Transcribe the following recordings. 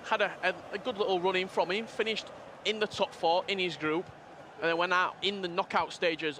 Had a good little run in from him, finished in the top four in his group, and then went out in the knockout stages.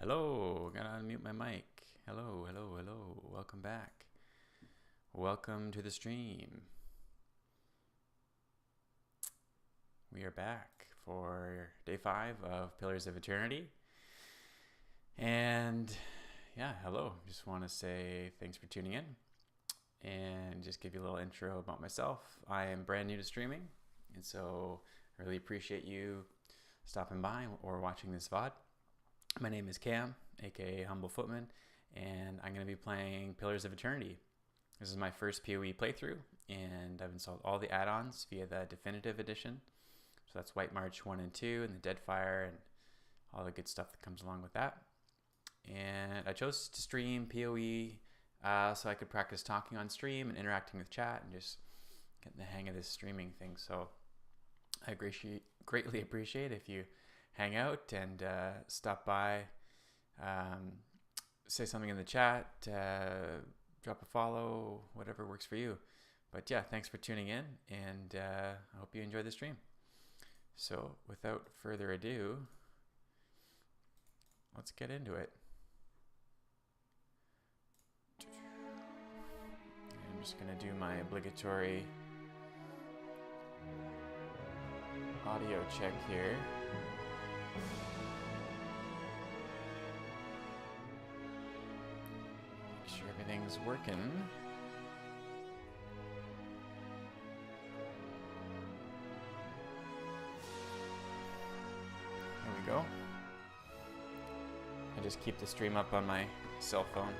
Hello, gotta unmute my mic. Hello, hello, hello. Welcome back. Welcome to the stream. We are back for day 5 of Pillars of Eternity. And yeah, hello. Just want to say thanks for tuning in and just give you a little intro about myself. I am brand new to streaming, and so I really appreciate you stopping by or watching this VOD. My name is Cam, aka Humble Footman, and I'm going to be playing Pillars of Eternity. This is my first PoE playthrough, and I've installed all the add-ons via the Definitive Edition. So that's White March 1 and 2, and the Deadfire, and all the good stuff that comes along with that. And I chose to stream PoE so I could practice talking on stream and interacting with chat and just getting the hang of this streaming thing. So I greatly appreciate if you hang out and stop by, say something in the chat, drop a follow, whatever works for you. But yeah, thanks for tuning in, and I hope you enjoy the stream. So without further ado, let's get into it. I'm just gonna do my obligatory audio check here. Make sure everything's working. There we go. I just keep the stream up on my cell phone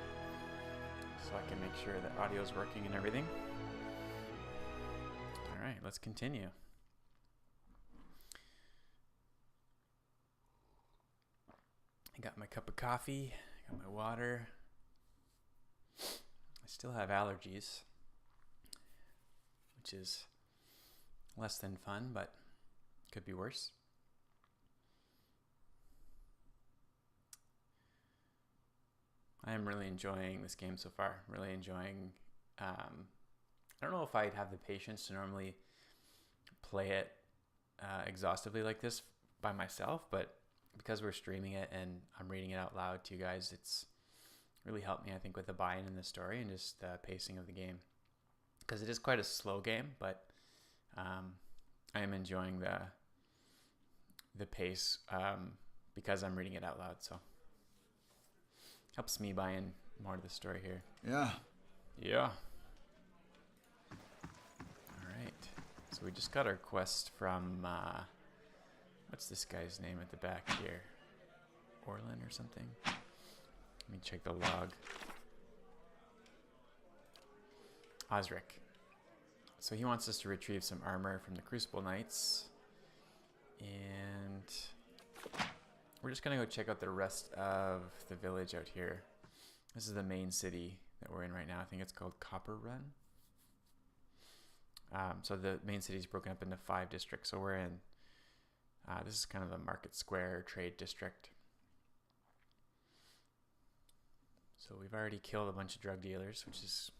so I can make sure that audio is working and everything. All right, let's continue. I got my cup of coffee, I got my water. I still have allergies, which is less than fun, but could be worse. I am really enjoying this game so far. Really enjoying. I don't know if I'd have the patience to normally play it exhaustively like this by myself, but because we're streaming it and I'm reading it out loud to you guys, it's really helped me, I think, with the buy-in in the story and just the pacing of the game. Because it is quite a slow game, but I am enjoying the pace because I'm reading it out loud. So helps me buy in more to the story here. Yeah. Yeah. All right. So we just got our quest from what's this guy's name at the back here? Orlin or something? Let me check the log. Osric. So he wants us to retrieve some armor from the Crucible Knights. And we're just going to go check out the rest of the village out here. This is the main city that we're in right now. I think it's called Copper Run. So the main city is broken up into 5 districts. So we're in, this is kind of the market square trade district. So we've already killed a bunch of drug dealers, which is,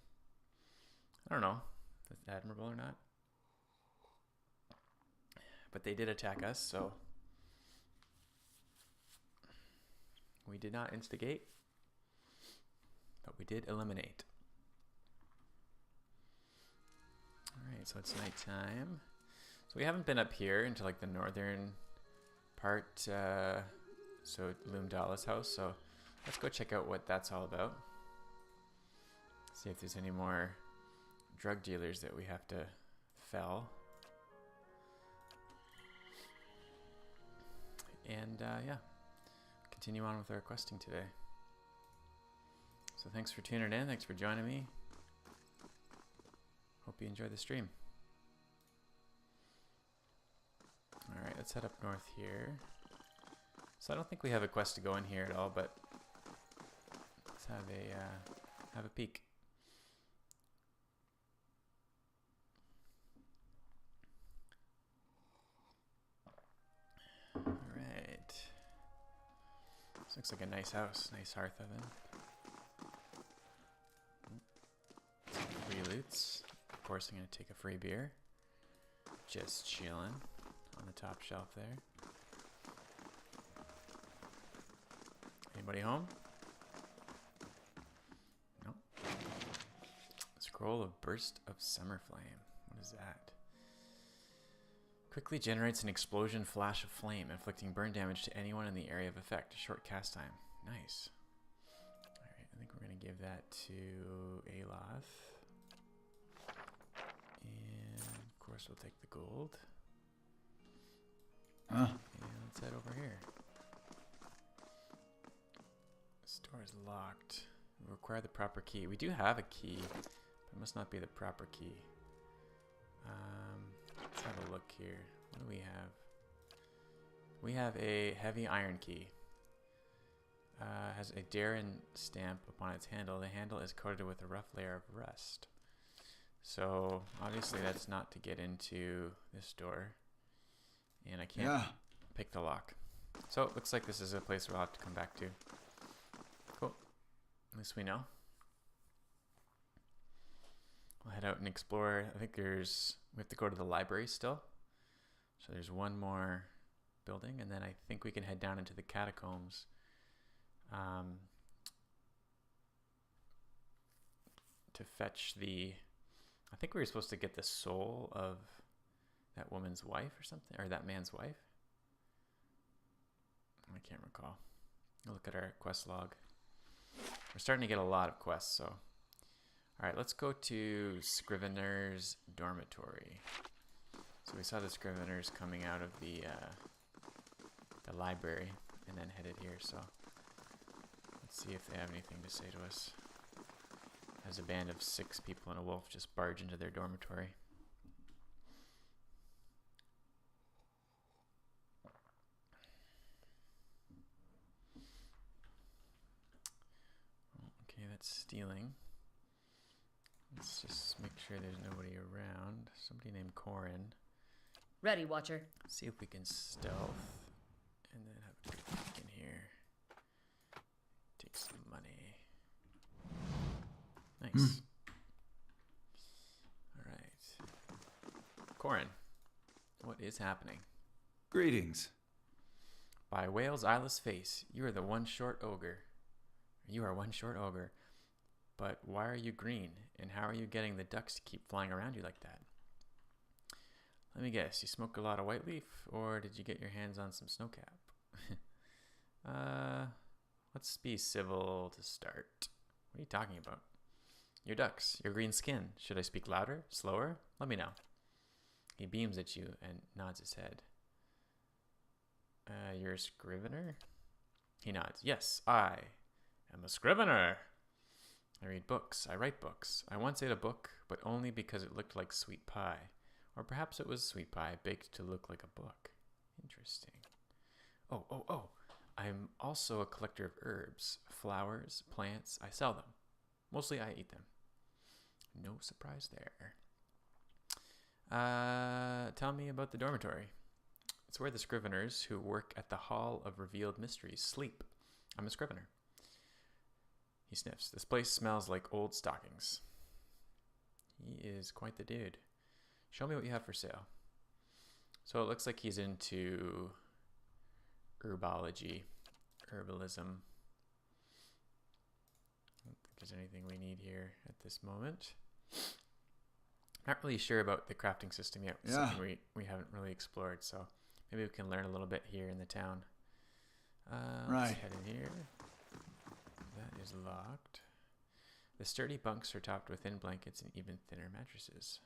I don't know if that's admirable or not. But they did attack us, so we did not instigate, but we did eliminate. Alright, so it's nighttime. So we haven't been up here into like the northern part, so Loomdala's house, so let's go check out what that's all about. See if there's any more drug dealers that we have to fell. And yeah, continue on with our questing today. So thanks for tuning in, thanks for joining me. Hope you enjoy the stream. Alright, let's head up north here. So I don't think we have a quest to go in here at all, but let's have a peek. Alright. This looks like a nice house, nice hearth oven. Free loots. Of course I'm gonna take a free beer. Just chilling on the top shelf there. Anybody home? No. Scroll of Burst of Summer Flame. What is that? Quickly generates an explosion flash of flame, inflicting burn damage to anyone in the area of effect. Short cast time. Nice. Alright, I think we're going to give that to Aloth. And of course we'll take the gold. And let's head over here. Store is locked. We require the proper key. We do have a key, but it must not be the proper key. Let's have a look here. What do we have? We have a heavy iron key. Has a Darren stamp upon its handle. The handle is coated with a rough layer of rust. So obviously that's not to get into this door. And I can't pick the lock. So it looks like this is a place we'll have to come back to. Cool. At least we know. We'll head out and explore. I think we have to go to the library still. So there's one more building, and then I think we can head down into the catacombs. To fetch I think we were supposed to get the soul of that woman's wife or something, or that man's wife. I can't recall. I'll look at our quest log. We're starting to get a lot of quests, so. Alright, let's go to Scrivener's dormitory. So we saw the Scriveners coming out of the library and then headed here, so let's see if they have anything to say to us. As a band of 6 people and a wolf just barge into their dormitory. Okay, that's stealing. Let's just make sure there's nobody around. Somebody named Corin. Ready, Watcher. See if we can stealth and then have a quick peek in here. Take some money. Nice. Alright. Corin, what is happening? Greetings. By Whale's eyeless face, you are the one short ogre. You are one short ogre. But why are you green? And how are you getting the ducks to keep flying around you like that? Let me guess, you smoked a lot of white leaf, or did you get your hands on some snowcap? Let's be civil to start. What are you talking about? Your ducks, your green skin. Should I speak louder, slower? Let me know. He beams at you and nods his head. You're a scrivener? He nods. Yes, I am a scrivener. I read books. I write books. I once ate a book, but only because it looked like sweet pie. Or perhaps it was sweet pie baked to look like a book. Interesting. Oh. I'm also a collector of herbs, flowers, plants. I sell them. Mostly I eat them. No surprise there. Tell me about the dormitory. It's where the scriveners who work at the Hall of Revealed Mysteries sleep. I'm a scrivener. He sniffs. This place smells like old stockings. He is quite the dude. Show me what you have for sale. So it looks like he's into herbalism. I don't think there's anything we need here at this moment. Not really sure about the crafting system yet. It's something we haven't really explored, so maybe we can learn a little bit here in the town. Let's head in here. That is locked. The sturdy bunks are topped with thin blankets and even thinner mattresses.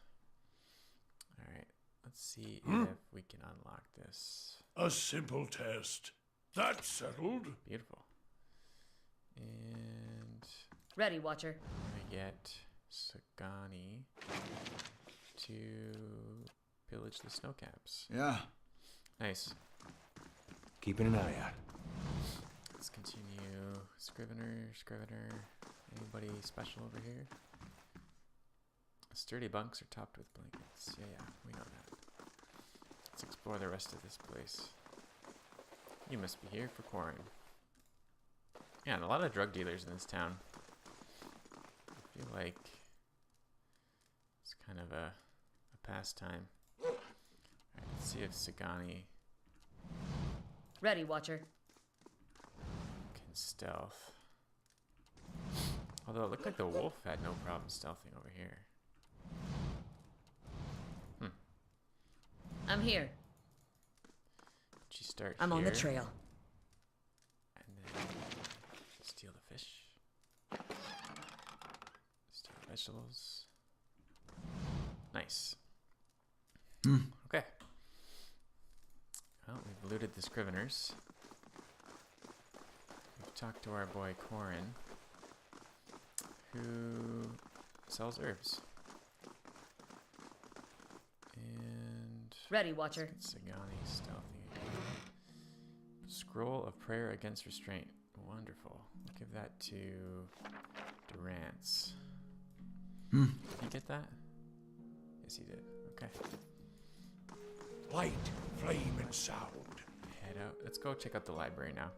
Alright, let's see if we can unlock this. A simple test. That's settled. Beautiful. And Ready, Watcher. I get Sagani to pillage the snow caps. Yeah. Nice. Keeping an eye out. Let's continue. Scrivener. Anybody special over here? Sturdy bunks are topped with blankets. Yeah, we know that. Let's explore the rest of this place. You must be here for Quarren. Yeah, and a lot of drug dealers in this town. I feel like it's kind of a pastime. Alright, let's see if Sagani Ready, Watcher. can stealth. Although it looked like the wolf had no problem stealthing over here. I'm here. She start I'm here, on the trail. and then steal the fish. Steal the vegetables. Nice. Okay. Well, we've looted the Scriveners. We've talked to our boy Quarren, who sells herbs. And Ready, Watcher. Sagani stealthy. Scroll of prayer against restraint. Wonderful. We'll give that to Durance. Did he get that? Yes, he did. Okay. Light, flame, and sound. Head out. Let's go check out the library now.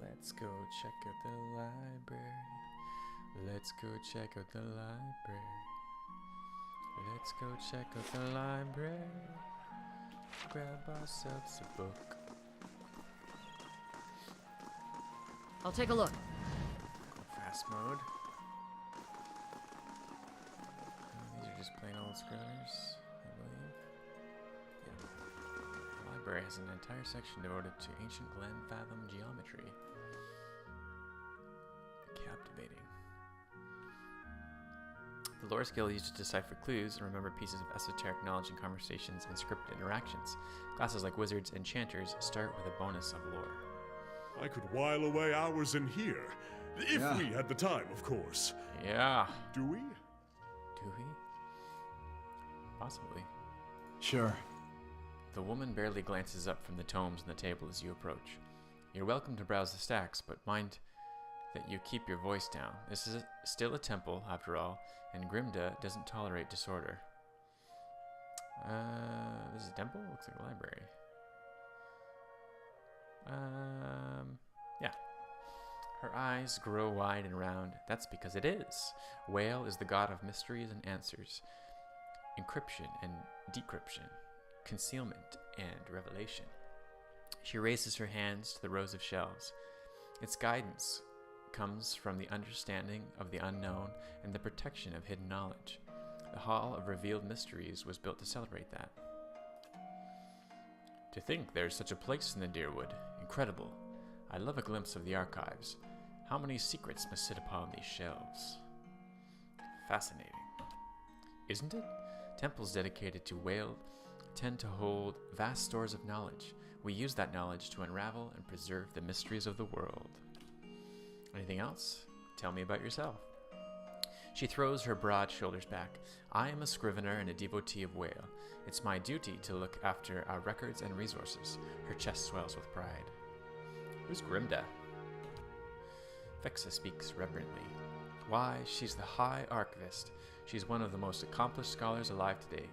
Let's go check out the library. Let's go check out the library. Let's go check out the library. Grab ourselves a book. I'll take a look. Go fast mode. These are just plain old Scriveners, I believe. Yeah. The library has an entire section devoted to ancient Glen Fathom geometry. Captivating. The lore skill used to decipher clues and remember pieces of esoteric knowledge in conversations and scripted interactions. Classes like wizards and enchanters start with a bonus of lore. I could while away hours in here. If we had the time, of course. Yeah. Do we? Do we? Possibly. Sure. The woman barely glances up from the tomes on the table as you approach. You're welcome to browse the stacks, but mind that you keep your voice down. This is still a temple, after all, and Grimda doesn't tolerate disorder. This is a temple? Looks like a library. Yeah. Her eyes grow wide and round. That's because it is. Whale is the god of mysteries and answers, encryption and decryption, concealment and revelation. She raises her hands to the rows of shelves. Its guidance comes from the understanding of the unknown and the protection of hidden knowledge. The Hall of Revealed Mysteries was built to celebrate that. To think there's such a place in the Deerwood. Incredible. I'd love a glimpse of the archives. How many secrets must sit upon these shelves? Fascinating. Isn't it? Temples dedicated to Whale tend to hold vast stores of knowledge. We use that knowledge to unravel and preserve the mysteries of the world. Anything else? Tell me about yourself. She throws her broad shoulders back. I am a scrivener and a devotee of Whale. It's my duty to look after our records and resources. Her chest swells with pride. Who's Grimda? Vexa speaks reverently. Why, she's the High Archivist. She's one of the most accomplished scholars alive today.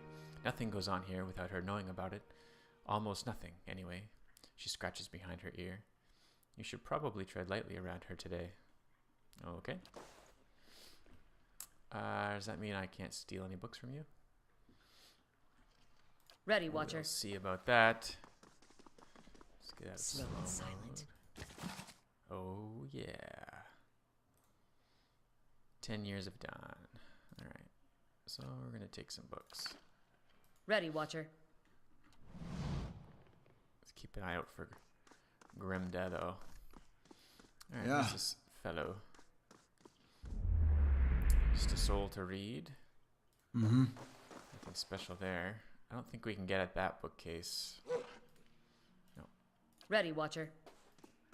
Nothing goes on here without her knowing about it. Almost nothing, anyway. She scratches behind her ear. You should probably tread lightly around her today. Okay. Does that mean I can't steal any books from you? Ready, Watcher. We'll see about that. Let's get out of Slow and silent. mode. Oh, yeah. 10 Years of Dawn. Alright. So we're going to take some books. Ready, Watcher. Let's keep an eye out for Grimda, though. Alright, Yeah. who's this fellow? Just a soul to read. Mm-hmm. Nothing special there. I don't think we can get at that bookcase. Ready, Watcher.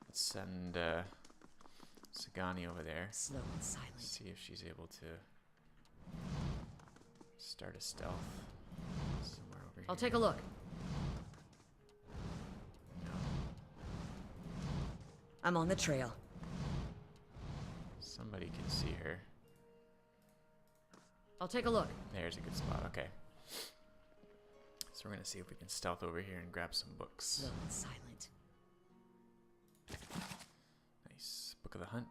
Let's send Sagani over there. Slow and silent. See if she's able to start a stealth somewhere over here. I'll take a look. No. I'm on the trail. Somebody can see her. I'll take a look. There's a good spot. Okay. So we're gonna see if we can stealth over here and grab some books. Slow and silent. Nice. Book of the Hunt.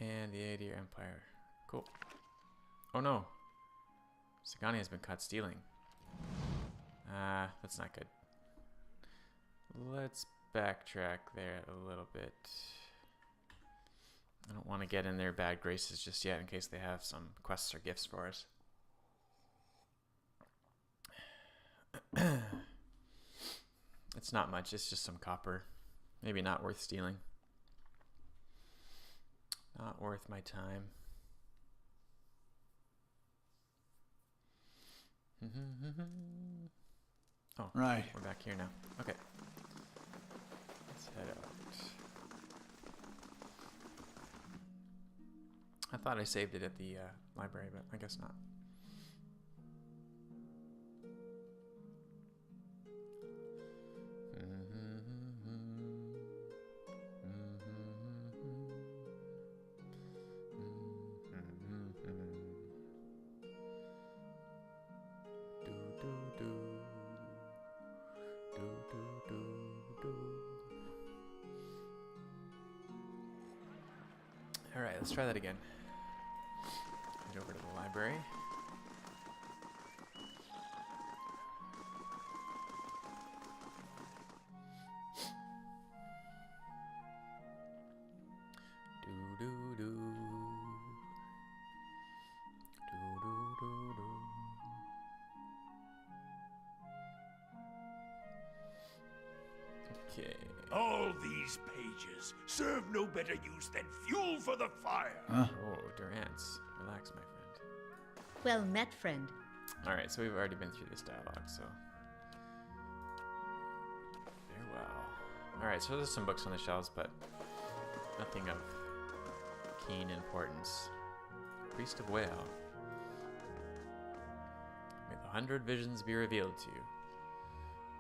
And the Aedir Empire. Cool. Oh no. Sagani has been caught stealing. That's not good. Let's backtrack there a little bit. I don't want to get in their bad graces just yet in case they have some quests or gifts for us. It's not much, it's just some copper. Maybe not worth stealing. Not worth my time. Oh, Right. we're back here now. Okay. Let's head out. I thought I saved it at the library, but I guess not. All right, let's try that again. Head over to the library. Okay. All these pages serve no better use than fuel for the fire. Huh? Oh, Durance. Relax, my friend. Well met, friend. Alright, so we've already been through this dialogue, so... Farewell. Alright, so there's some books on the shelves, but nothing of keen importance. Priest of Whale. May the 100 visions be revealed to you.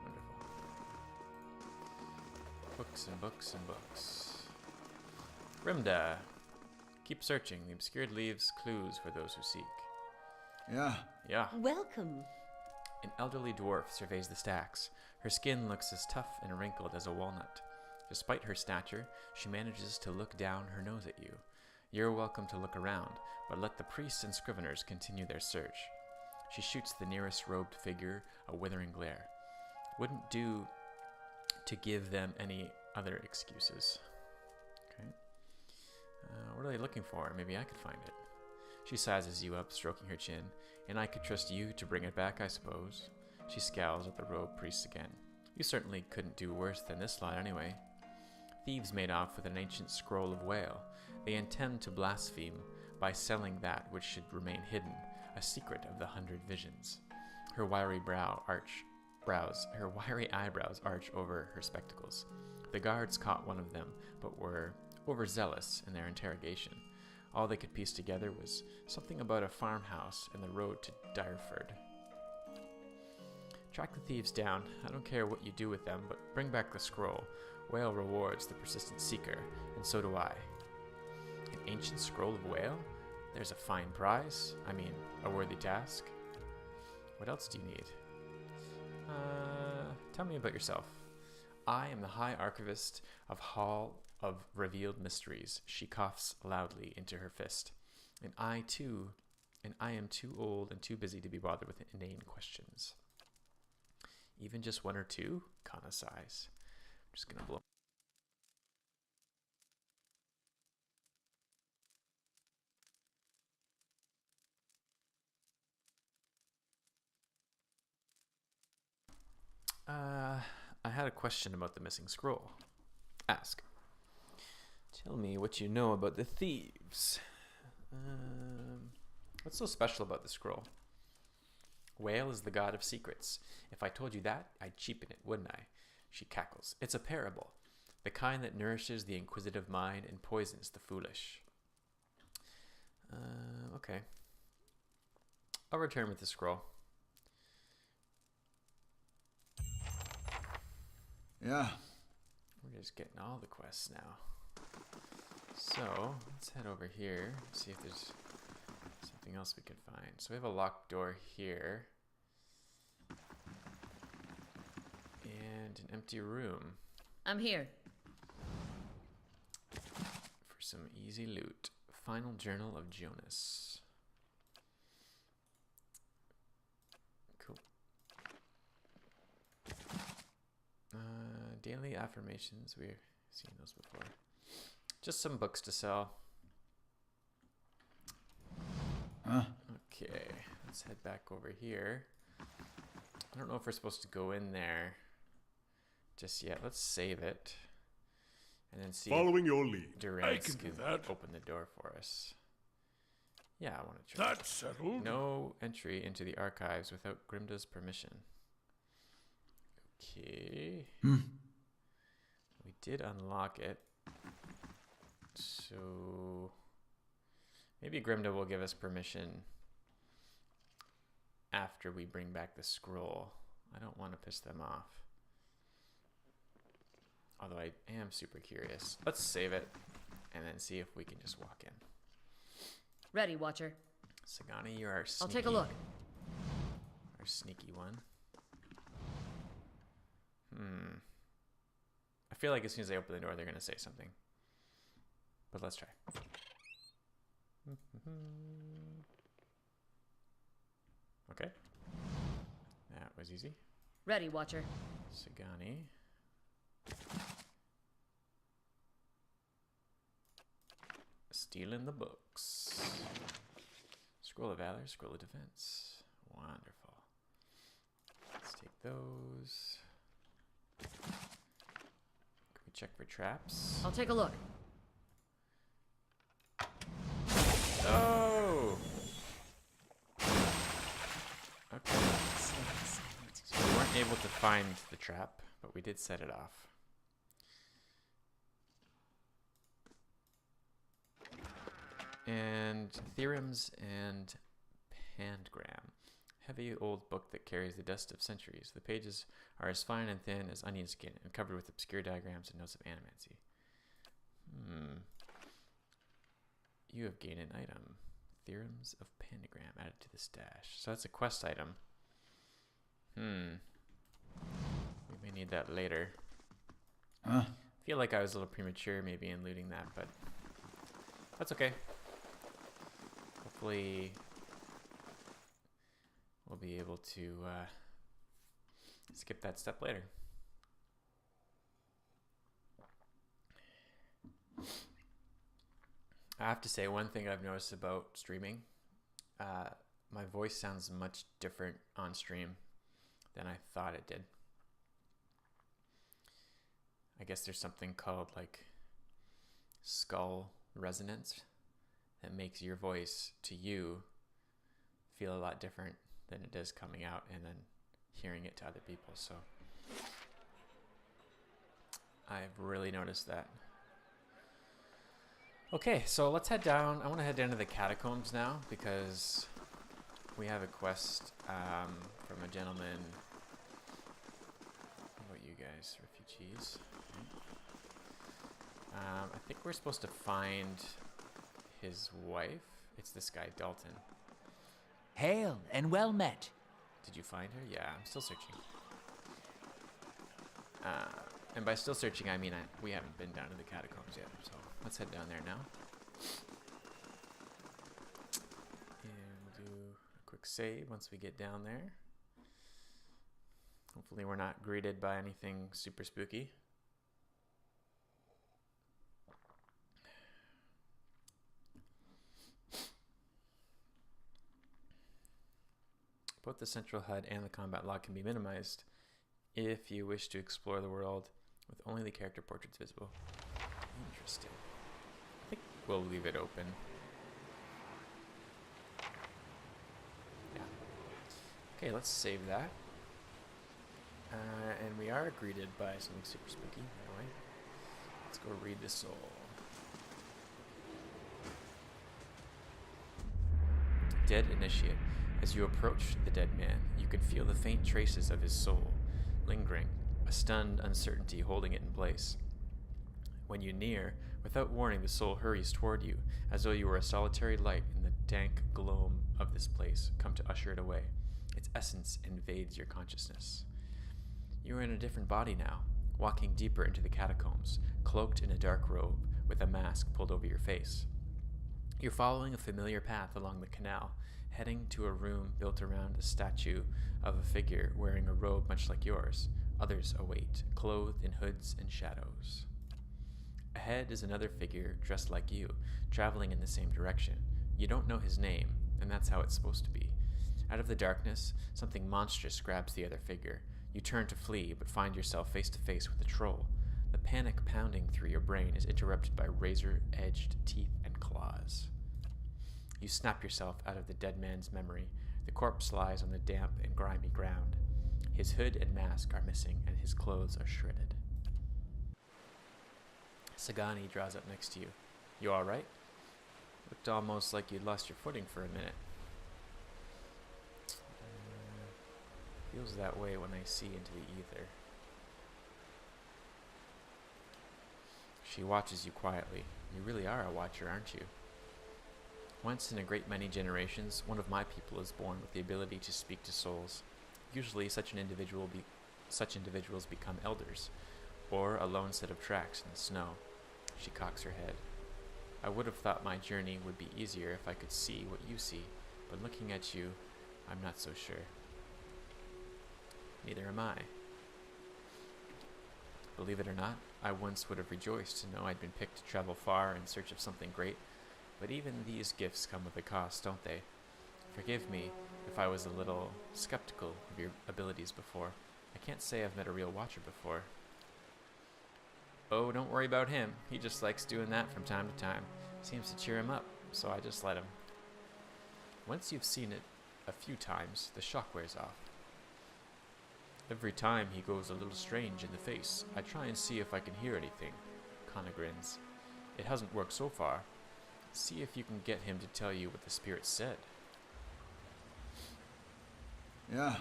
Wonderful. Books and books and books. Grimda. Keep searching. The obscured leaves clues for those who seek. Yeah. Yeah. Welcome. An elderly dwarf surveys the stacks. Her skin looks as tough and wrinkled as a walnut. Despite her stature, she manages to look down her nose at you. You're welcome to look around, but let the priests and scriveners continue their search. She shoots the nearest robed figure a withering glare. Wouldn't do to give them any other excuses. Okay. What are they looking for? Maybe I could find it. She sizes you up, stroking her chin. And I could trust you to bring it back, I suppose. She scowls at the robed priest again. You certainly couldn't do worse than this lot anyway. Thieves made off with an ancient scroll of Whale. They intend to blaspheme by selling that which should remain hidden, a secret of the 100 visions. Her wiry eyebrows arch over her spectacles. The guards caught one of them, but were overzealous in their interrogation. All they could piece together was something about a farmhouse and the road to Direford. Track the thieves down. I don't care what you do with them, but bring back the scroll. Whale rewards the persistent seeker, and so do I. An ancient scroll of whale? There's a fine prize. I mean, a worthy task. What else do you need? Tell me about yourself. I am the High Archivist of Hall of Revealed Mysteries. She coughs loudly into her fist. And I am too old and too busy to be bothered with inane questions. Even just one or two? Kana sighs. I'm just gonna blow. I had a question about the missing scroll. Ask. Tell me what you know about the thieves. What's so special about the scroll? Whale is the god of secrets. If I told you that, I'd cheapen it, wouldn't I? She cackles. It's a parable. The kind that nourishes the inquisitive mind and poisons the foolish. Okay. I'll return with the scroll. Yeah. We're just getting all the quests now. So, let's head over here, see if there's something else we can find. So we have a locked door here. And an empty room I'm here. for some easy loot. Final Journal of Jonas. Cool. Daily affirmations. We've seen those before. Just some books to sell. Okay, let's head back over here. I don't know if we're supposed to go in there just yet. Let's save it. And then see Following your lead. I Durance can do can that. open the door for us. Yeah, I want to try. That's settled. No entry into the archives without Grimda's permission. Okay. We did unlock it. So maybe Grimda will give us permission after we bring back the scroll. I don't want to piss them off. Although I am super curious. Let's save it and then see if we can just walk in. Ready, Watcher. Sagani, you're our sneaky, I'll take a look. our sneaky one. I feel like as soon as I open the door, they're going to say something. But let's try. Okay. That was easy. Ready, Watcher. Sagani. Stealing the books. Scroll of Valor, Scroll of Defense. Wonderful. Let's take those. Can we check for traps? I'll take a look. Oh! Okay. So we weren't able to find the trap, but we did set it off. And Theorems and Pangram. Heavy old book that carries the dust of centuries. The pages are as fine and thin as onion skin and covered with obscure diagrams and notes of animancy. You have gained an item. Theorems of Pentagram added to the stash. So that's a quest item. We may need that later. I feel like I was a little premature maybe in looting that, but that's okay. Hopefully we'll be able to skip that step later. I have to say, one thing I've noticed about streaming, my voice sounds much different on stream than I thought it did. I guess there's something called like skull resonance that makes your voice to you feel a lot different than it does coming out and then hearing it to other people. So I've really noticed that. Okay, so let's head down. I want to head down to the catacombs now because we have a quest from a gentleman. How about you guys, refugees? Okay. I think we're supposed to find his wife. It's this guy, Dalton. Hail and well met. Did you find her? Yeah, I'm still searching. And by still searching, I mean we haven't been down to the catacombs yet. So let's head down there now. And we'll do a quick save once we get down there. Hopefully we're not greeted by anything super spooky. Both the central HUD and the combat log can be minimized if you wish to explore the world with only the character portraits visible. Interesting. I think we'll leave it open. Yeah. Okay, let's save that. And we are greeted by something super spooky, by the way. Let's go read the soul. Dead Initiate. As you approach the dead man, you can feel the faint traces of his soul, lingering, a stunned uncertainty holding it in place. When you near, without warning, the soul hurries toward you, as though you were a solitary light in the dank gloam of this place, come to usher it away. Its essence invades your consciousness. You are in a different body now, walking deeper into the catacombs, cloaked in a dark robe, with a mask pulled over your face. You're following a familiar path along the canal, heading to a room built around a statue of a figure wearing a robe much like yours. Others await, clothed in hoods and shadows. Ahead is another figure dressed like you, traveling in the same direction. You don't know his name, and that's how it's supposed to be. Out of the darkness, something monstrous grabs the other figure. You turn to flee, but find yourself face to face with a troll. The panic pounding through your brain is interrupted by razor-edged teeth and claws. You snap yourself out of the dead man's memory. The corpse lies on the damp and grimy ground. His hood and mask are missing, and his clothes are shredded. Sagani draws up next to you. You all right? Looked almost like you'd lost your footing for a minute. Feels that way when I see into the ether. She watches you quietly. You really are a watcher, aren't you? Once in a great many generations, one of my people is born with the ability to speak to souls. Usually such individuals become elders, or a lone set of tracks in the snow. She cocks her head. I would have thought my journey would be easier if I could see what you see, but looking at you, I'm not so sure. Neither am I. Believe it or not, I once would have rejoiced to know I'd been picked to travel far in search of something great, but even these gifts come with a cost, don't they? Forgive me if I was a little skeptical of your abilities before. I can't say I've met a real watcher before. Oh, don't worry about him. He just likes doing that from time to time. Seems to cheer him up, so I just let him. Once you've seen it a few times, the shock wears off. Every time he goes a little strange in the face, I try and see if I can hear anything. Kana grins. It hasn't worked so far. See if you can get him to tell you what the spirit said. Yeah. Alright.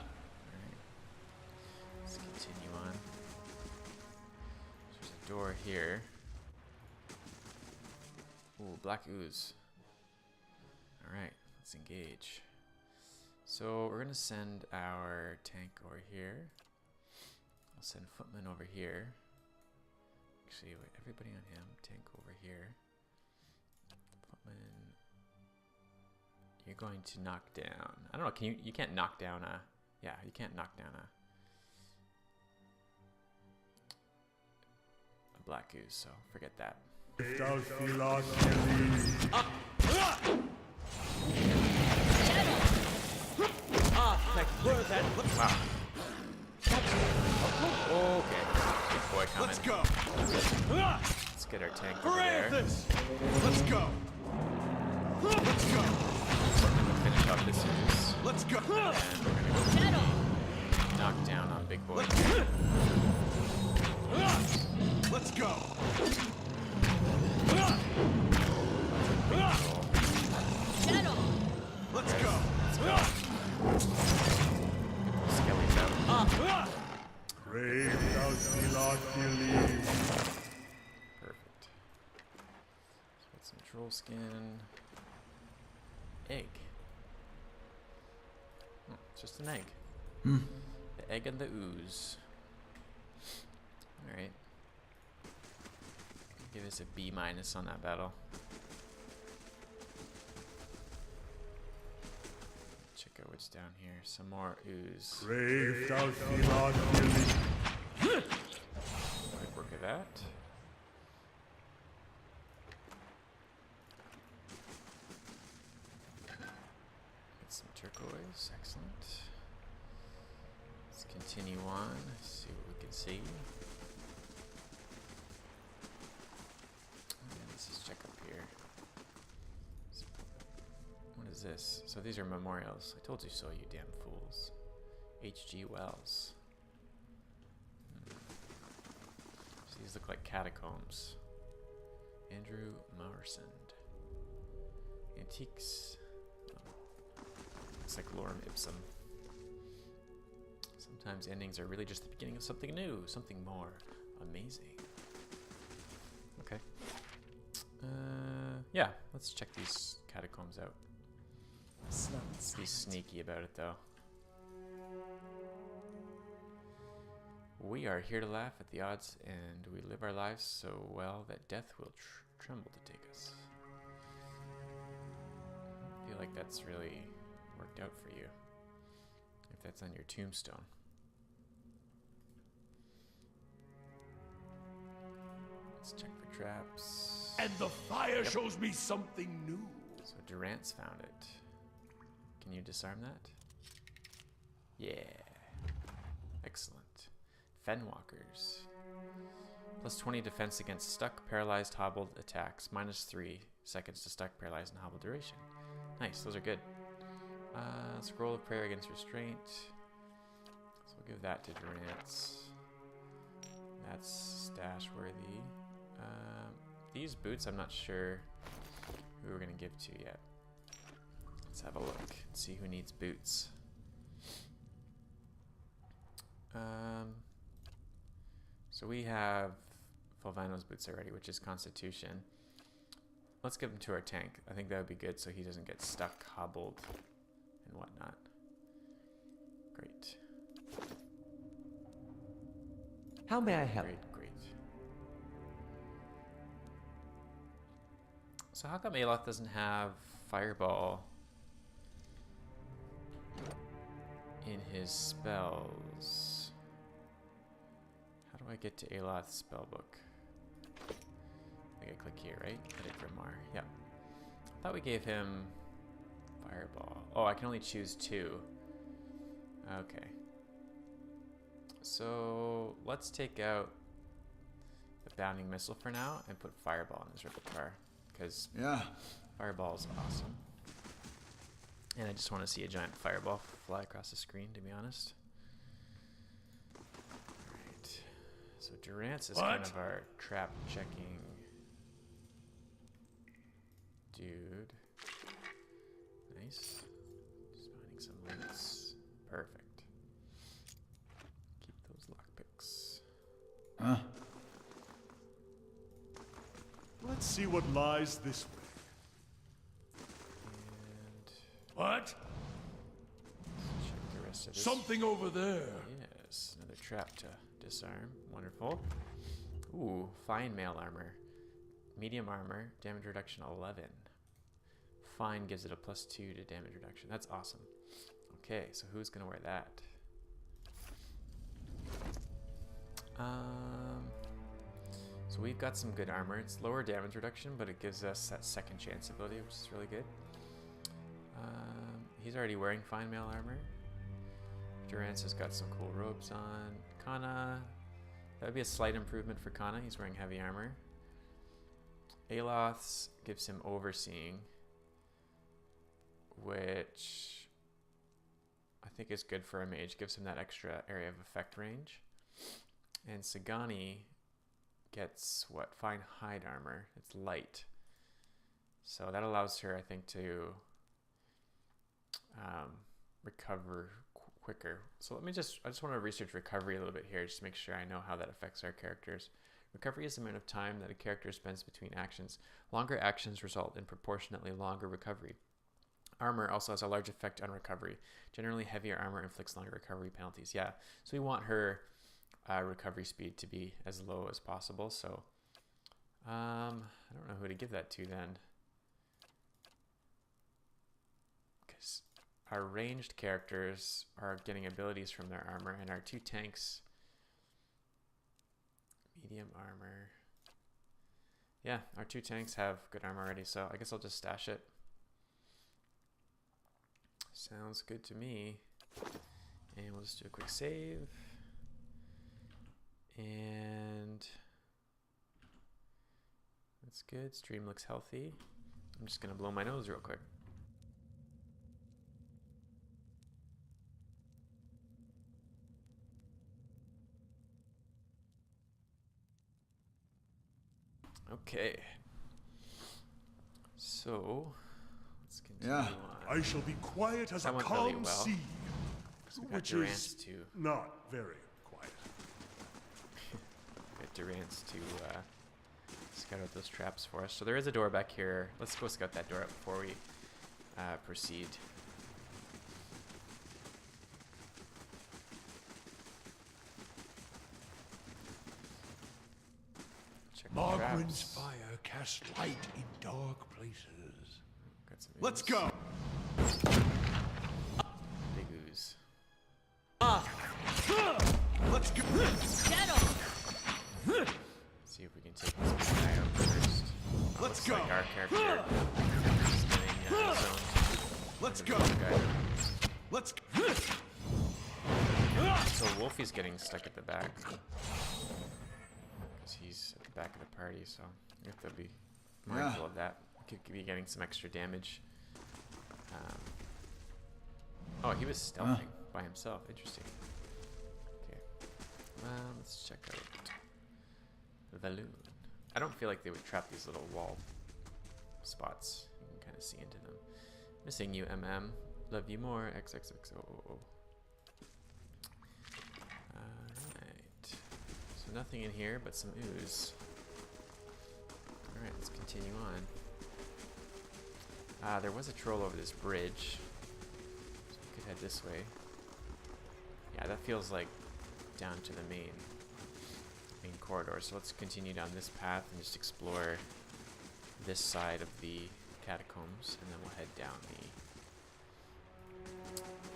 Let's continue on. There's a door here. Ooh, black ooze. Alright, let's engage. So we're gonna send our tank over here. I'll send Footman over here. Actually, wait, everybody on him. Tank over here. Footman. You're going to knock down. I don't know. You can't knock down a. Yeah, you can't knock down a black ooze. So forget that. Wow. Okay. Big boy coming. Let's go. Let's get our tank over there. Let's go. Let's go. Finish up this ooze. Let's go. And we're gonna go knock down on big boy. Let's go. Let's go. Skelly's out. Brave Dalsilakili. Perfect. Troll skin. Egg. Oh, it's just an egg. The egg and the ooze. Alright. Give us a B- on that battle. Check out what's down here. Some more ooze. Brave Dalfila Gilly. Quick work of that. Get some turquoise. Excellent. Let's continue on. See what we can see. And let's just check up here. What is this? So these are memorials. I told you so, you damn fools. H.G. Wells. So these look like catacombs. Andrew Maursand. Antiques. It's like lorem ipsum. Sometimes endings are really just the beginning of something new, something more amazing. Okay. Yeah, let's check these catacombs out. Slow and Let's be silent. sneaky about it, though. We are here to laugh at the odds, and we live our lives so well that death will tremble to take us. I feel like that's really worked out for you. If that's on your tombstone. Let's check for traps. And the fire shows me something new. So Durant's found it. Can you disarm that? Yeah. Excellent. Fenwalkers. Plus 20 defense against stuck, paralyzed, hobbled attacks. Minus 3 seconds to stuck, paralyzed, and hobbled duration. Nice, those are good. Scroll of prayer against restraint. So we'll give that to Durant's. That's stash worthy. These boots, I'm not sure who we're gonna give to yet. Let's have a look and see who needs boots. So we have Fulvano's boots already, which is Constitution. Let's give them to our tank. I think that would be good so he doesn't get stuck, hobbled, and whatnot. Great. How may I help? Great, great. So how come Aloth doesn't have Fireball in his spells? How do I get to Aloth's spellbook? I think I click here, right? Edit Grimoire. Yep. I thought we gave him Fireball. Oh, I can only choose 2. Okay. So let's take out the Bounding Missile for now and put Fireball in his repertoire. Because Fireball is awesome. And I just want to see a giant fireball fly across the screen, to be honest. Alright. So Durant's is kind of our trap checking dude. Nice. Just finding some links. Perfect. Keep those lockpicks. Let's see what lies this way. And What? check the rest of this. Something over there. Yes, another trap to disarm. Wonderful. Ooh, fine mail armor. Medium armor, damage reduction 11. Fine gives it a +2 to damage reduction. That's awesome. Okay, so who's gonna wear that? So we've got some good armor. It's lower damage reduction, but it gives us that second chance ability, which is really good. He's already wearing fine mail armor. Durance has got some cool robes on. Kana, that would be a slight improvement for Kana. He's wearing heavy armor. Aloth's gives him overseeing, which I think is good for a mage. Gives him that extra area of effect range. And Sagani gets what? Fine hide armor. It's light. So that allows her, I think, to recover quicker. So I just want to research recovery a little bit here just to make sure I know how that affects our characters. Recovery is the amount of time that a character spends between actions. Longer actions result in proportionately longer recovery. Armor also has a large effect on recovery. Generally, heavier armor inflicts longer recovery penalties. Yeah, so we want her recovery speed to be as low as possible. So I don't know who to give that to then. Because our ranged characters are getting abilities from their armor, and our 2 tanks, medium armor. Yeah, our 2 tanks have good armor already, so I guess I'll just stash it. Sounds good to me. And we'll just do a quick save. And that's good. Stream looks healthy. I'm just gonna blow my nose real quick. Okay. So let's continue on. I shall be quiet as That a went calm really well. sea, So we got which Durance is to not very quiet. get Durance to scout out those traps for us. So there is a door back here. Let's go scout that door out before we proceed. Check the Margren's traps. fire casts light in dark places. Got some Let's ooze. go. Big ooze. Let's go. See if we can take this big guy out first. Let's Looks go. like our character is getting zoned. Let's Under go. the guy. Let's go. So Wolfie's getting stuck at the back. Because he's at the back of the party, so we have to be mindful of that. Could be getting some extra damage. Oh, he was stealthing by himself. Interesting. Okay. Let's check out the loon. I don't feel like they would trap these little wall spots. You can kind of see into them. Missing you, MM. Love you more. XXXOO. Alright. So nothing in here but some ooze. Alright, let's continue on. There was a troll over this bridge. So we could head this way. Yeah, that feels like down to the main corridor. So let's continue down this path and just explore this side of the catacombs, and then we'll head down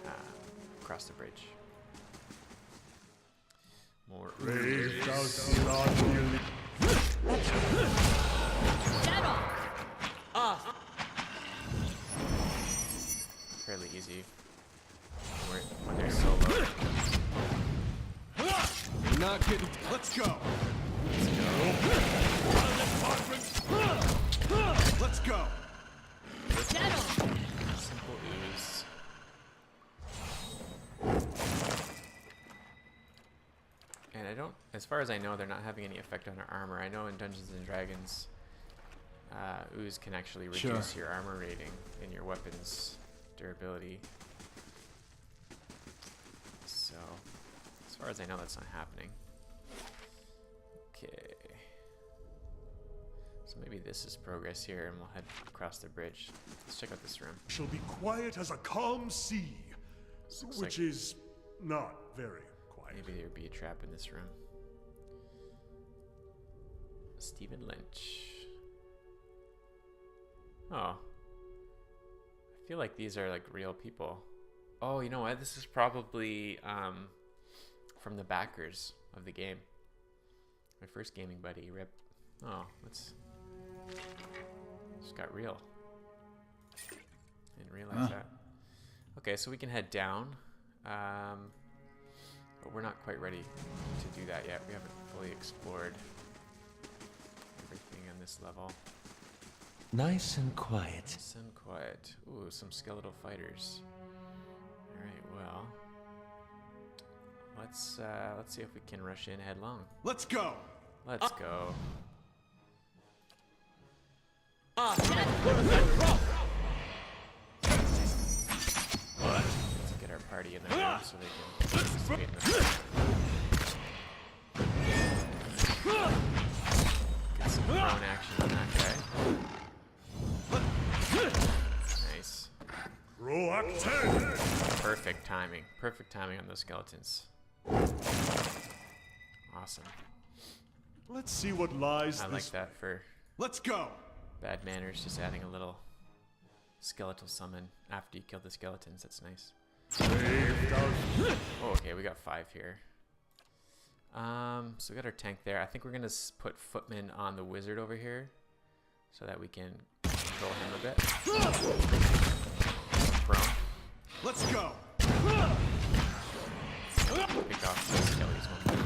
the across the bridge. More Brave thou not believe. fairly easy when they're solo. Not getting. Let's go. Let's go. Simple ooze. And I don't, as far as I know, they're not having any effect on our armor. I know in Dungeons and Dragons, ooze can actually reduce your armor rating and your weapons durability. So, as far as I know, that's not happening. Okay. So maybe this is progress here, and we'll head across the bridge. Let's check out this room. Shall be quiet as a calm sea, Looks which like is not very quiet. maybe there'd be a trap in this room. Stephen Lynch. Oh. I feel like these are like real people. Oh, you know what? This is probably from the backers of the game. My first gaming buddy, Rip. Oh, let's just got real. Didn't realize that. Okay, so we can head down. But we're not quite ready to do that yet. We haven't fully explored everything on this level. Nice and quiet. Nice and quiet. Ooh, some skeletal fighters. Alright, well. Let's see if we can rush in headlong. Let's go. Let's go. Let's get our party in the room so they can participate in this. Roac 10! Perfect timing. Perfect timing on those skeletons. Awesome. Let's see what lies I like that for Let's go. bad manners, just adding a little skeletal summon after you kill the skeletons. That's nice. Oh, okay, we got 5 here. So we got our tank there. I think we're gonna put Footman on the wizard over here, so that we can control him a bit. Prone. Let's go. Pick off the skellies one more.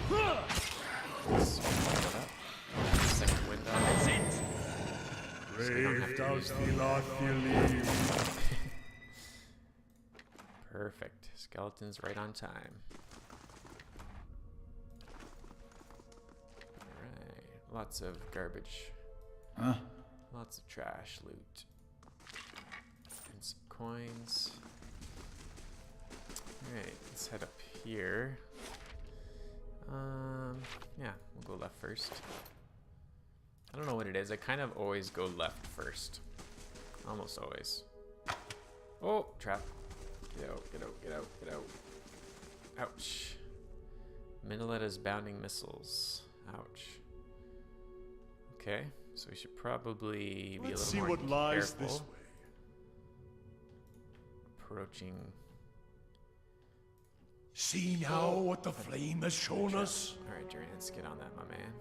Perfect. Second window. That's it. Brave thou Philadelphia. Perfect. Skeletons right on time. Alright. Lots of garbage. Lots of trash loot. And some coins. Alright, let's head up here. Yeah, we'll go left first. I don't know what it is. I kind of always go left first. Almost always. Oh, trap. Get out, get out, get out, get out. Ouch. Mineletta's bounding missiles. Ouch. Okay, so we should probably be Let's a see little more what lies careful. this way. Approaching. See now what the flame has shown us? Alright, Durance, get on that, my man.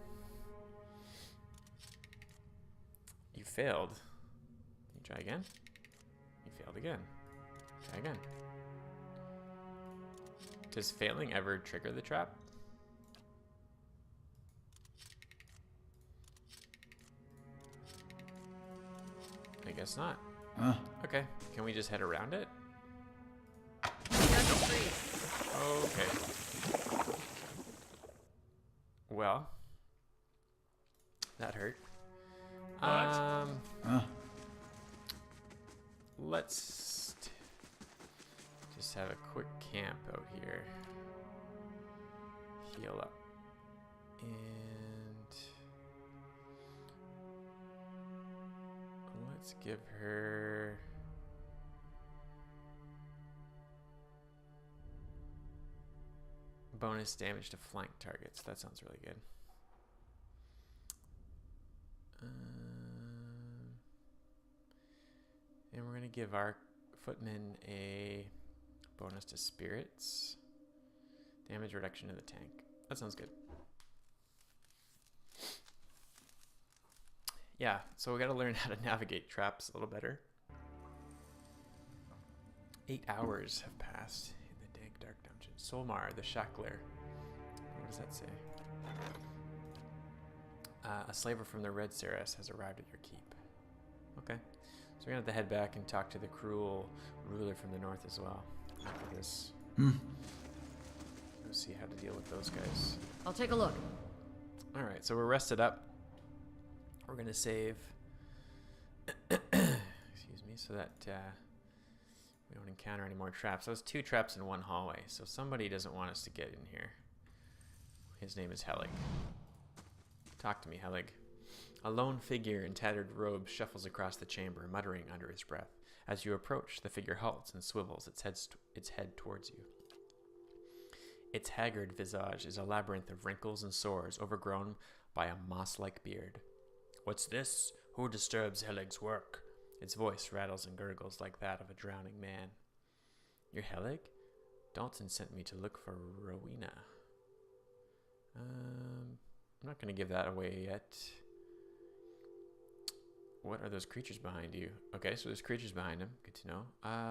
You failed. You try again? You failed again. Try again. Does failing ever trigger the trap? I guess not. Okay, can we just head around it? Okay. Well, that hurt. Let's just have a quick camp out here. Heal up. And let's give her bonus damage to flank targets. That sounds really good. And we're going to give our footman a bonus to spirits. Damage reduction to the tank. That sounds good. Yeah, so we got to learn how to navigate traps a little better. 8 hours have passed in the dank dark dungeon. Solmar, the Shackler. What does that say? A slaver from the Red Ceres has arrived at your keep. Okay. So we're going to have to head back and talk to the cruel ruler from the north as well after this. Go see how to deal with those guys. I'll take a look. Alright, so we're rested up. We're going to save. Excuse me, so that we don't encounter any more traps. That was 2 traps in one hallway, so somebody doesn't want us to get in here. His name is Helig. Talk to me, Helig. A lone figure in tattered robes shuffles across the chamber, muttering under his breath. As you approach, the figure halts and swivels its head towards you. Its haggard visage is a labyrinth of wrinkles and sores, overgrown by a moss-like beard. What's this? Who disturbs Helig's work? Its voice rattles and gurgles like that of a drowning man. You're Helig? Dalton sent me to look for Rowena. I'm not going to give that away yet. What are those creatures behind you? Okay, so there's creatures behind him. Good to know.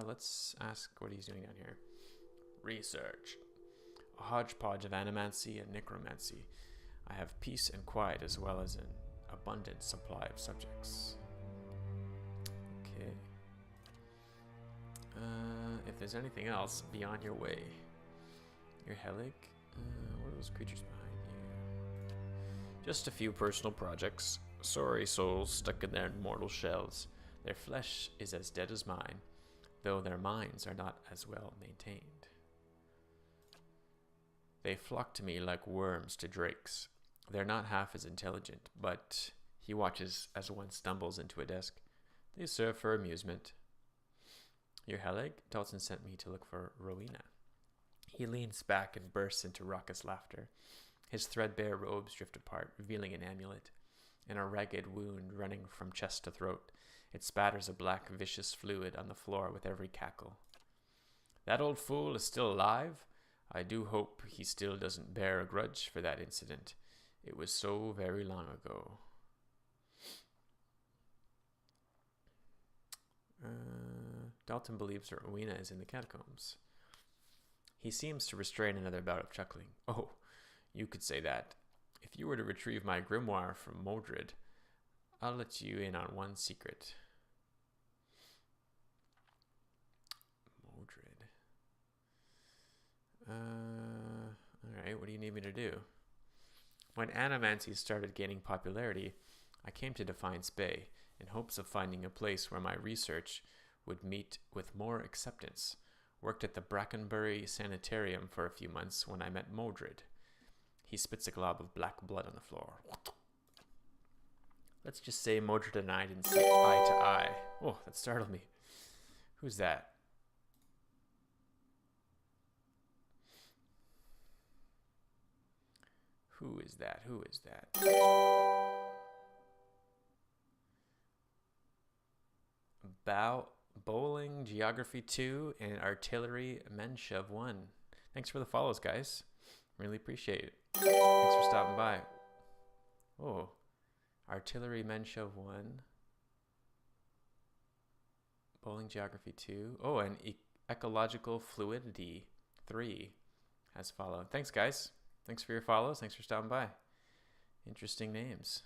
Let's ask what he's doing down here. Research. A hodgepodge of animancy and necromancy. I have peace and quiet as well as an abundant supply of subjects. Okay. If there's anything else, be on your way. You're Helig? What are those creatures behind you? Just a few personal projects. Sorry souls stuck in their mortal shells. Their flesh is as dead as mine, though their minds are not as well maintained. They flock to me like worms to drakes. They're not half as intelligent, but He watches as one stumbles into a desk. They serve for amusement. You're Helig? Dalton sent me to look for Rowena. He leans back and bursts into raucous laughter. His threadbare robes drift apart, revealing an amulet and a ragged wound running from chest to throat. It spatters a black, vicious fluid on the floor with every cackle. That old fool is still alive? I do hope he still doesn't bear a grudge for that incident. It was so very long ago. Dalton believes that Rowena is in the catacombs. He seems to restrain another bout of chuckling. Oh, you could say that. If you were to retrieve my grimoire from Modred, I'll let you in on one secret. Modred. Alright, what do you need me to do? When Animancy started gaining popularity, I came to Defiance Bay in hopes of finding a place where my research would meet with more acceptance. Worked at the Brackenbury Sanitarium for a few months when I met Modred. He spits a glob of black blood on the floor. Let's just say Modred and I didn't see eye to eye. Oh, that startled me. Who's that? Who is that? Who is that? Bowling, Geography 2, and Artillery Menshev 1. Thanks for the follows, guys. Really appreciate it. Thanks for stopping by. Oh, Artillery Menshev 1. Bowling, Geography 2. Oh, and Ecological Fluidity 3 has followed. Thanks, guys. Thanks for your follows. Thanks for stopping by. Interesting names.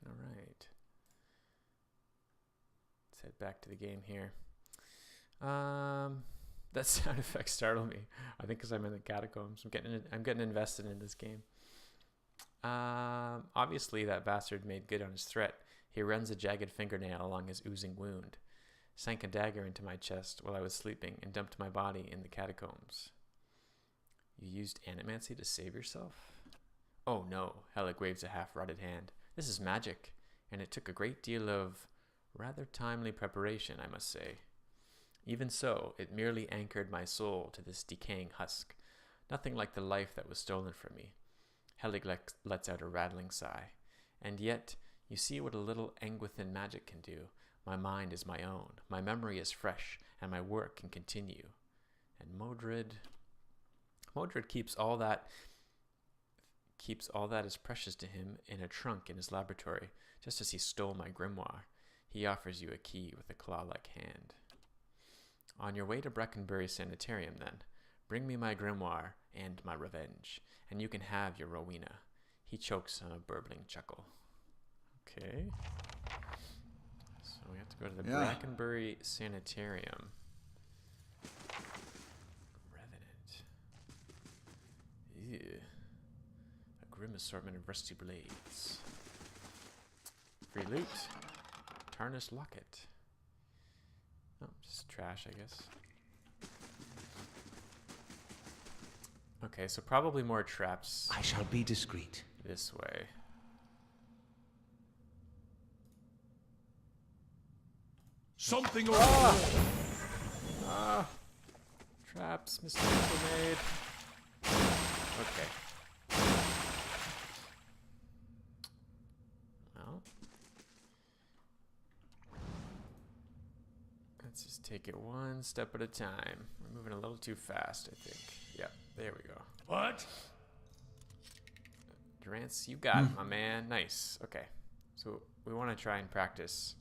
All right. Let's head back to the game here. That sound effect startled me. I think because I'm in the catacombs. I'm getting invested in this game. Obviously, that bastard made good on his threat. He runs a jagged fingernail along his oozing wound, sank a dagger into my chest while I was sleeping, and dumped my body in the catacombs. You used Animancy to save yourself? Oh no, Helig waves a half-rotted hand. This is magic, and it took a great deal of rather timely preparation, I must say. Even so, it merely anchored my soul to this decaying husk, nothing like the life that was stolen from me. Helig lets out a rattling sigh. And yet, you see what a little Angwithan magic can do. My mind is my own, my memory is fresh, and my work can continue. And Modred keeps all that as precious to him in a trunk in his laboratory, just as he stole my grimoire. He offers you a key with a claw-like hand. On your way to Brackenbury Sanitarium, then, bring me my grimoire and my revenge, and you can have your Rowena. He chokes on a burbling chuckle. Okay. So we have to go to the Brackenbury Sanitarium. Revenant. Ew. A grim assortment of rusty blades. Free loot. Tarnished locket. Oh, just trash, I guess. Okay, so probably more traps. I shall be discreet. This way. Something over there. Traps, mistakes were made. Okay. Well. Let's just take it one step at a time. We're moving a little too fast, I think. Yep, there we go. What? Durance, you got it, my man. Nice. Okay. So we want to try and practice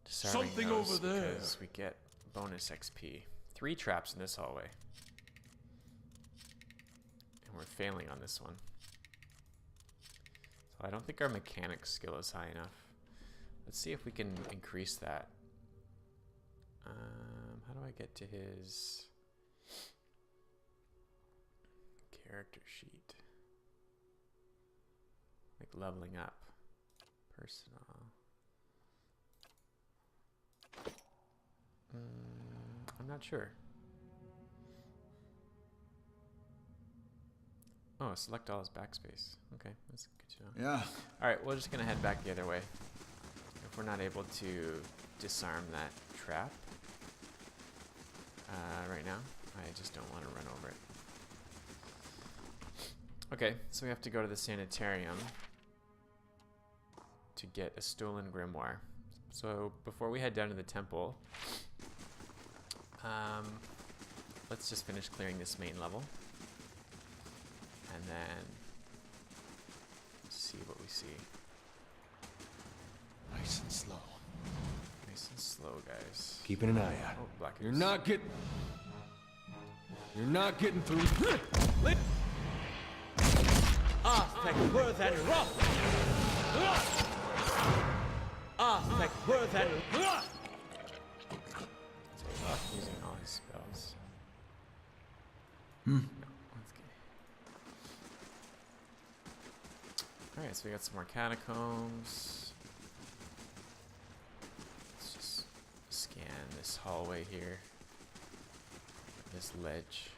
disarming Something those over there. because we get bonus XP. 3 traps in this hallway. And we're failing on this one. So I don't think our mechanics skill is high enough. Let's see if we can increase that. How do I get to his character sheet? Like leveling up. Personal. I'm not sure. Oh, select all as backspace. Okay, that's good to know. Yeah. All right, we're just gonna head back the other way. If we're not able to disarm that trap right now, I just don't want to run over it. Okay, so we have to go to the sanitarium to get a stolen grimoire. So before we head down to the temple, let's just finish clearing this main level, and then see what we see. Nice and slow. Nice and slow, guys. Keeping an eye out. Oh, Black You're Goose. not getting through. So Buck using all his spells. No, that's good. Alright, so we got some more catacombs. Let's just scan this hallway here. This ledge.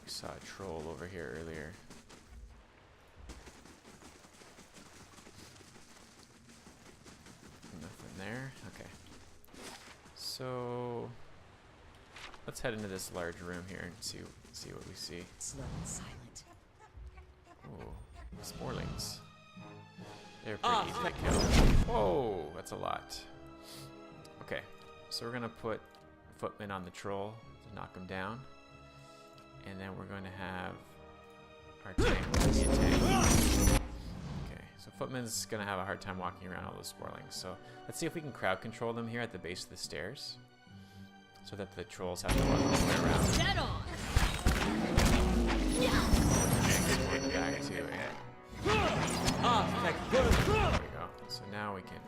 We saw a troll over here earlier. Nothing there. Okay. So let's head into this large room here and see what we see. Slow and silent. Ooh, sporlings. They're pretty easy to kill. Whoa, that's a lot. Okay, so we're gonna put Footman on the troll to knock him down, and then we're going to have our tank be a tank. Okay, so Footman's gonna have a hard time walking around all those sporlings. So let's see if we can crowd control them here at the base of the stairs, so that the trolls have to walk all the way around. Dead on. And back to it. There we go. So now we can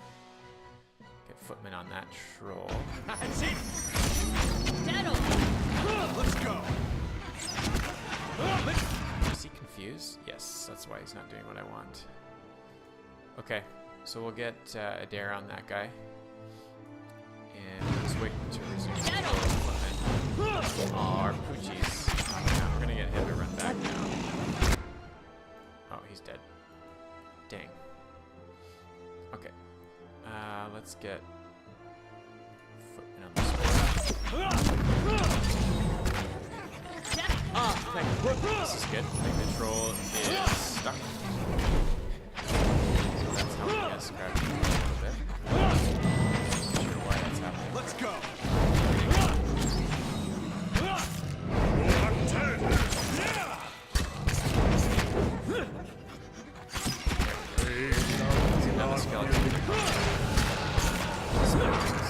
get Footman on that troll. Dead on. Let's go. Is he confused? Yes, that's why he's not doing what I want. Okay, so we'll get Adair on that guy. And we'll just wait to resume control of Footman. Oh, our Poochies. Yeah, we're gonna get him to run back now. Oh, he's dead. Dang. Okay. Let's get Footman on the sword. This is good. I think the troll is stuck. So that's helping us grab him a little bit. Not sure why that's happening. Let's go. There's another skeleton. Skeletons.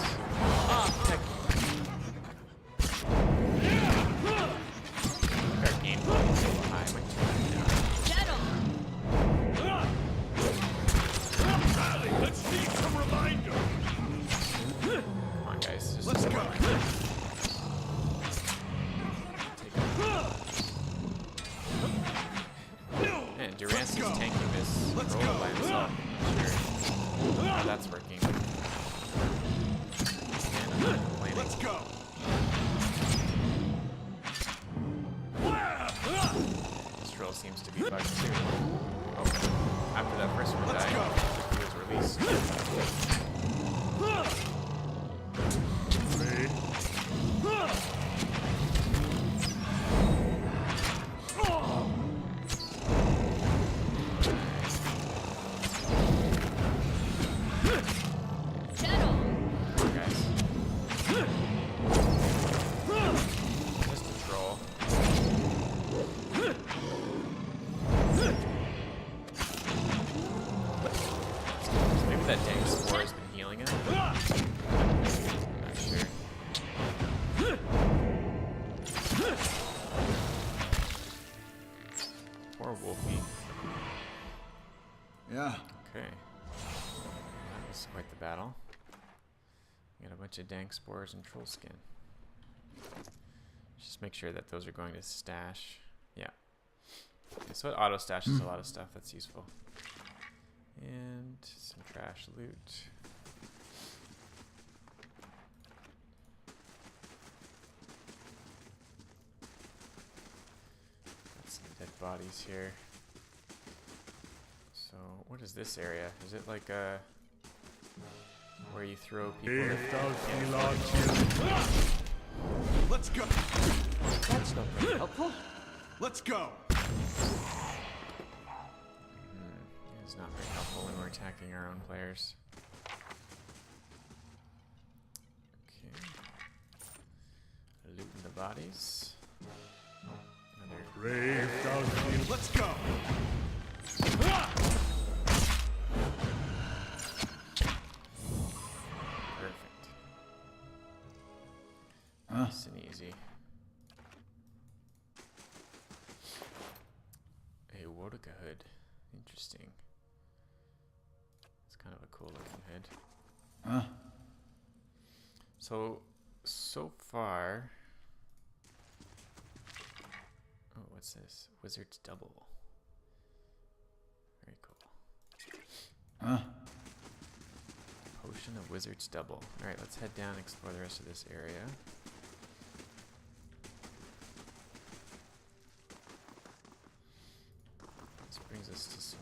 Our game level is so high, my turn down. Dead on. Rally, let's need some reminder. Come on, guys. Just Let's go. Man, Durance is tanking this Let's roll go. by himself. Sure. How that's working. And I'm not complaining. Let's go. This troll seems to be bugged too. Oh, after that first one Let's died, go. he was released. Dead on. Come on, guys. Just a troll. Maybe that dang spore has been healing him. Not sure. Poor Wolfie. Yeah. Okay. That was quite the battle. Got a bunch of dank spores and troll skin. Just make sure that those are going to stash. Yeah. Okay, so it auto stashes a lot of stuff that's useful. And some trash loot. bodies here. So, what is this area? Is it like a where you throw people? Let's go. That's not very helpful. Let's go. It's not very helpful when we're attacking our own players. Okay. Looting the bodies. Another Let's go. perfect. Nice and easy. A Wodaka hood. Interesting. It's kind of a cool looking hood. So far. Oh, what's this? Wizard's Double. Very cool. Potion of Wizard's Double. Alright, let's head down and explore the rest of this area. This brings us to some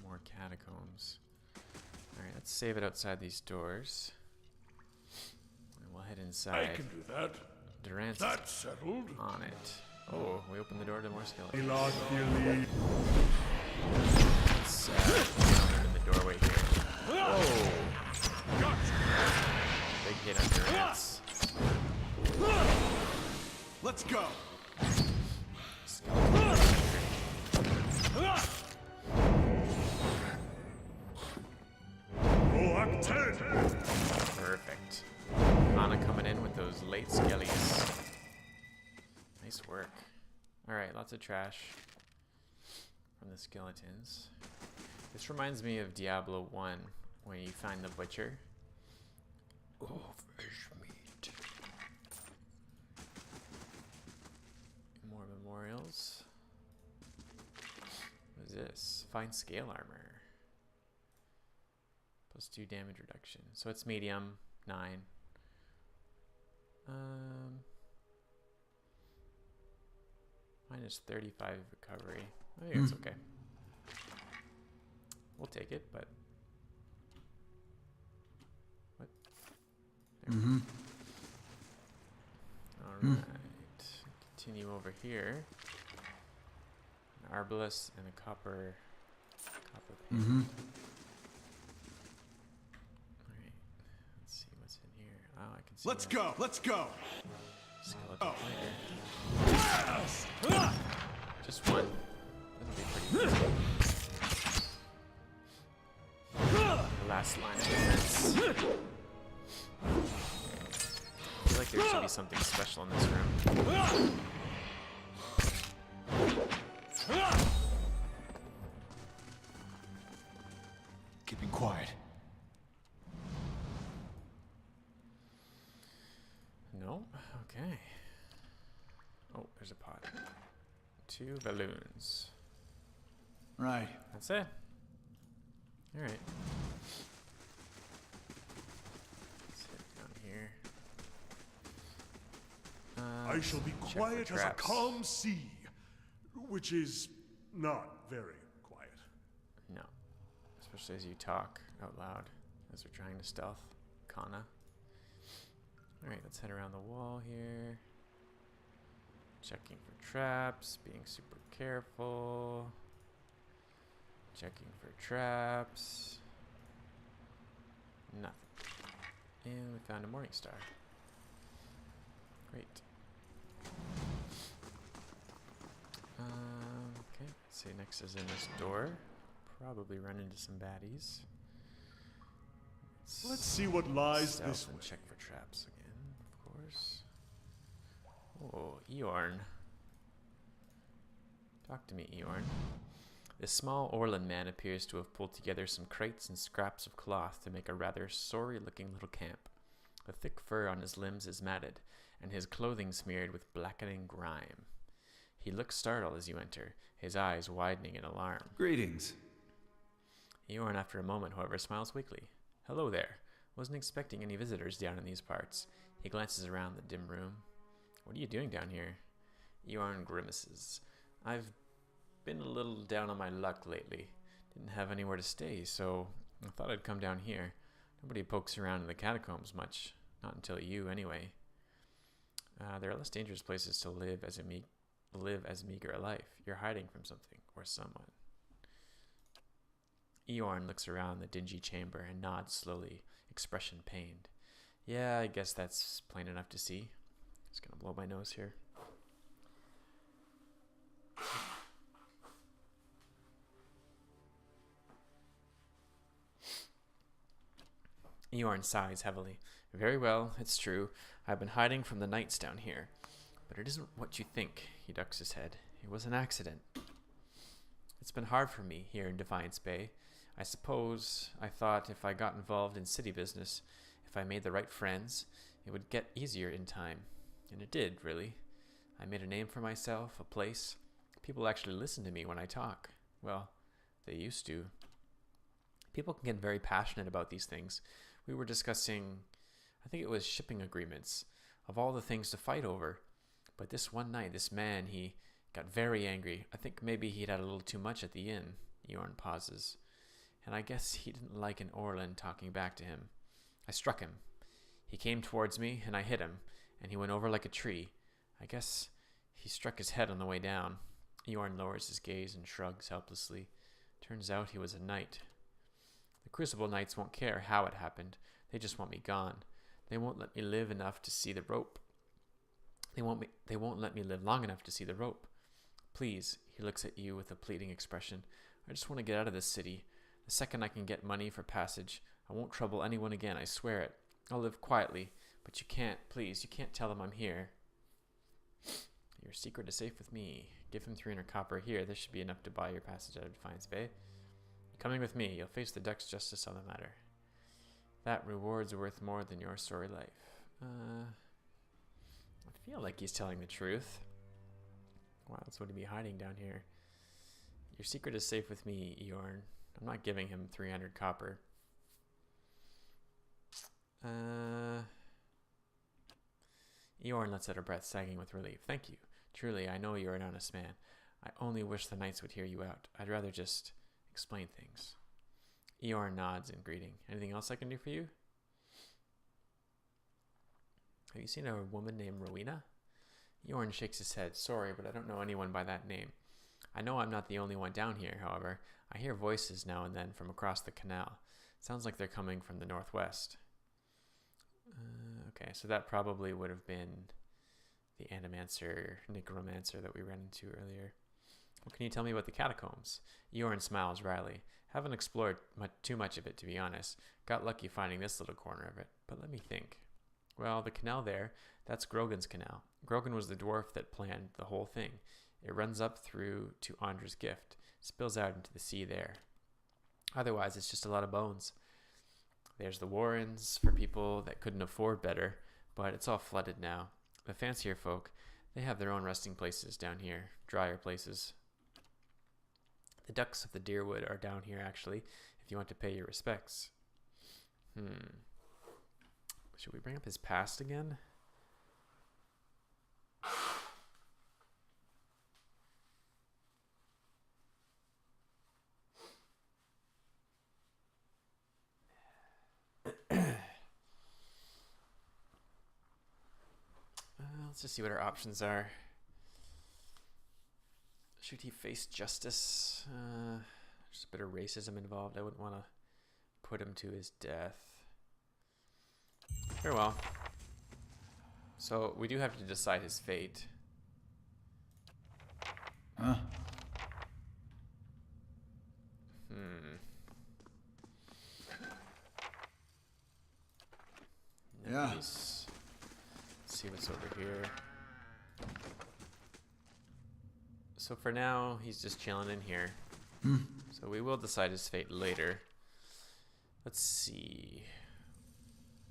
more catacombs. Alright, let's save it outside these doors. And we'll head inside. I can do that. Durant's That's settled. on it. Oh, we opened the door to more skeletons. Elon, Gilly. Let's in the doorway here. Whoa! Big hit on Durant's. Let's go. Rock 10. Perfect. Kana coming in with those late skellies. Nice work. Alright, lots of trash from the skeletons. This reminds me of Diablo 1, when you find the butcher. Oh, fresh meat. More memorials. What is this? Find scale armor. +2 damage reduction. So it's medium, 9. Minus 35 recovery. I think it's okay. We'll take it, but what? There we go. All right. Continue over here. An arbalest and a copper pan. All right. Let's see what's in here. Oh, I can see. Let's go. Let's go. Skeleton player. Just one. That'll be pretty easy. Last line of defense. I feel like there should be something special in this room. Keeping quiet. No? Okay. Oh, there's a pot. 2 balloons. Right. That's it. Alright. Let's head down here. I shall be check for quiet as a traps. calm sea, which is not very quiet. No. Especially as you talk out loud as we're trying to stealth Kana. Alright, let's head around the wall here. Checking for traps, being super careful. Checking for traps. Nothing. And we found a morning star. Great. Okay, let's see, next is in this door. Probably run into some baddies. Let's see what lies Stealth this and way. check for traps again, of course. Oh, Eorn. Talk to me, Eorn. This small Orlan man appears to have pulled together some crates and scraps of cloth to make a rather sorry-looking little camp. The thick fur on his limbs is matted, and his clothing smeared with blackening grime. He looks startled as you enter, his eyes widening in alarm. Greetings. Eorn, after a moment, however, smiles weakly. Hello there. Wasn't expecting any visitors down in these parts. He glances around the dim room. What are you doing down here? Eorn grimaces. I've been a little down on my luck lately. Didn't have anywhere to stay, so I thought I'd come down here. Nobody pokes around in the catacombs much. Not until you, anyway. There are less dangerous places to live as meager a life. You're hiding from something or someone. Eorn looks around the dingy chamber and nods slowly, expression pained. Yeah, I guess that's plain enough to see. Just gonna blow my nose here. Eorn sighs heavily. Very well, it's true. I've been hiding from the knights down here. But it isn't what you think. He ducks his head. It was an accident. It's been hard for me here in Defiance Bay. I suppose I thought if I got involved in city business, if I made the right friends, it would get easier in time. And it did, really. I made a name for myself, a place. People actually listen to me when I talk. Well, they used to. People can get very passionate about these things. We were discussing, I think it was shipping agreements, of all the things to fight over. But this one night, this man, he got very angry. I think maybe he'd had a little too much at the inn. Eorn pauses. And I guess he didn't like an Orlan talking back to him. I struck him. He came towards me, and I hit him, and he went over like a tree. I guess he struck his head on the way down. Eorn lowers his gaze and shrugs helplessly. Turns out he was a knight. The Crucible Knights won't care how it happened. They just want me gone. They won't let me live enough to see the rope. They won't let me live long enough to see the rope. Please, he looks at you with a pleading expression. I just want to get out of this city. The second I can get money for passage, I won't trouble anyone again, I swear it. I'll live quietly, but you can't, please, you can't tell them I'm here. Your secret is safe with me. Give him 300 copper here. This should be enough to buy your passage out of Defiance Bay. Coming with me, you'll face the Duck's justice on the matter. That reward's worth more than your sorry life. I feel like he's telling the truth. Why else would he be hiding down here? Your secret is safe with me, Eorn. I'm not giving him 300 copper. Eorn lets out a breath, sagging with relief. Thank you. Truly, I know you're an honest man. I only wish the knights would hear you out. I'd rather just explain things. Eorn nods in greeting. Anything else I can do for you? Have you seen a woman named Rowena? Eorn shakes his head. Sorry, but I don't know anyone by that name. I know I'm not the only one down here, however. I hear voices now and then from across the canal. Sounds like they're coming from the northwest. Okay, so that probably would have been the Animancer, Necromancer that we ran into earlier. What can you tell me about the catacombs? Eorn smiles wryly. Haven't explored too much of it, to be honest. Got lucky finding this little corner of it. But let me think. Well, the canal there, that's Grogan's canal. Grogan was the dwarf that planned the whole thing. It runs up through to Andra's gift, spills out into the sea there. Otherwise, it's just a lot of bones. There's the Warrens for people that couldn't afford better, but it's all flooded now. The fancier folk, they have their own resting places down here, drier places. The Ducks of the Deerwood are down here, actually, if you want to pay your respects. Should we bring up his past again? Let's just see what our options are. Should he face justice? There's a bit of racism involved. I wouldn't want to put him to his death. Very well. So we do have to decide his fate. Huh? Yeah. Let's see what's over here. So for now, he's just chilling in here. So we will decide his fate later. Let's see.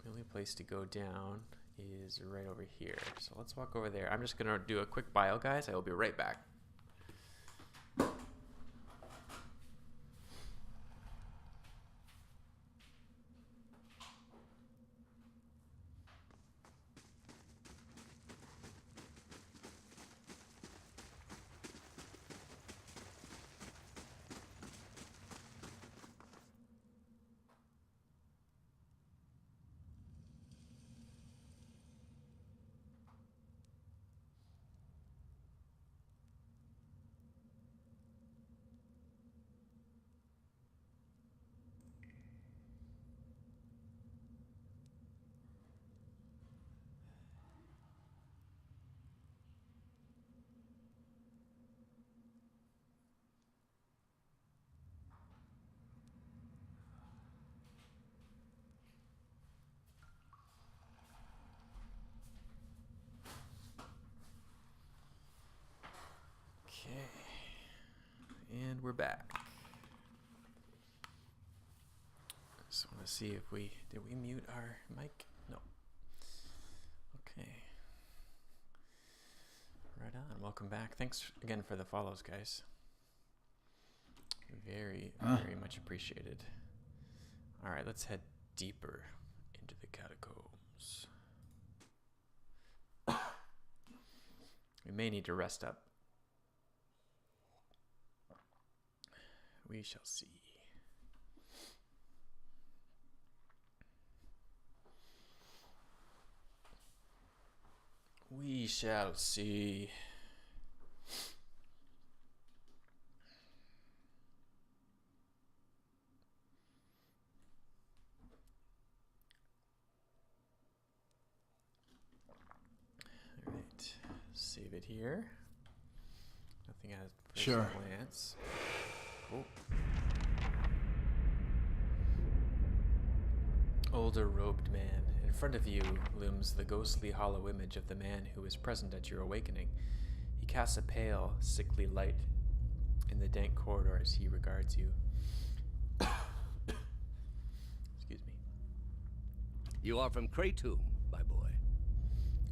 The only place to go down is right over here. So let's walk over there. I'm just going to do a quick bio, guys. I will be right back. And we're back. Just want to see if did we mute our mic? No. Okay. Right on. Welcome back. Thanks again for the follows, guys. Very, very much appreciated. All right, let's head deeper into the catacombs. We may need to rest up. We shall see. We shall see. All right, save it here. Nothing at first Sure. glance. Cool. Older robed man. In front of you looms the ghostly hollow image of the man who was present at your awakening. He casts a pale, sickly light in the dank corridor as he regards you. Excuse me. You are from Kratom, my boy.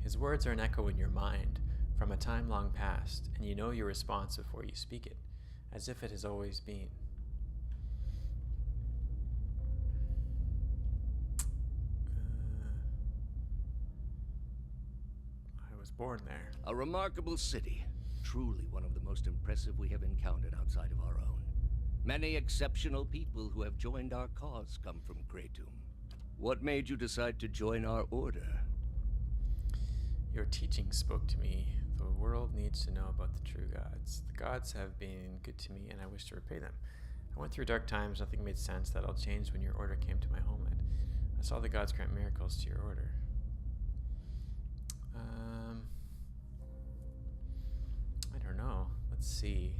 His words are an echo in your mind from a time long past, and you know your response before you speak it, as if it has always been. I was born there. A remarkable city. Truly one of the most impressive we have encountered outside of our own. Many exceptional people who have joined our cause come from Kratom. What made you decide to join our order? Your teaching spoke to me. The world needs to know about the true gods. The gods have been good to me, and I wish to repay them. I went through dark times. Nothing made sense. That all changed when your order came to my homeland. I saw the gods grant miracles to your order. I don't know. Let's see.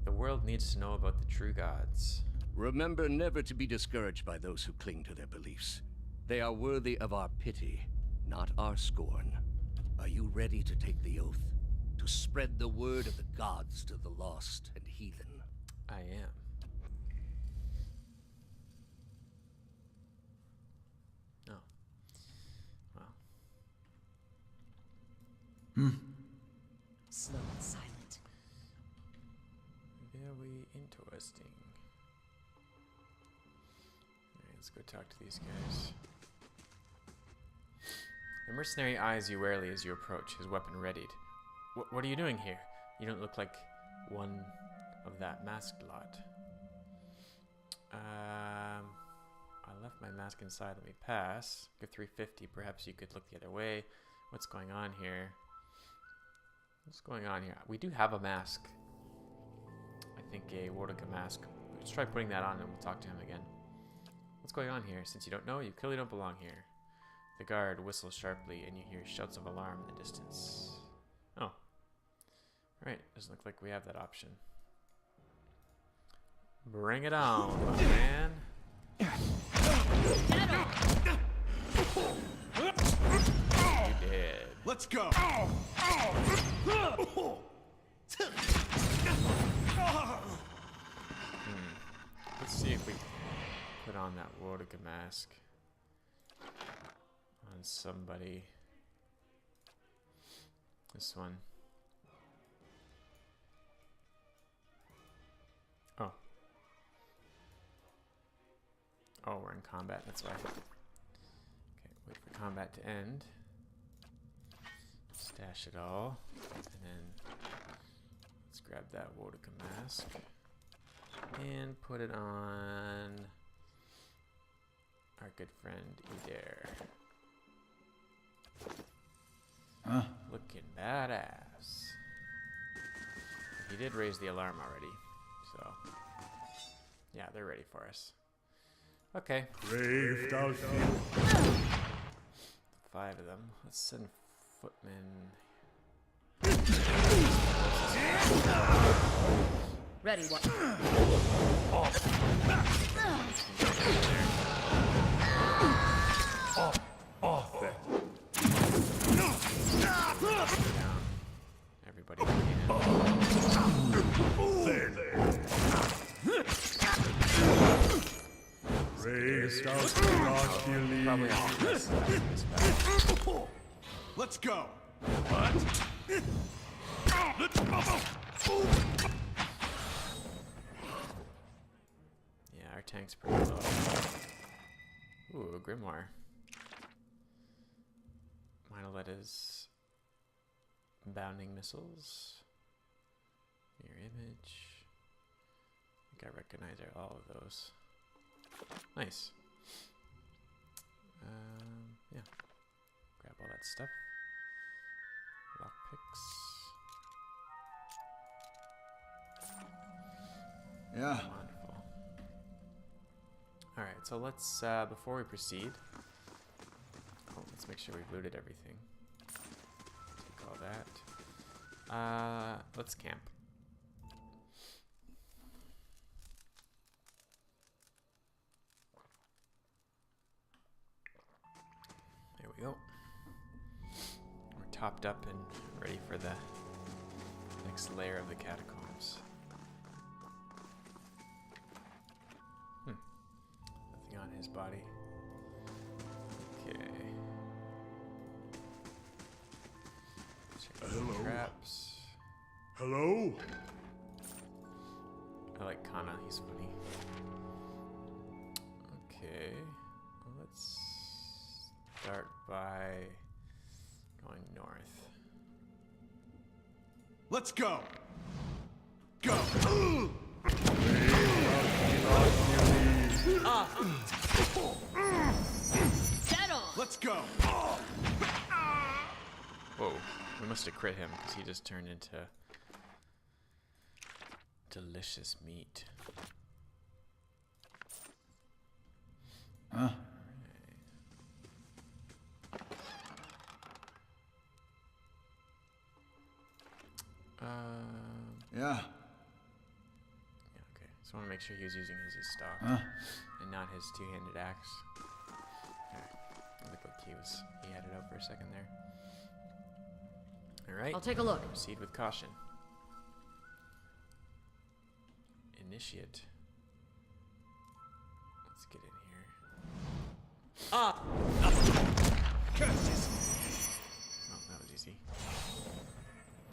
The world needs to know about the true gods. Remember never to be discouraged by those who cling to their beliefs. They are worthy of our pity, not our scorn. Are you ready to take the oath? To spread the word of the gods to the lost and heathen? I am. Oh. Well. Slow and silent. Very interesting. Alright, let's go talk to these guys. The mercenary eyes you warily as you approach, his weapon readied. What are you doing here? You don't look like one of that masked lot. I left my mask inside. Let me pass. Give 350. Perhaps you could look the other way. What's going on here? What's going on here? We do have a mask. I think a Wardica mask. Let's try putting that on and we'll talk to him again. What's going on here? Since you don't know, you clearly don't belong here. The guard whistles sharply and you hear shouts of alarm in the distance. Oh. Right, doesn't look like we have that option. Bring it on, my man. You did. Let's go. Let's see if we can put on that Wardica mask on somebody. This one. Oh. Oh, we're in combat, that's why. Okay, wait for combat to end. Stash it all. And then let's grab that Wardica mask. And put it on our good friend Eder. Looking badass. He did raise the alarm already, so yeah, they're ready for us. Okay. Brave Dalfin. 5 of them. Let's send footmen. Ready, what? Everybody can. out Hercules. Probably all of this battle. Let's go. Yeah, our tank's pretty low. Ooh, a Grimoire. Monolita's bounding missiles. Mirror image. I think I recognize all of those. Nice. Yeah. Grab all that stuff. Lockpicks. Yeah. Wonderful. Alright, so let's, before we proceed, let's make sure we've looted everything. Take all that. Let's camp. There we go. We're topped up and ready for the next layer of the catacombs. Nothing on his body. Okay. Check the Hello? traps. Hello? I like Kana, he's funny. Okay. Well, let's start by going north. Let's go. Go. Dead on. Let's go. Whoa, we must have crit him because he just turned into delicious meat. Huh? Yeah. Yeah, okay. So I want to make sure he was using his stock Huh? and not his two-handed axe. There. Looked like he had it out for a second there. All right. I'll take a look. Proceed with caution. Initiate. Let's get in here. Ah! Curses. Oh, that was easy.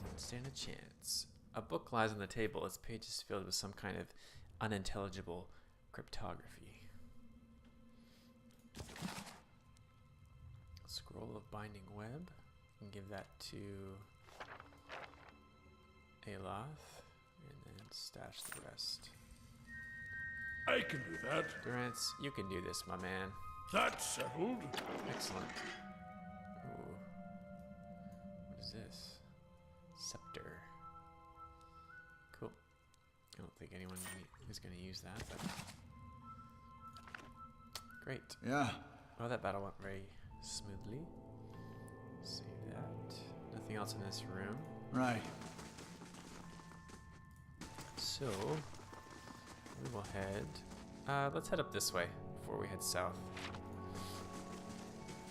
Didn't stand a chance. A book lies on the table, its pages filled with some kind of unintelligible cryptography. Scroll of binding web. And give that to Aloth, and then stash the rest. I can do that. Durance, you can do this, my man. That's settled. Excellent. Ooh. What is this? Scepter. Cool. I don't think anyone is going to use that, but... Great. Yeah. Well, that battle went very smoothly. Save that. Nothing else in this room. Right. So, we will head... let's head up this way before we head south.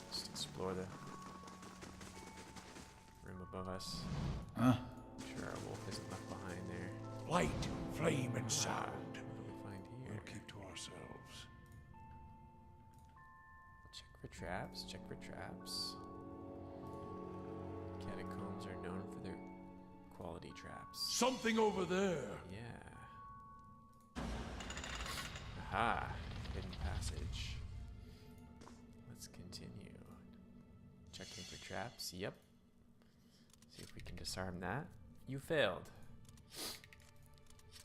Just explore the room above us. Huh? I'm sure our wolf isn't left behind there. Light, flame, and sound. What do we find here? We'll keep to ourselves. Check for traps, check for traps. Catacombs are known for their quality traps. Something over there. Yeah. Aha. Hidden passage. Let's continue. Checking for traps. Yep. See if we can disarm that. You failed.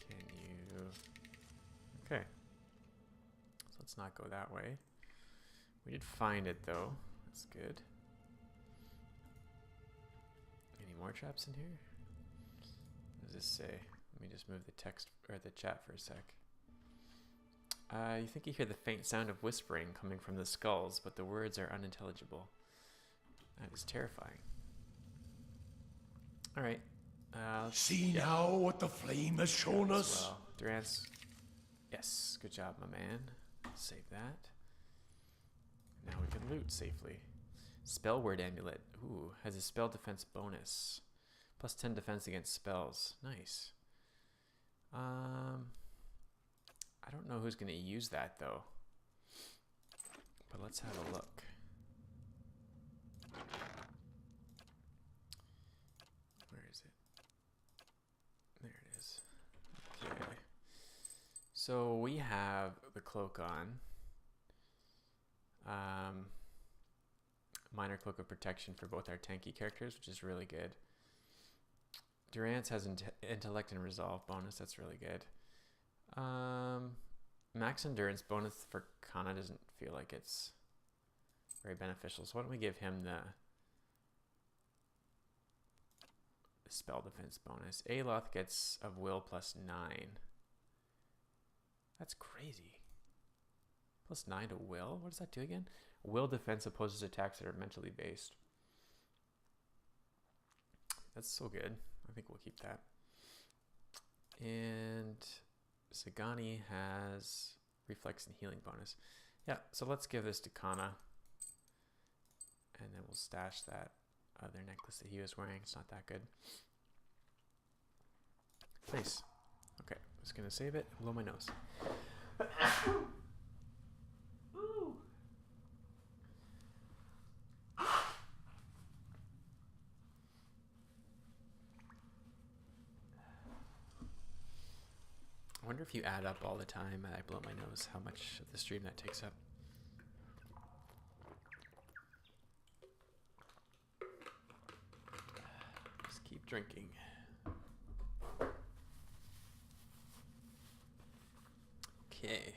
Can you... Okay. So let's not go that way. We did find it though. That's good. Any more traps in here? What does this say? Let me just move the text or the chat for a sec. You think you hear the faint sound of whispering coming from the skulls, but the words are unintelligible. That is terrifying. All right. See now what the flame has shown us. Well, Durance. Yes, good job, my man. Save that. Now we can loot safely. Spell word amulet. Ooh, has a spell defense bonus. Plus 10 defense against spells. Nice. I don't know who's going to use that, though. But let's have a look. Where is it? There it is. Okay. So we have the cloak on. Minor cloak of protection for both our tanky characters, which is really good. Durance has intellect and resolve bonus. That's really good. Max endurance bonus for Kana doesn't feel like it's very beneficial. So why don't we give him the spell defense bonus. Aloth gets of will plus 9. That's crazy. Plus 9 to will? What does that do again? Will defense opposes attacks that are mentally based. That's so good. I think we'll keep that. And Sagani has reflex and healing bonus. Yeah, so let's give this to Kana. And then we'll stash that other necklace that he was wearing. It's not that good. Nice. Okay, I'm just gonna save it and blow my nose. I wonder if you add up all the time I blow my nose, how much of the stream that takes up. Just keep drinking. Okay.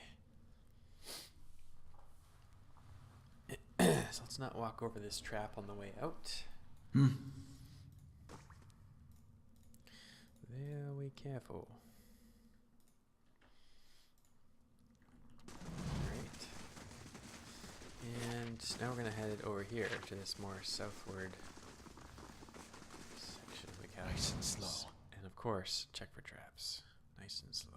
So let's not walk over this trap on the way out. Very careful. Alright. And now we're going to head over here to this more southward section of the castle. Nice and slow. And of course, check for traps. Nice and slow.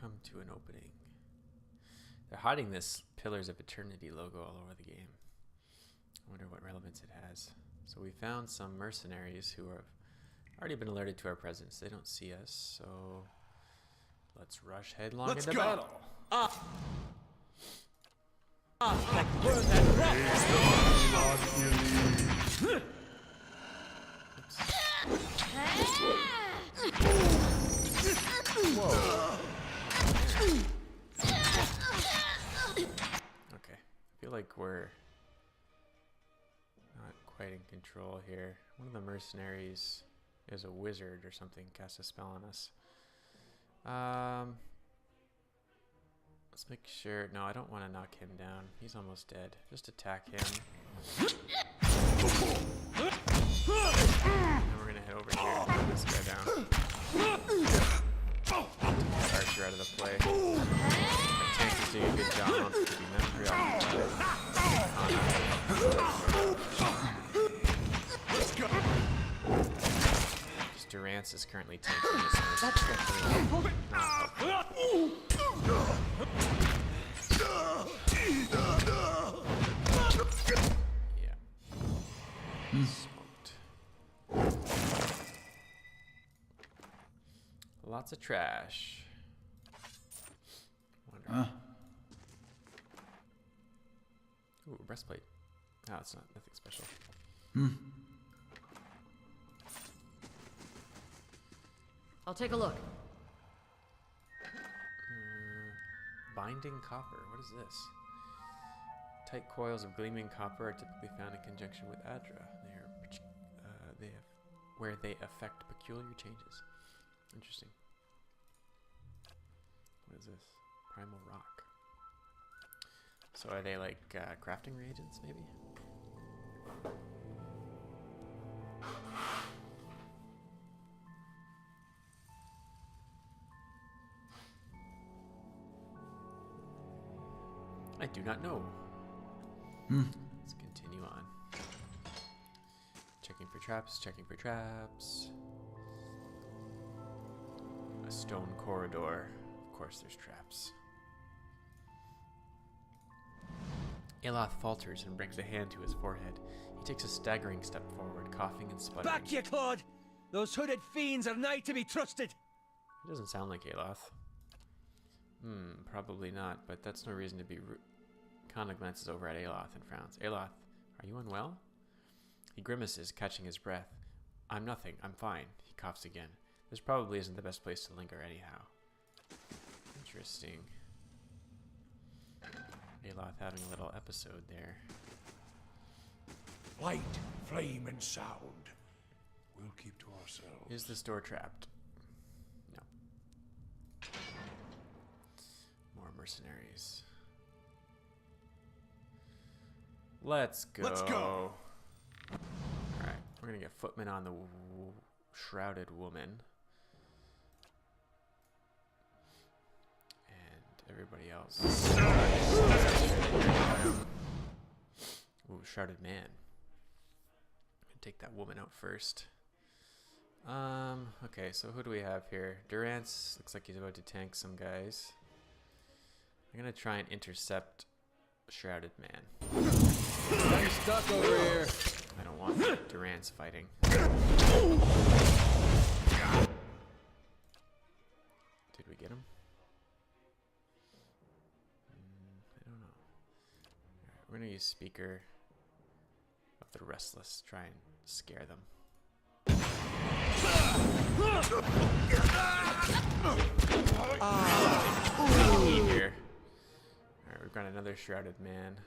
Come to an opening. They're hiding this Pillars of Eternity logo all over the game. I wonder what relevance it has. So we found some mercenaries who have already been alerted to our presence. They don't see us, so let's rush headlong into battle. Whoa. Okay, I feel like we're not quite in control here. One of the mercenaries is a wizard or something, cast a spell on us. Let's make sure. No, I don't want to knock him down. He's almost dead. Just attack him. And we're gonna head over here and put this guy down. Get Archer out of the play. Our tank is doing a good job keeping them preoccupied. Let's go. Just Durance is currently tanking this one. That's definitely not helpful. Yeah. Smoked. Lots of trash. Wonderful. Ooh, breastplate. No, it's not. Nothing special. I'll take a look. Binding copper. What is this? Tight coils of gleaming copper are typically found in conjunction with Adra. Where they affect peculiar changes. Interesting. What is this? Primal rock. So are they like crafting reagents, maybe? I do not know. Let's continue on. Checking for traps, checking for traps. A stone corridor. Of course there's traps. Aloth falters and brings a hand to his forehead. He takes a staggering step forward, coughing and sputtering. Back, you Claude! Those hooded fiends are nigh to be trusted. He doesn't sound like Aloth. Probably not, but that's no reason to be rude. Kana glances over at Aloth and frowns. Aloth, are you unwell? He grimaces, catching his breath. I'm nothing. I'm fine. He coughs again. This probably isn't the best place to linger anyhow. Interesting. Aloth having a little episode there. Light, flame, and sound. We'll keep to ourselves. Is this door trapped? No. More mercenaries. Let's go. Let's go. Alright, we're gonna get footmen on the shrouded woman. And everybody else. Ooh, shrouded man. I'm gonna take that woman out first. Okay, so who do we have here? Durance looks like he's about to tank some guys. I'm gonna try and intercept Shrouded Man. I'm stuck over here. I don't want Durance fighting. Did we get him? I don't know. Alright, we're gonna use Speaker of the Restless, try and scare them. Here. Alright, we've got another Shrouded Man.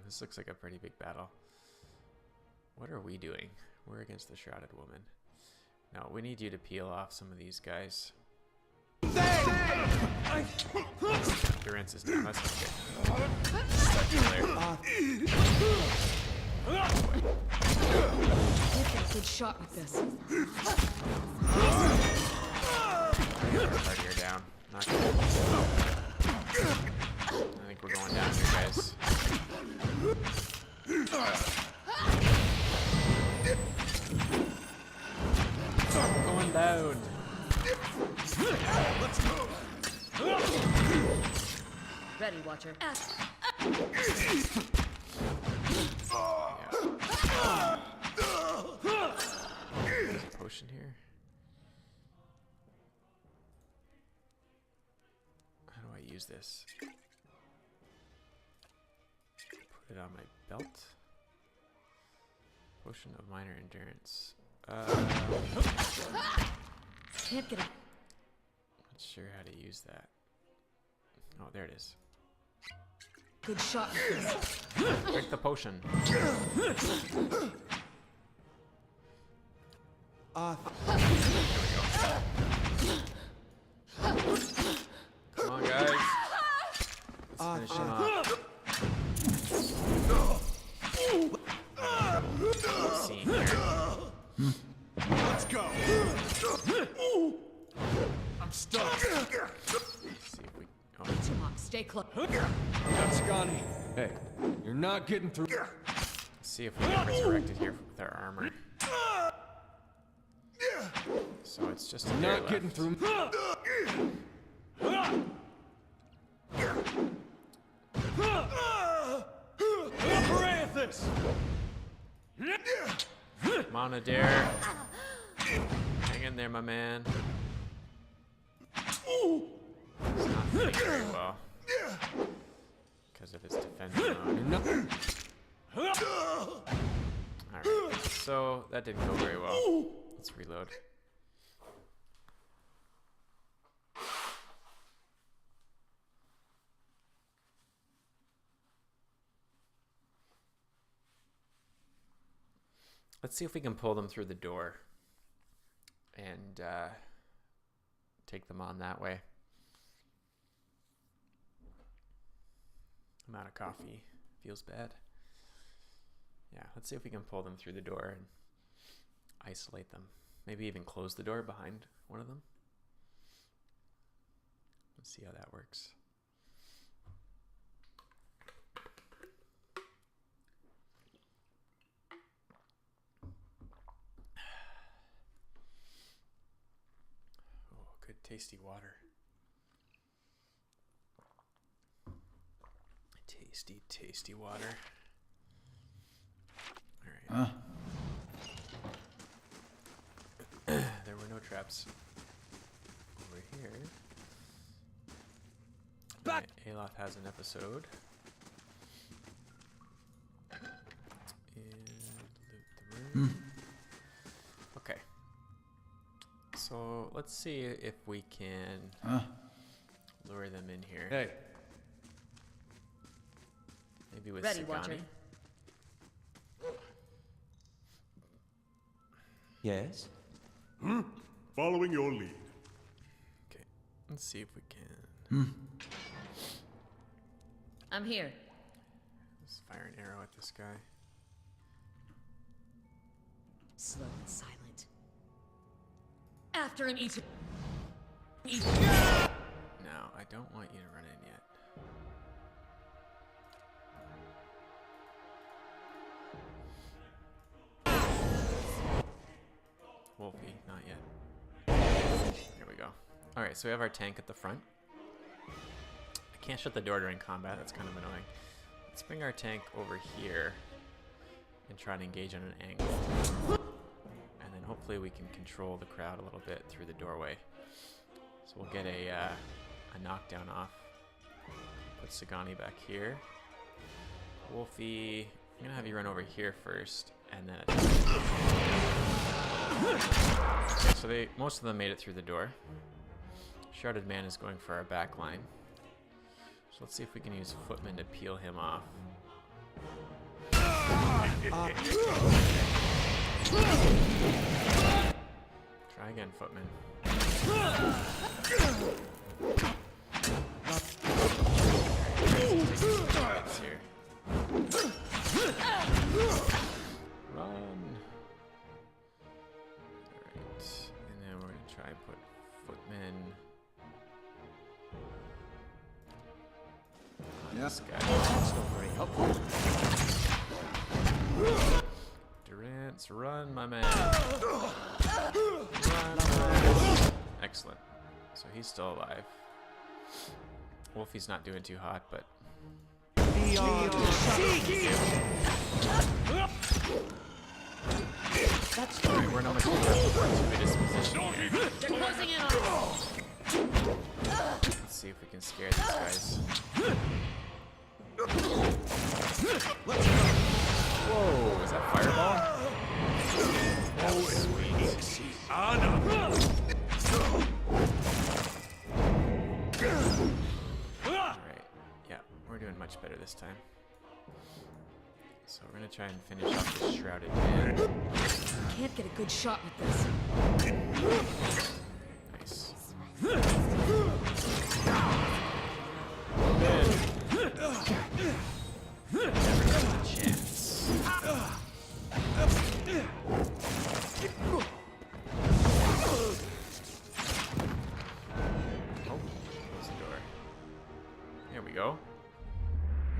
This looks like a pretty big battle. What are we doing? We're against the Shrouded Woman. No, we need you to peel off some of these guys. Durance is down. That's okay. Stuck in there. Get a good shot with this. Party are down. Not good. I think we're going down here, guys. Going down. Let's go. Ready, Watcher. There's a potion here. How do I use this? Put it on my belt. Potion of minor endurance. Can't get it. Not sure how to use that. Oh, there it is. Good shot with this. Drink the potion. Come on, guys. Let's finish him off. Scene here. Let's go. I'm stuck. Let's see if we. Oh, Timok, stay close. That's Scotty. Hey, you're not getting through. let's see if we get resurrected here with our armor. So it's just a Not getting through. Parathis. Come on, Adair. Hang in there, my man. He's not fighting very well because of his defensive mode. Alright, so that didn't go very well. Let's reload. Let's see if we can pull them through the door and take them on that way. I'm out of coffee. Feels bad. Yeah, let's see if we can pull them through the door and isolate them. Maybe even close the door behind one of them. Let's see how that works. Oh, good tasty water. Tasty, tasty water. All right. traps over here. Back! Aloth has an episode. And loot the room. Okay. So let's see if we can lure them in here. Hey, Maybe with Ready, Sagani. Watcher. Yes? Following your lead. Okay. Let's see if we can. I'm here. Let's fire an arrow at this guy. Slow and silent. After him, each. No, I don't want you to run in yet. Wolfie, not yet. There we go. Alright, so we have our tank at the front. I can't shut the door during combat, that's kind of annoying. Let's bring our tank over here and try to engage on an angle. And then hopefully we can control the crowd a little bit through the doorway. So we'll get a knockdown off. Put Sagani back here. Wolfie, I'm gonna have you run over here first, and then so most of them made it through the door. Shrouded Man is going for our back line. So let's see if we can use Footman to peel him off. Try again, Footman. Here. Run. Alright. And then we're gonna try and put Footman on this guy. That's not very helpful. Durance, run, my man. Run. Excellent. So he's still alive. Wolfie's not doing too hot, but that's right. We're not much more to a disposition here. They're closing in on us. Let's see if we can scare these guys. Whoa, is that fireball? That was sweet. Alright, yeah, we're doing much better this time. So we're gonna try and finish off this Shrouded Man. Can't get a good shot with this. Nice. Never got a chance. Oh, close the door. There we go.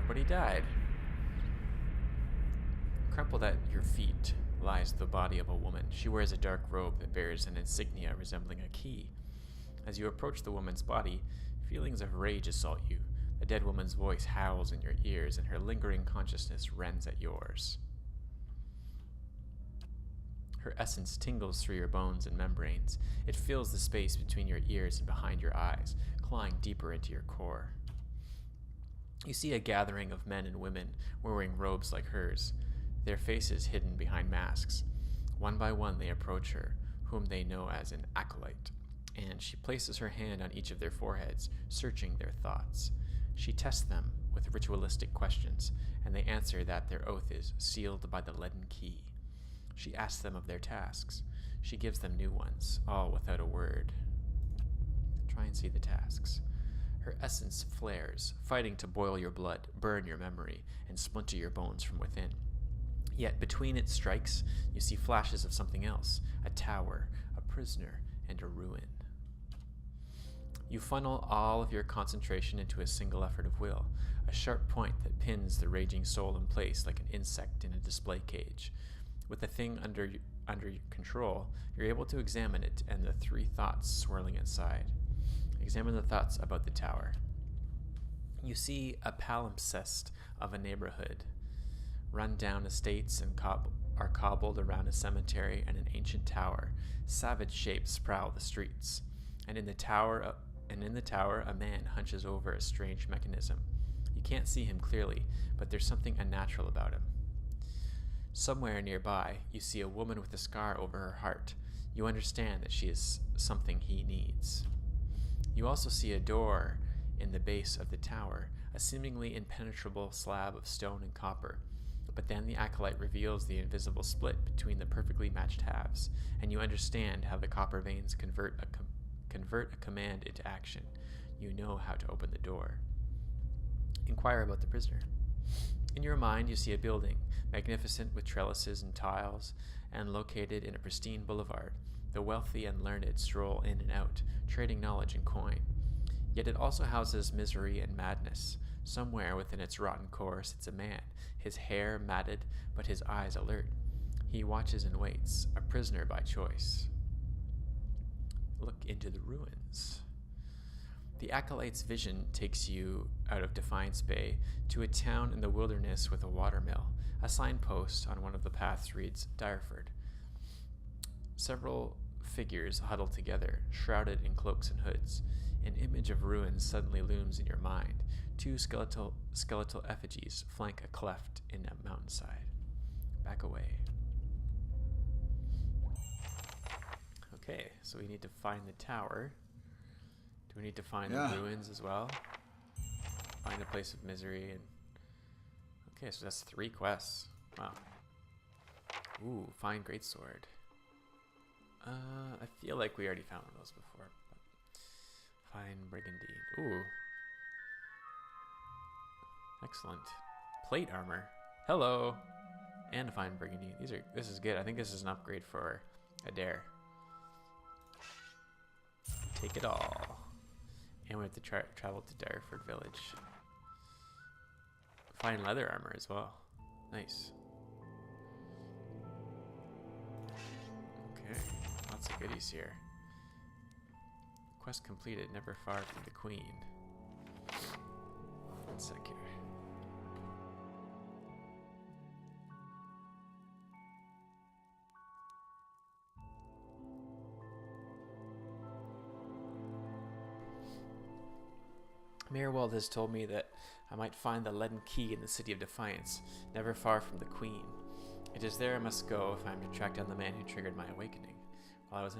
Nobody died. Crumpled at your feet lies the body of a woman. She wears a dark robe that bears an insignia resembling a key. As you approach the woman's body, feelings of rage assault you. The dead woman's voice howls in your ears, and her lingering consciousness rends at yours. Her essence tingles through your bones and membranes. It fills the space between your ears and behind your eyes, clawing deeper into your core. You see a gathering of men and women wearing robes like hers, their faces hidden behind masks. One by one they approach her, whom they know as an acolyte, and she places her hand on each of their foreheads, searching their thoughts. She tests them with ritualistic questions, and they answer that their oath is sealed by the leaden key. She asks them of their tasks. She gives them new ones, all without a word. Try and see the tasks. Her essence flares, fighting to boil your blood, burn your memory, and splinter your bones from within. Yet between its strikes, you see flashes of something else, a tower, a prisoner, and a ruin. You funnel all of your concentration into a single effort of will, a sharp point that pins the raging soul in place like an insect in a display cage. With the thing under your control, you're able to examine it and the three thoughts swirling inside. Examine the thoughts about the tower. You see a palimpsest of a neighborhood, run-down estates and are cobbled around a cemetery and an ancient tower. Savage shapes prowl the streets, and in the tower, a man hunches over a strange mechanism. You can't see him clearly, but there's something unnatural about him. Somewhere nearby, you see a woman with a scar over her heart. You understand that she is something he needs. You also see a door in the base of the tower, a seemingly impenetrable slab of stone and copper. But then the acolyte reveals the invisible split between the perfectly matched halves, and you understand how the copper veins convert a command into action. You know how to open the door. Inquire about the prisoner. In your mind, you see a building, magnificent with trellises and tiles, and located in a pristine boulevard. The wealthy and learned stroll in and out, trading knowledge and coin. Yet it also houses misery and madness. Somewhere within its rotten core sits a man, his hair matted, but his eyes alert. He watches and waits, a prisoner by choice. Look into the ruins. The acolyte's vision takes you out of Defiance Bay to a town in the wilderness with a watermill. A signpost on one of the paths reads Direford. Several figures huddle together, shrouded in cloaks and hoods. An image of ruins suddenly looms in your mind. Two skeletal effigies flank a cleft in a mountainside. Back away. Okay, so we need to find the tower. Do we need to find the ruins as well? Find a place of misery and... Okay, so that's 3 quests. Wow. Ooh, find greatsword. I feel like we already found one of those before. But find brigandine. Ooh. Excellent. Plate armor. Hello. And find brigandine. This is good. I think this is an upgrade for Adair. Take it all. And we have to travel to Direford Village. Find leather armor as well. Nice. Okay, lots of goodies here. Quest completed, never far from the queen. 1 sec here. Mirwald has told me that I might find the leaden key in the city of Defiance, never far from the Queen. It is there I must go if I am to track down the man who triggered my awakening. While I was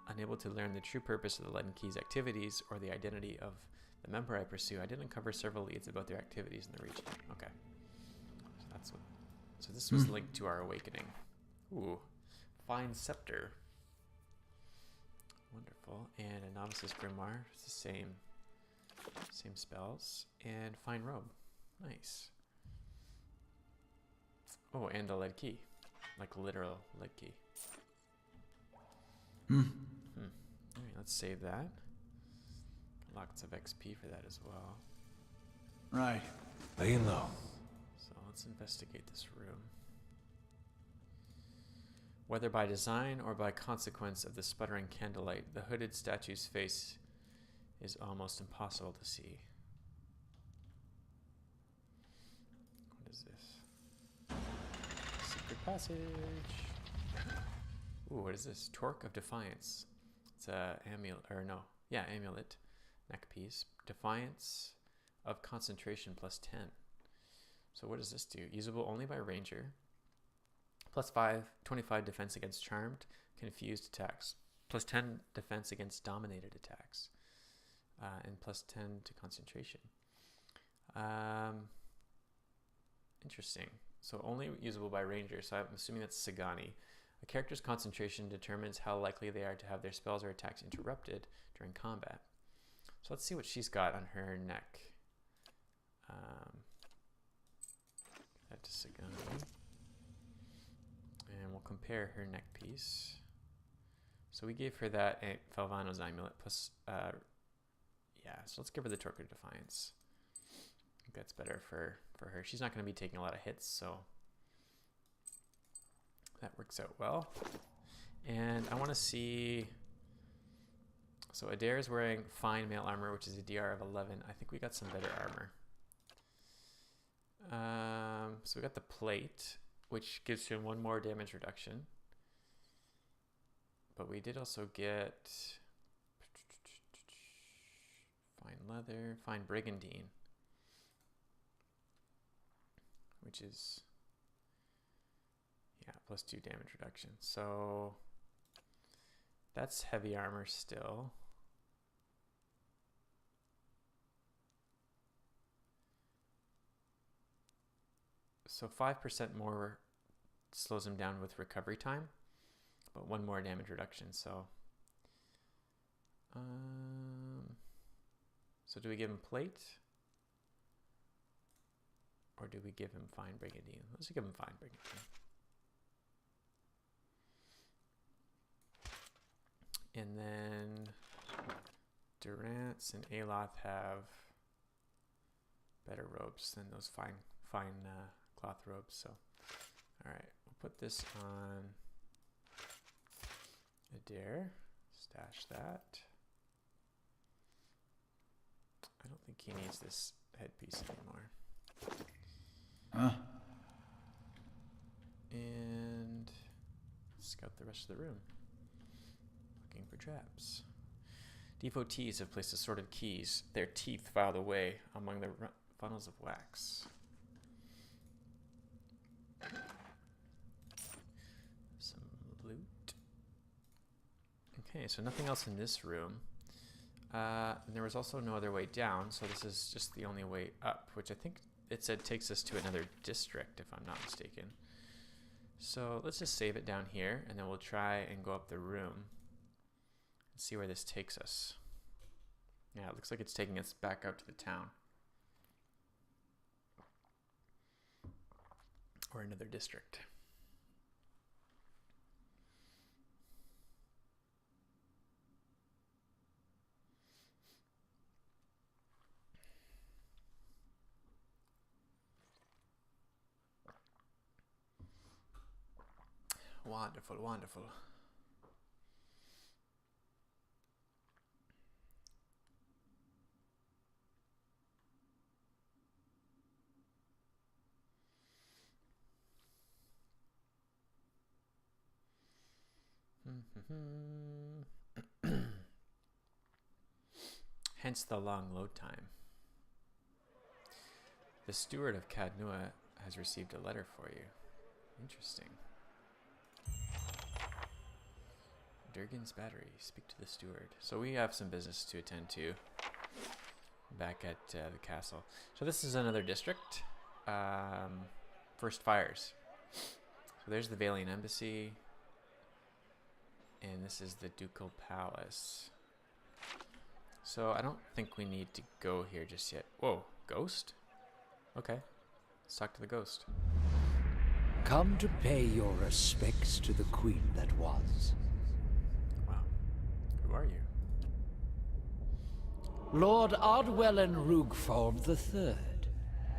unable to learn the true purpose of the leaden key's activities or the identity of the member I pursue, I did uncover several leads about their activities in the region. Okay, so that's what. So this was linked to our awakening. Ooh, fine scepter. Wonderful, and a novice's grimoire. It's the same spells. And fine robe. Nice. Oh, and a lead key. Like literal lead key. Alright, let's save that. Lots of XP for that as well. Right. Laying low. So let's investigate this room. Whether by design or by consequence of the sputtering candlelight, the hooded statue's face is almost impossible to see. What is this? Secret passage. Ooh, what is this? Torque of Defiance. It's a amulet, or no, yeah, amulet, neck piece. Defiance of concentration plus 10. So what does this do? Usable only by ranger. Plus 25 defense against charmed, confused attacks. Plus 10 defense against dominated attacks. And plus 10 to concentration. Interesting. So only usable by ranger, so I'm assuming that's Sagani. A character's concentration determines how likely they are to have their spells or attacks interrupted during combat. So let's see what she's got on her neck. That to Sagani. And we'll compare her neck piece. So we gave her that Falvano's amulet plus... yeah, so let's give her the Torque of Defiance. I think that's better for her. She's not going to be taking a lot of hits, so that works out well. And I want to see... So Adair is wearing fine mail armor, which is a DR of 11. I think we got some better armor. So we got the plate. which gives him 1 more damage reduction. But we did also get fine leather, fine brigandine, which is, yeah, +2 damage reduction. So that's heavy armor still. So 5% more slows him down with recovery time, but 1 more damage reduction. So, so do we give him plate, or do we give him fine brigandine? Let's give him fine brigandine. And then Durance and Aloth have better robes than those fine cloth robes. So, all right, we'll put this on Adair. Stash that. I don't think he needs this headpiece anymore. And scout the rest of the room. Looking for traps. Devotees have placed assorted keys, their teeth filed away among the funnels of wax. Some loot. Okay, so nothing else in this room. And there was also no other way down, so this is just the only way up, which I think it said takes us to another district, if I'm not mistaken. So let's just save it down here, and then we'll try and go up the room and see where this takes us. Yeah, it looks like it's taking us back out to the town. Or another district. Wonderful, wonderful. Hence the long load time. The steward of Cadnua has received a letter for you. Interesting. Durgan's Battery. Speak to the steward. So we have some business to attend to back at the castle. So this is another district. First fires. So there's the Valiant Embassy. And this is the Ducal Palace. So I don't think we need to go here just yet. Whoa, ghost? Okay, let's talk to the ghost. Come to pay your respects to the queen that was. Wow, who are you? Lord Ardwellan Rugfold III,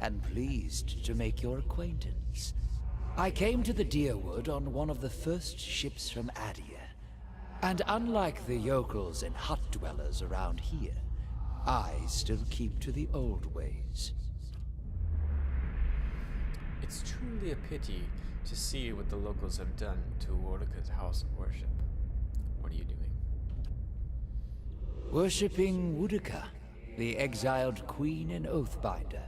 and pleased to make your acquaintance. I came to the Deerwood on one of the first ships from Adia. And unlike the yokels and hut dwellers around here, I still keep to the old ways. It's truly a pity to see what the locals have done to Wodaka's house of worship. What are you doing? Worshipping Wodaka, the exiled queen and oathbinder.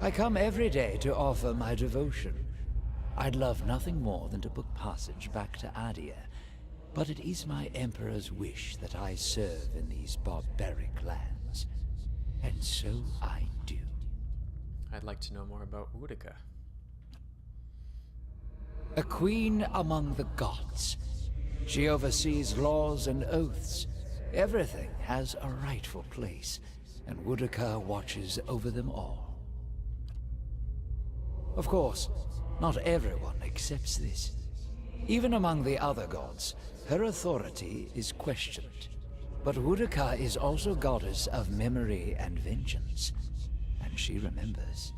I come every day to offer my devotion. I'd love nothing more than to book passage back to Adia, but it is my Emperor's wish that I serve in these barbaric lands. And so I do. I'd like to know more about Wodaka. A queen among the gods. She oversees laws and oaths. Everything has a rightful place, and Wodaka watches over them all. Of course, not everyone accepts this. Even among the other gods, her authority is questioned. But Wodaka is also goddess of memory and vengeance. And she remembers.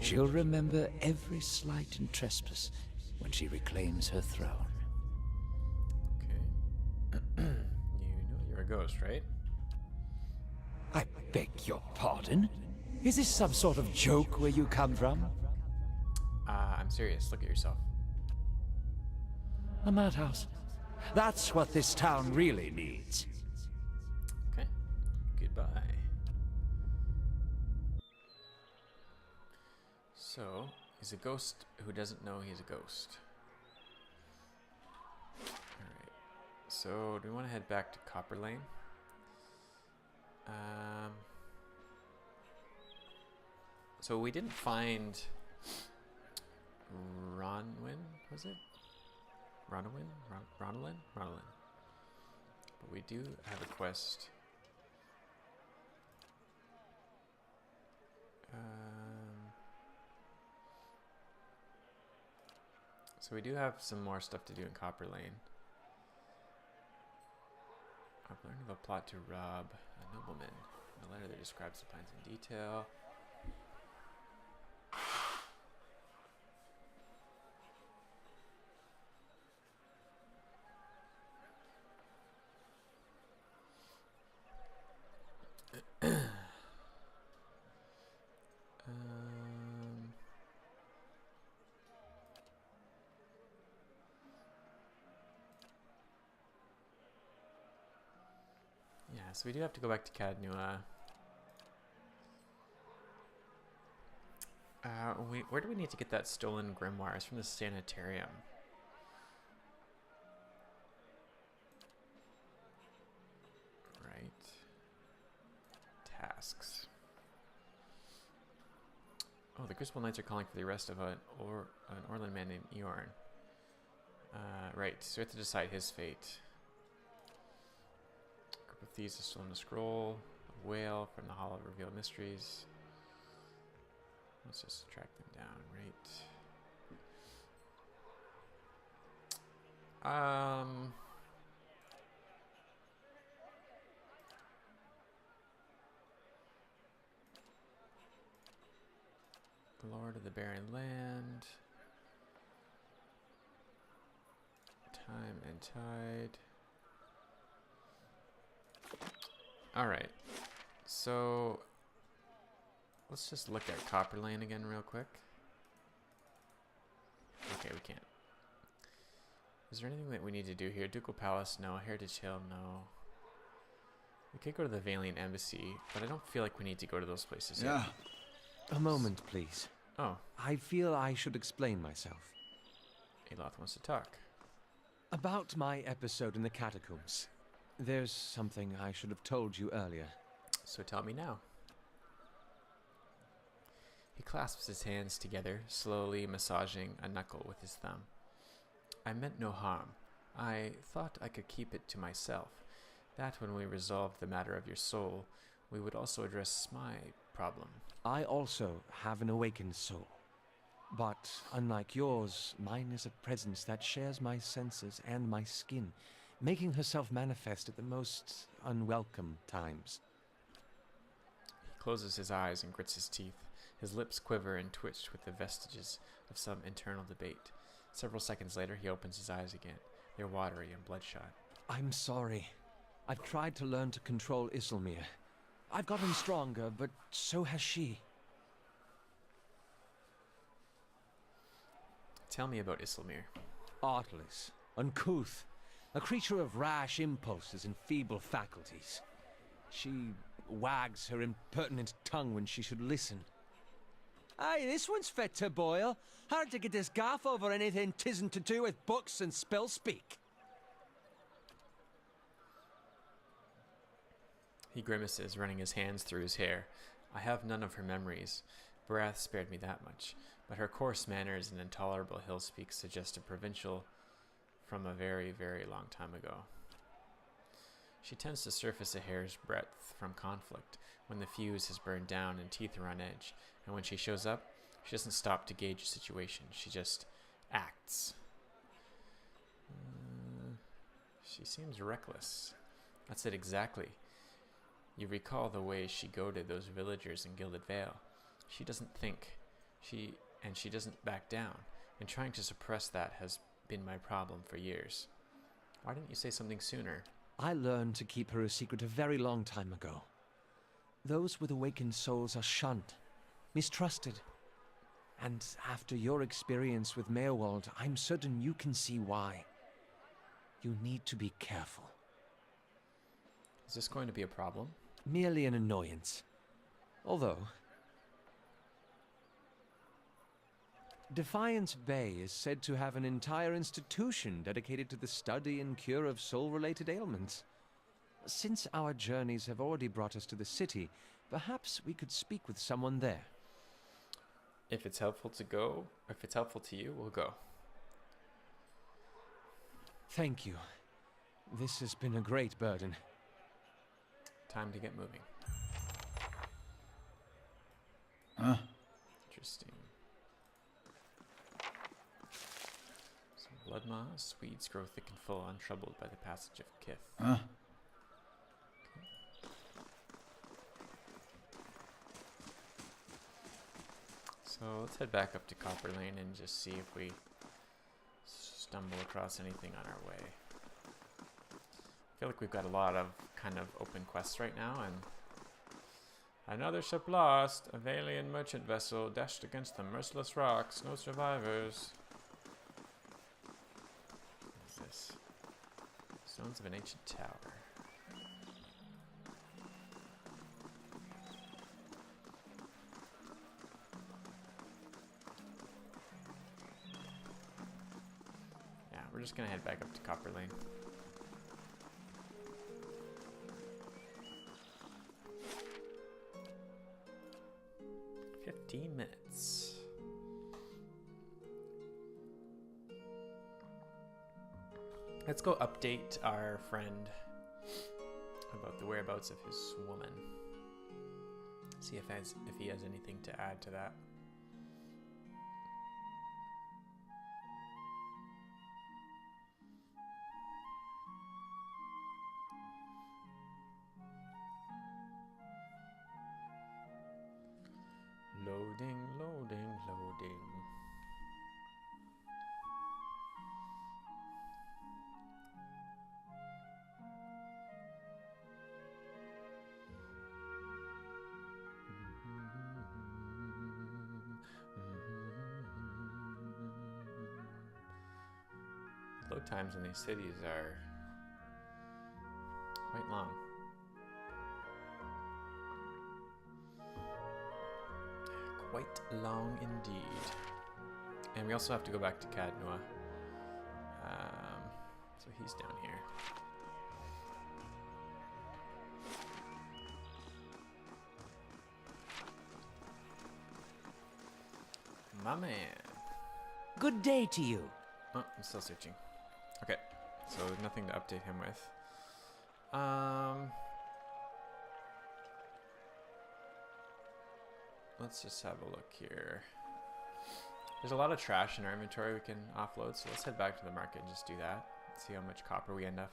She'll remember every slight and trespass when she reclaims her throne. Okay. You know you're a ghost, right? I beg your pardon? Is this some sort of joke where you come from? I'm I'm serious. Look at yourself. A madhouse. That's what this town really needs. Okay. Goodbye. So, he's a ghost who doesn't know he's a ghost. Alright. So, do we want to head back to Copper Lane? So we didn't find Ronwyn, was it? Ronwyn? Ronalyn? Ronalyn. But we do have a quest. So we do have some more stuff to do in Copper Lane. I've learned of a plot to rob a nobleman. In a letter that describes the plans in detail. Yeah, so we do have to go back to Cadnua. Where do we need to get that stolen grimoire? It's from the sanitarium. Right. Tasks. Oh, the Crucible Knights are calling for the arrest of an Orlan man named Eorn. Right, so we have to decide his fate. A group of thieves has stolen a scroll. A whale from the Hall of Revealed Mysteries. Let's just track them down, right? Lord of the Barren Land. Time and Tide. Alright. So let's just look at Copper Lane again real quick. Okay, we can't. Is there anything that we need to do here? Ducal Palace, no. Heritage Hill, no. We could go to the Valiant Embassy, but I don't feel like we need to go to those places yet. A moment, please. Oh, I feel I should explain myself. Aloth wants to talk. About my episode in the catacombs. There's something I should have told you earlier. So tell me now. He clasps his hands together, slowly massaging a knuckle with his thumb. I meant no harm. I thought I could keep it to myself. That when we resolved the matter of your soul, we would also address my problem. I also have an awakened soul. But unlike yours, mine is a presence that shares my senses and my skin, making herself manifest at the most unwelcome times. He closes his eyes and grits his teeth. His lips quiver and twitch with the vestiges of some internal debate. Several seconds later, he opens his eyes again. They're watery and bloodshot. I'm sorry. I've tried to learn to control Isilmir. I've gotten stronger, but so has she. Tell me about Isilmir. Artless, uncouth, a creature of rash impulses and feeble faculties. She wags her impertinent tongue when she should listen. Aye, this one's fit to boil. Hard to get this gaff over anything tisn't to do with books and spell speak. He grimaces, running his hands through his hair. I have none of her memories. Barath spared me that much, but her coarse manners and intolerable hill speak suggest a provincial from a very, very long time ago. She tends to surface a hair's breadth from conflict when the fuse has burned down and teeth are on edge, and when she shows up, she doesn't stop to gauge a situation. She just acts. She seems reckless. That's it exactly. You recall the way she goaded those villagers in Gilded Vale. She doesn't think. She doesn't back down. And trying to suppress that has been my problem for years. Why didn't you say something sooner? I learned to keep her a secret a very long time ago. Those with awakened souls are shunned, mistrusted, And after your experience with Meerwald, I'm certain you can see why. You need to be careful. Is this going to be a problem? Merely an annoyance. Although, Defiance Bay is said to have an entire institution dedicated to the study and cure of soul-related ailments. Since our journeys have already brought us to the city, perhaps we could speak with someone there. If it's helpful to you, we'll go. Thank you. This has been a great burden. Time to get moving. Huh? Interesting. Some blood moss. Weeds grow thick and full, untroubled by the passage of Kith. Huh? So let's head back up to Copper Lane and just see if we stumble across anything on our way. I feel like we've got a lot of kind of open quests right now, and another ship lost. A Valian merchant vessel dashed against the merciless rocks. No survivors. What is this? Stones of an ancient tower. Yeah, we're just gonna head back up to Copper Lane. Minutes. Let's go update our friend about the whereabouts of his woman. See if he has anything to add to that. Loading, loading, loading. Load times in these cities are quite long. Quite long indeed. And we also have to go back to Cadnua. So he's down here. My man. Good day to you. Oh, I'm still searching. Okay, so nothing to update him with. Let's just have a look here. There's a lot of trash in our inventory we can offload, so let's head back to the market and just do that. See how much copper we end up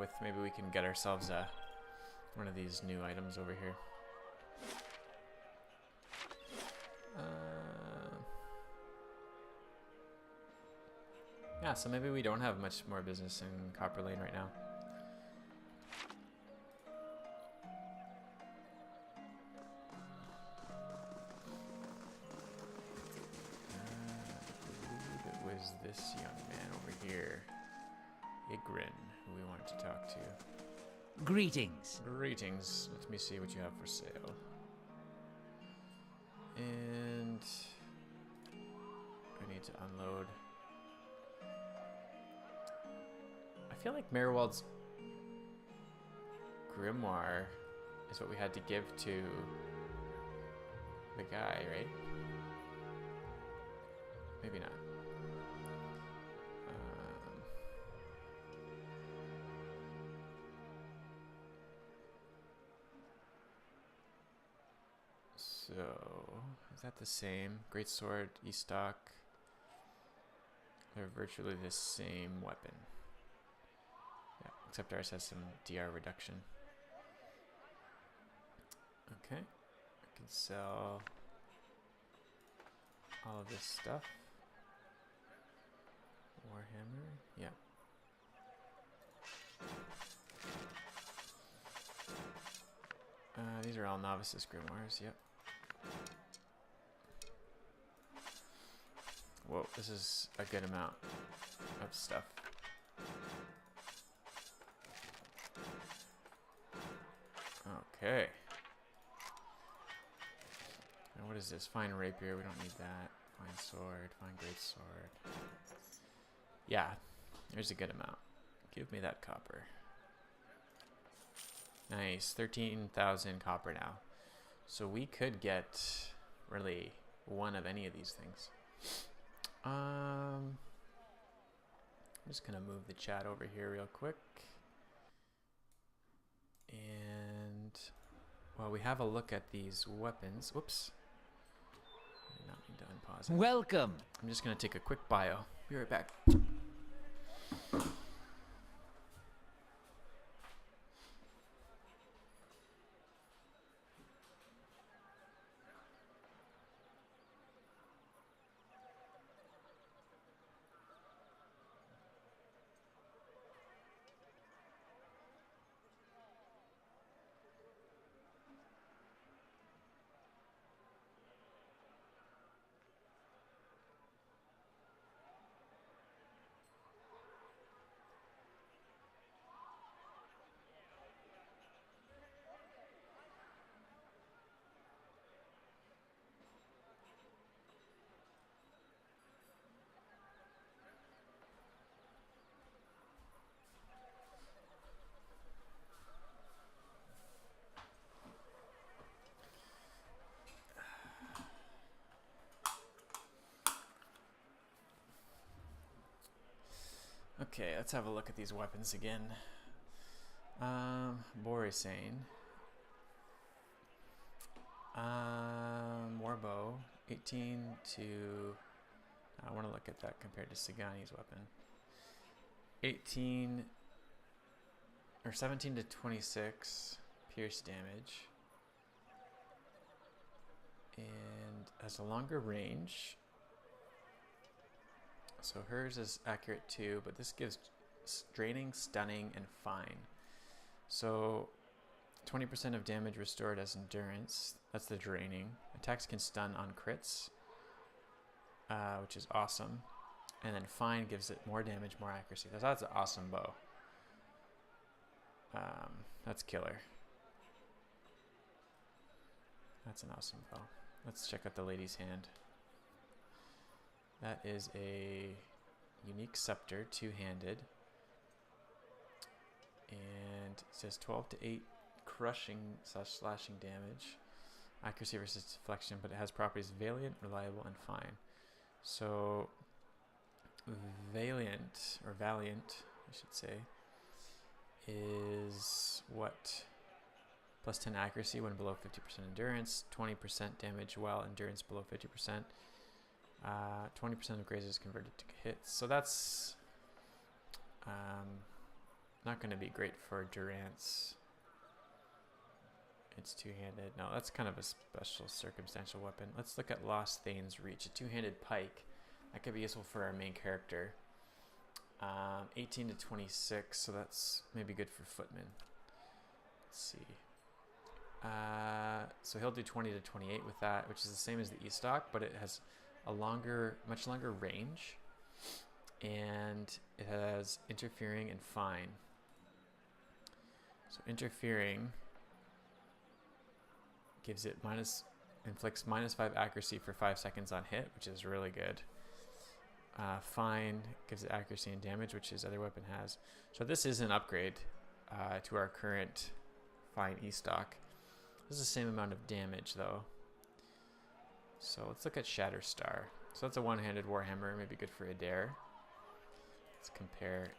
with. Maybe we can get ourselves one of these new items over here. Yeah, so maybe we don't have much more business in Copper Lane right now. This young man over here, Igrin, who we wanted to talk to. Greetings. Greetings. Let me see what you have for sale. And I need to unload. I feel like Meerwald's grimoire is what we had to give to the guy, right? Maybe not. So, is that the same? Greatsword, Estoc. They're virtually the same weapon. Yeah, except ours has some DR reduction. Okay, I can sell all of this stuff. Warhammer, yeah. These are all novices grimoires, yep. whoa, this is a good amount of stuff. Okay. Now what is this? Fine rapier, we don't need that. Fine sword, fine great sword. Yeah, there's a good amount. Give me that copper. Nice, 13,000 copper now. So we could get really one of any of these things. I'm just gonna move the chat over here real quick. And while we have a look at these weapons, whoops. I did not mean to unpause it. Welcome. I'm just gonna take a quick bio. Be right back. Okay, let's have a look at these weapons again. Borisane. Warbow, 18 to... I want to look at that compared to Sagani's weapon. 18 or 17 to 26 pierce damage. And has a longer range. So hers is accurate too, but this gives draining, stunning, and fine. So 20% of damage restored as endurance. That's the draining. Attacks can stun on crits, which is awesome. And then fine gives it more damage, more accuracy. That's an awesome bow. That's killer. That's an awesome bow. Let's check out the lady's hand. That is a unique scepter, two-handed. And it says 12 to 8 crushing / slashing damage. Accuracy versus deflection, but it has properties valiant, reliable, and fine. So valiant, or valiant, I should say, is what? Plus 10 accuracy when below 50% endurance, 20% damage while endurance below 50%. 20% of grazes is converted to hits. So that's not going to be great for Durance. It's two-handed. No, that's kind of a special circumstantial weapon. Let's look at Lost Thane's Reach. A two-handed pike. That could be useful for our main character. 18 to 26, so that's maybe good for Footman. Let's see. So he'll do 20 to 28 with that, which is the same as the E-Stock, but it has a much longer range, and it has interfering and fine. So interfering gives it inflicts -5 accuracy for 5 seconds on hit, which is really good. Fine gives it accuracy and damage, which his other weapon has. So this is an upgrade to our current fine E-Stock. This is the same amount of damage though. So let's look at Shatterstar. So that's a one-handed warhammer, maybe good for Adair. Let's compare.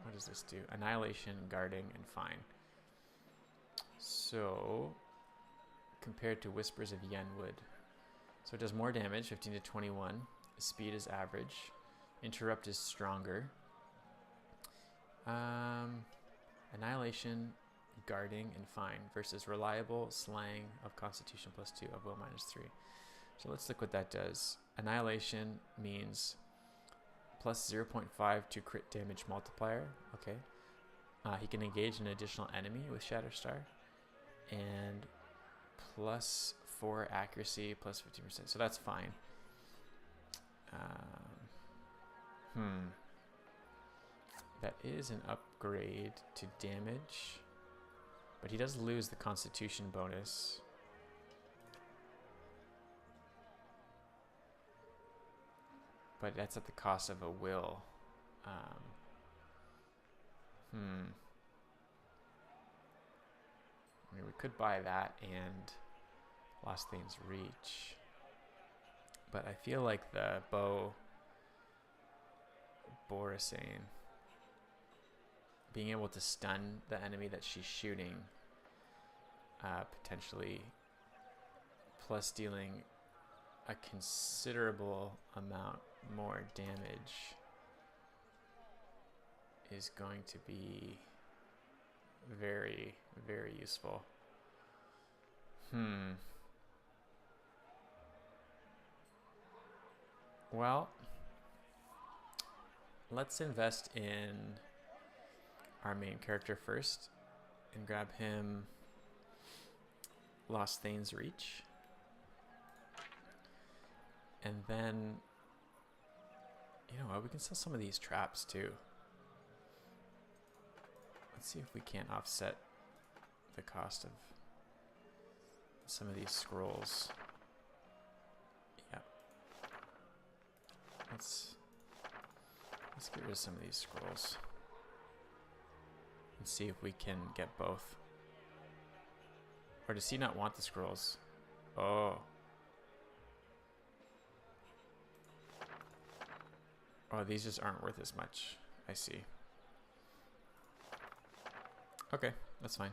What does this do? Annihilation, guarding, and fine. So compared to Whispers of Yenwood. So it does more damage, 15 to 21. Speed is average. Interrupt is stronger. Annihilation, guarding, and fine versus reliable, slang of constitution +2 of will -3. So let's look what that does. Annihilation means plus 0.5 to crit damage multiplier. Okay. He can engage an additional enemy with Shatterstar. And plus 4 accuracy plus 15%. So that's fine. That is an upgrade to damage, but he does lose the Constitution bonus. But that's at the cost of a will. I mean, we could buy that and Lost Things Reach. But I feel like the bow, Borisane, being able to stun the enemy that she's shooting, potentially, plus dealing a considerable amount more damage, is going to be very, very useful. Well, let's invest in our main character first and grab him Lost Thane's Reach. And then, you know what, we can sell some of these traps too. Let's see if we can't offset the cost of some of these scrolls. Yeah. Let's get rid of some of these scrolls and see if we can get both. Or does he not want the scrolls? Oh. Oh, these just aren't worth as much. I see. Okay, that's fine.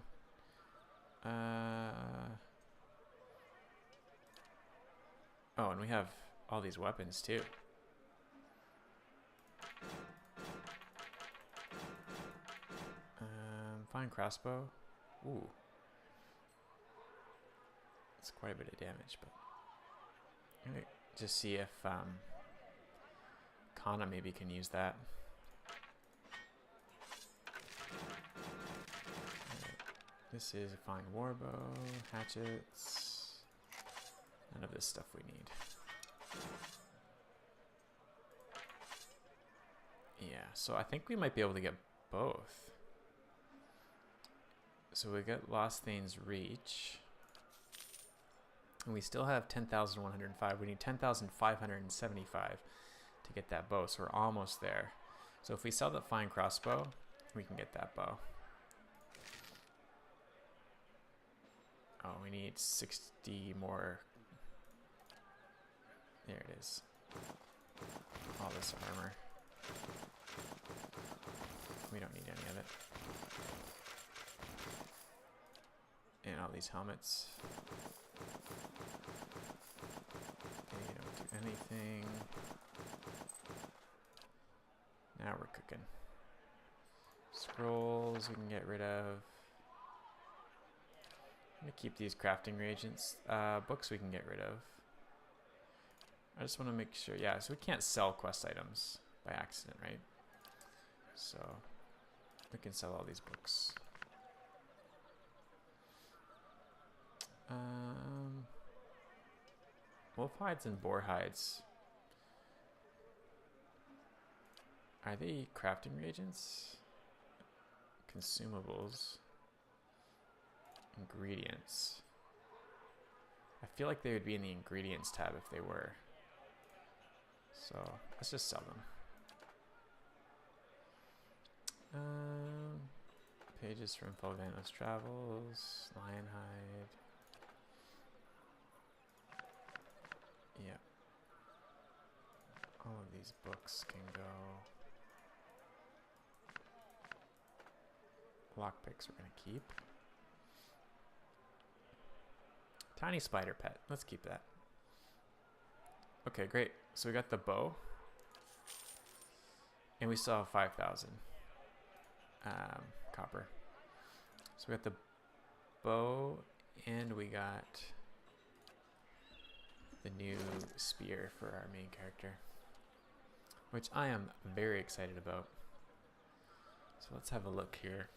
Oh, and we have all these weapons too. Fine crossbow. Ooh. That's quite a bit of damage, but let me just see if Kana maybe can use that. This is a fine warbow, hatchets, none of this stuff we need. Yeah, so I think we might be able to get both. So we got Lost Thane's Reach. And we still have 10,105. We need 10,575 to get that bow, so we're almost there. So if we sell that fine crossbow, we can get that bow. Oh, we need 60 more. There it is. All this armor. We don't need any of it. And all these helmets. They don't do anything. Now we're cooking. Scrolls we can get rid of. I'm gonna keep these crafting reagents. Books we can get rid of. I just want to make sure. Yeah, so we can't sell quest items by accident, right? So we can sell all these books. Wolf hides and boar hides. Are they crafting reagents? Consumables. Ingredients. I feel like they would be in the ingredients tab if they were. So let's just sell them. Pages for info, Vanless Travels, Lionhide. Yeah. All of these books can go. Lockpicks we're gonna keep. Tiny spider pet. Let's keep that. Okay, great. So we got the bow. And we still have 5,000 copper. So we got the bow and we got the new spear for our main character, which I am very excited about. So let's have a look here.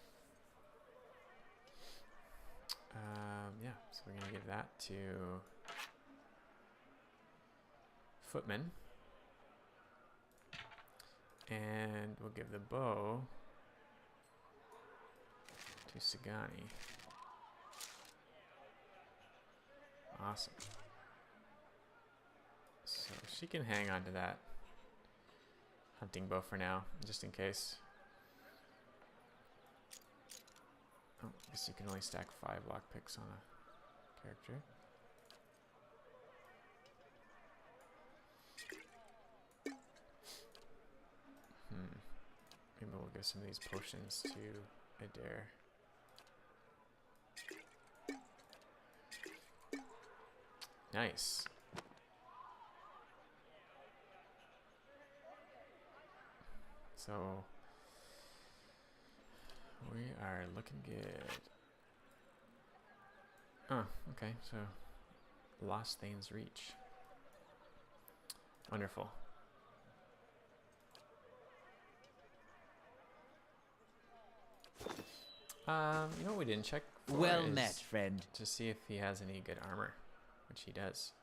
Yeah, so we're gonna give that to Footman. And we'll give the bow to Sagani. Awesome. So she can hang on to that hunting bow for now, just in case. Oh, I guess you can only stack 5 lockpicks on a character. Maybe we'll give some of these potions to Adair. Nice. So we are looking good. Oh, okay. So Lost Thane's Reach. Wonderful. You know what we didn't check for Well is met, friend. to see if he has any good armor, which he does.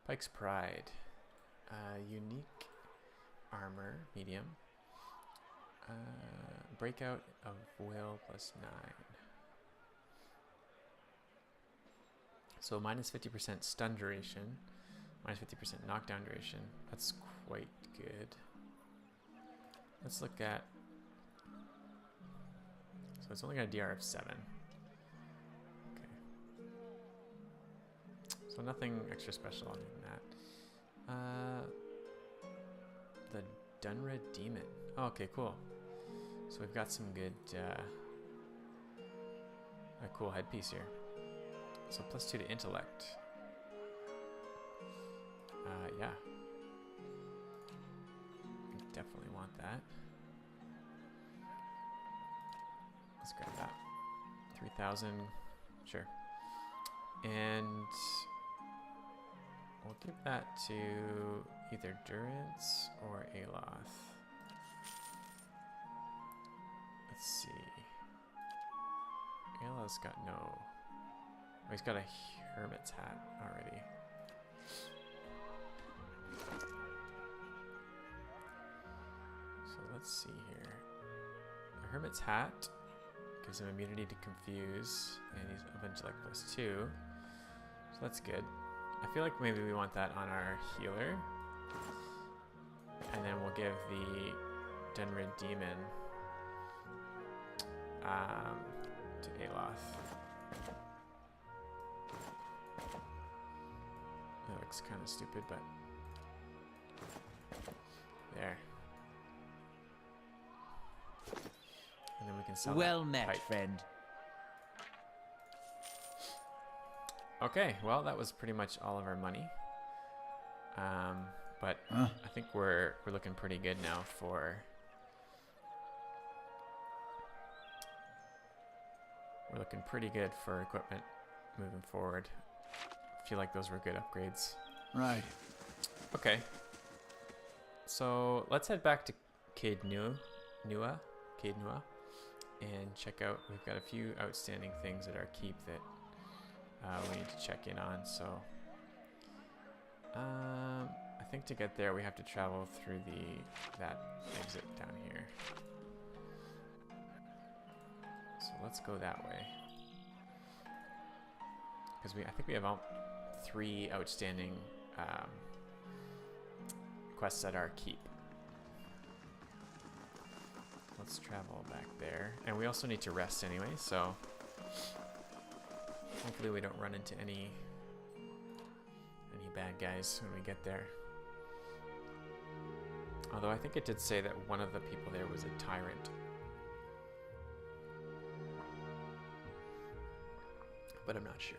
Pike's Pride. Unique armor, medium. Breakout of will +9. So minus 50% stun duration, minus 50% knockdown duration. That's quite good. Let's look at. So it's only got a DR of 7. Okay. So nothing extra special other than that. The Dunra Demon. Oh, okay, cool. So we've got some good, a cool headpiece here. So +2 to intellect. Yeah. Definitely want that. Let's grab that. 3,000. Sure. And we'll give that to either Durance or Aloth. Let's see. Aloth's got no. Oh, he's got a hermit's hat already. So let's see here. The hermit's hat gives him immunity to confuse, and he's a bunch like +2. So that's good. I feel like maybe we want that on our healer. And then we'll give the Dunra Demon to Aloth. That looks kind of stupid, but there. And then we can sell. Well that met, pipe. friend. Okay, well that was pretty much all of our money. But I think we're looking pretty good now for. We're looking pretty good for equipment moving forward. I feel like those were good upgrades. Right. Okay. So let's head back to Caed Nua, and check out. We've got a few outstanding things at our keep that we need to check in on. So I think to get there we have to travel through that exit down here. So let's go that way. Because I think we have 3 outstanding quests at our keep. Let's travel back there. And we also need to rest anyway, so hopefully we don't run into any bad guys when we get there. Although I think it did say that one of the people there was a tyrant. But I'm not sure.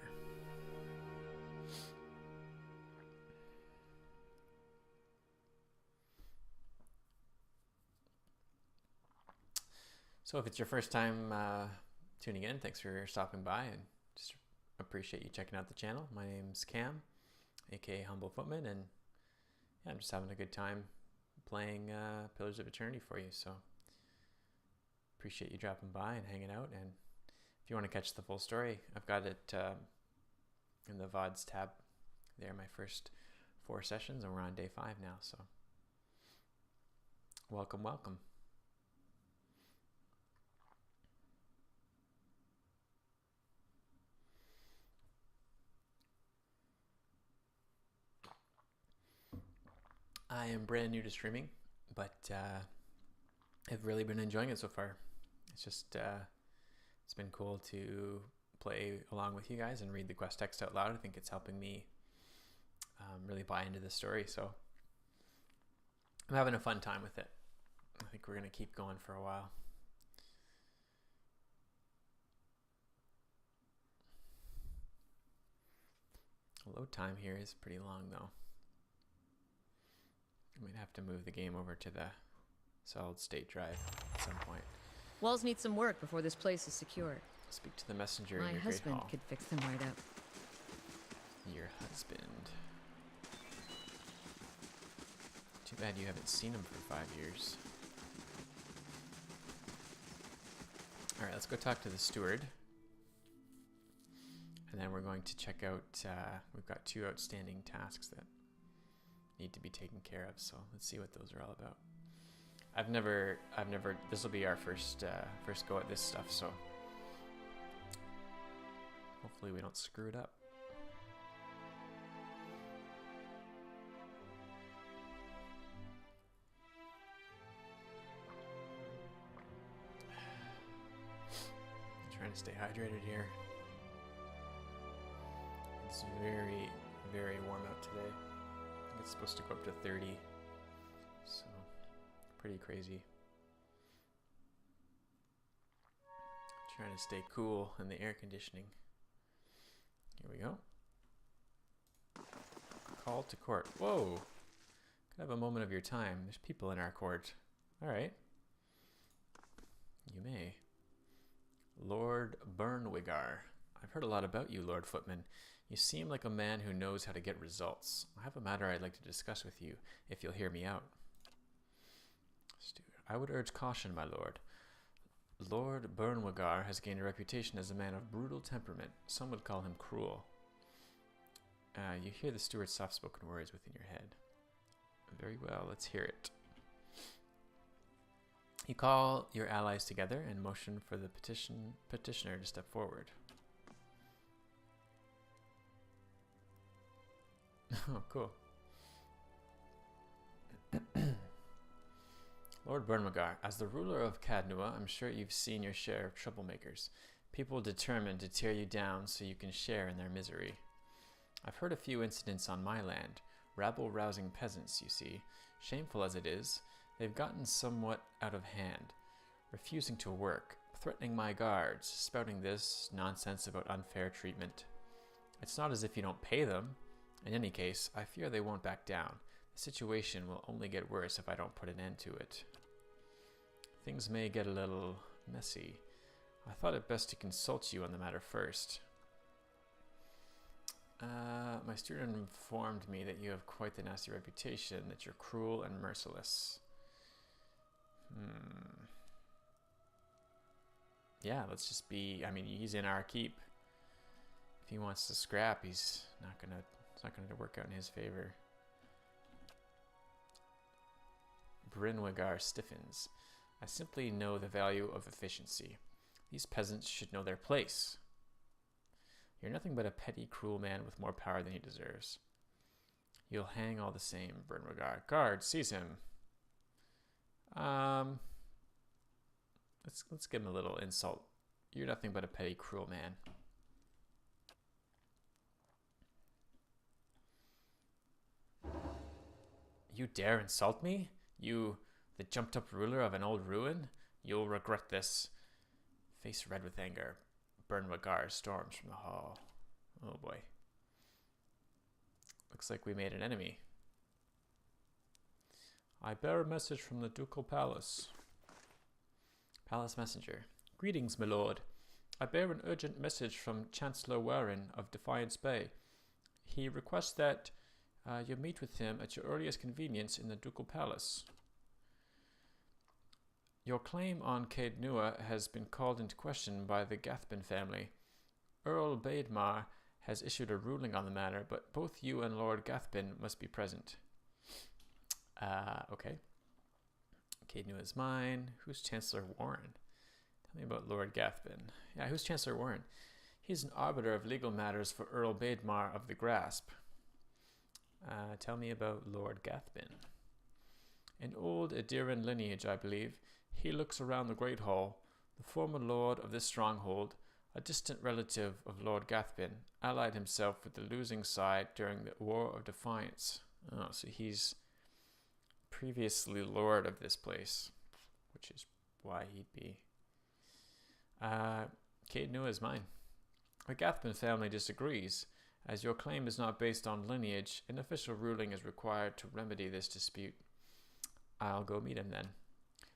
So if it's your first time tuning in, thanks for stopping by, and just appreciate you checking out the channel. My name's Cam, aka Humble Footman, and yeah, I'm just having a good time playing Pillars of Eternity for you. So appreciate you dropping by and hanging out. And if you want to catch the full story, I've got it in the VODs tab there, my first 4 sessions, and we're on day 5 now. So Welcome, welcome. I am brand new to streaming, but I've really been enjoying it so far. It's just, it's been cool to play along with you guys and read the quest text out loud. I think it's helping me really buy into the story, so I'm having a fun time with it. I think we're going to keep going for a while. Load time here is pretty long, though. I might have to move the game over to the solid state drive at some point. Walls need some work before this place is secure. Speak to the messenger in My your husband great hall. could fix them right up. Your husband. Too bad you haven't seen him for 5 years. Alright, let's go talk to the steward. And then we're going to check out, we've got 2 outstanding tasks that need to be taken care of, so let's see what those are all about. I've never, this will be our first go at this stuff, so hopefully we don't screw it up. Trying to stay hydrated here. It's very, very warm out today. I think it's supposed to go up to 30, so pretty crazy. Trying to stay cool in the air conditioning. Here we go. Call to court. Whoa! Could I have a moment of your time? There's people in our court. Alright. You may. Lord Bernwigar. I've heard a lot about you, Lord Footman. You seem like a man who knows how to get results. I have a matter I'd like to discuss with you, if you'll hear me out. I would urge caution, my lord. Lord Bernwigar has gained a reputation as a man of brutal temperament. Some would call him cruel. You hear the steward's soft-spoken words within your head. Very well, let's hear it. You call your allies together and motion for the petitioner to step forward. Oh, cool. Lord Bernwigar, as the ruler of Cadnua, I'm sure you've seen your share of troublemakers. People determined to tear you down so you can share in their misery. I've heard a few incidents on my land. Rabble-rousing peasants, you see. Shameful as it is, they've gotten somewhat out of hand, refusing to work, threatening my guards, spouting this nonsense about unfair treatment. It's not as if you don't pay them. In any case, I fear they won't back down. The situation will only get worse if I don't put an end to it. Things may get a little messy. I thought it best to consult you on the matter first. My student informed me that you have quite the nasty reputation, that you're cruel and merciless. Yeah, let's just be, I mean, he's in our keep. If he wants to scrap, it's not gonna work out in his favor. Bernwigar stiffens. I simply know the value of efficiency. These peasants should know their place. You're nothing but a petty, cruel man with more power than he deserves. You'll hang all the same, Bernwigar. Guard, seize him. Let's give him a little insult. You're nothing but a petty, cruel man. You dare insult me? You, the jumped-up ruler of an old ruin? You'll regret this. Face red with anger, Bernwigar storms from the hall. Oh boy. Looks like we made an enemy. I bear a message from the ducal palace. Palace messenger. Greetings, my lord. I bear an urgent message from Chancellor Warren of Defiance Bay. He requests that you meet with him at your earliest convenience in the ducal palace. Your claim on Cadnua has been called into question by the Gathbin family. Earl Baedmar has issued a ruling on the matter, but both you and Lord Gathbin must be present. Okay. Caednua is mine. Who's Chancellor Warren? Tell me about Lord Gathbin. Yeah, who's Chancellor Warren? He's an arbiter of legal matters for Earl Baedmar of the Grasp. Tell me about Lord Gathbin. An old Adiran lineage, I believe. He looks around the Great Hall. The former lord of this stronghold, a distant relative of Lord Gathbin, allied himself with the losing side during the War of Defiance. Oh, so he's previously lord of this place, which is why he'd be. Caednua is mine. The Gathbin family disagrees. As your claim is not based on lineage, an official ruling is required to remedy this dispute. I'll go meet him then.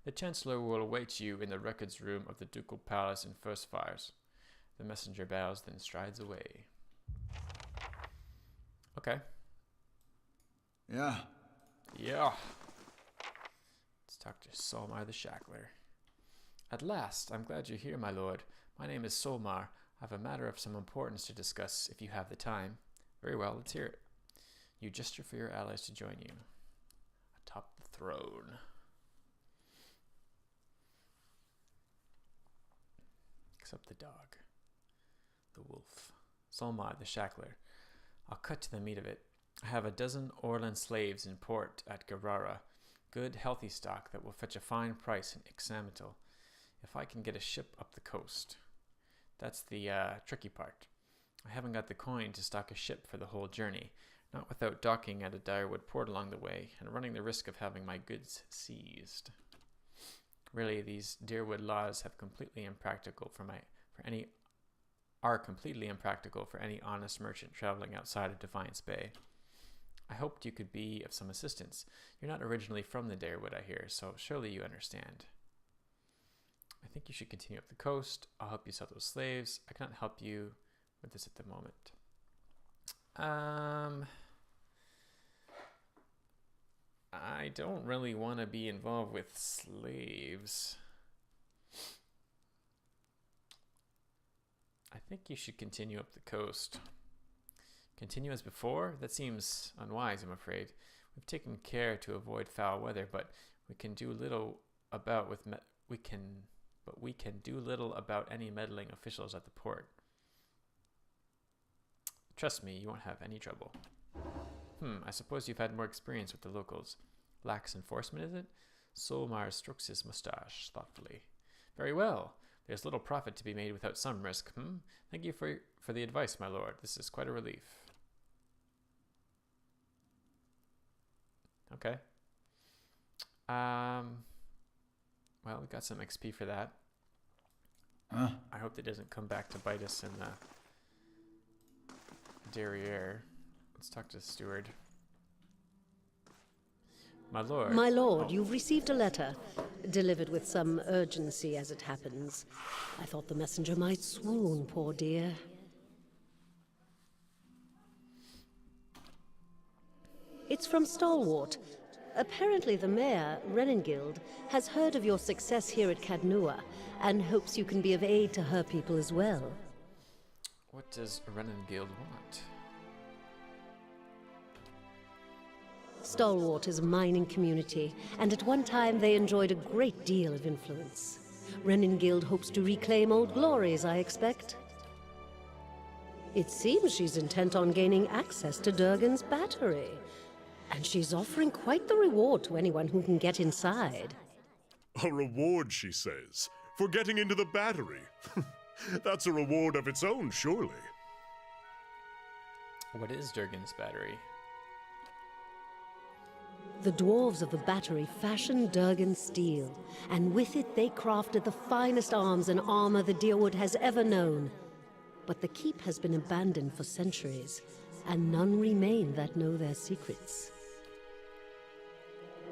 The Chancellor will await you in the records room of the Ducal Palace in First Fires. The messenger bows, then strides away. Okay. Yeah. Yeah. Let's talk to Solmar the Shackler. At last, I'm glad you're here, my lord. My name is Solmar. I have a matter of some importance to discuss, if you have the time. Very well, let's hear it. You gesture for your allies to join you. Atop the throne. Except the dog. The wolf. Solmar the Shackler. I'll cut to the meat of it. I have a dozen Orlan slaves in port at Garara. Good, healthy stock that will fetch a fine price in Ixamital. If I can get a ship up the coast. That's the tricky part. I haven't got the coin to stock a ship for the whole journey, not without docking at a Direwood port along the way and running the risk of having my goods seized. Really, these Direwood laws are completely impractical for any honest merchant traveling outside of Defiance Bay. I hoped you could be of some assistance. You're not originally from the Direwood, I hear, so surely you understand. I think you should continue up the coast. I'll help you sell those slaves. I cannot help you with this at the moment. I don't really want to be involved with slaves. I think you should continue up the coast. Continue as before? That seems unwise, I'm afraid. We've taken care to avoid foul weather, but we can do little about any meddling officials at the port. Trust me, you won't have any trouble. I suppose you've had more experience with the locals. Lax enforcement, is it? Solmar strokes his mustache thoughtfully. Very well. There's little profit to be made without some risk. Thank you for the advice, my lord. This is quite a relief. Okay. Well, we got some XP for that. I hope that doesn't come back to bite us in the derriere. Let's talk to the steward. My lord. My lord, you've received a letter, delivered with some urgency as it happens. I thought the messenger might swoon, poor dear. It's from Stalwart. Apparently the mayor, Renengild, has heard of your success here at Caednua and hopes you can be of aid to her people as well. What does Renengild want? Stalwart is a mining community, and at one time they enjoyed a great deal of influence. Renengild hopes to reclaim old glories, I expect. It seems she's intent on gaining access to Durgan's battery. And she's offering quite the reward to anyone who can get inside. A reward, she says, for getting into the battery. That's a reward of its own, surely. What is Durgan's battery? The dwarves of the battery fashioned Durgan's steel, and with it they crafted the finest arms and armor the Direwood has ever known. But the keep has been abandoned for centuries, and none remain that know their secrets.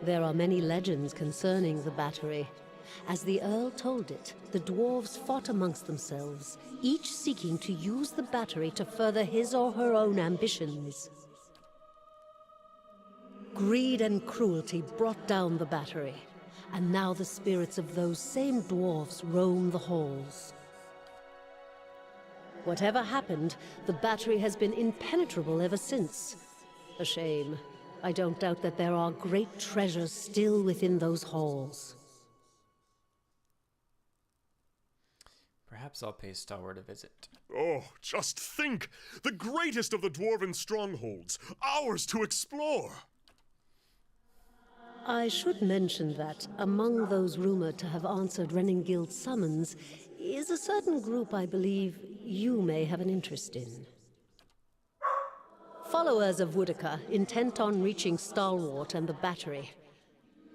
There are many legends concerning the battery. As the Earl told it, the dwarves fought amongst themselves, each seeking to use the battery to further his or her own ambitions. Greed and cruelty brought down the battery, and now the spirits of those same dwarves roam the halls. Whatever happened, the battery has been impenetrable ever since. A shame. I don't doubt that there are great treasures still within those halls. Perhaps I'll pay Stalwart a visit. Oh, just think! The greatest of the dwarven strongholds, ours to explore! I should mention that among those rumored to have answered Reningild's summons is a certain group I believe you may have an interest in. Followers of Woodaka, intent on reaching Stalwart and the Battery.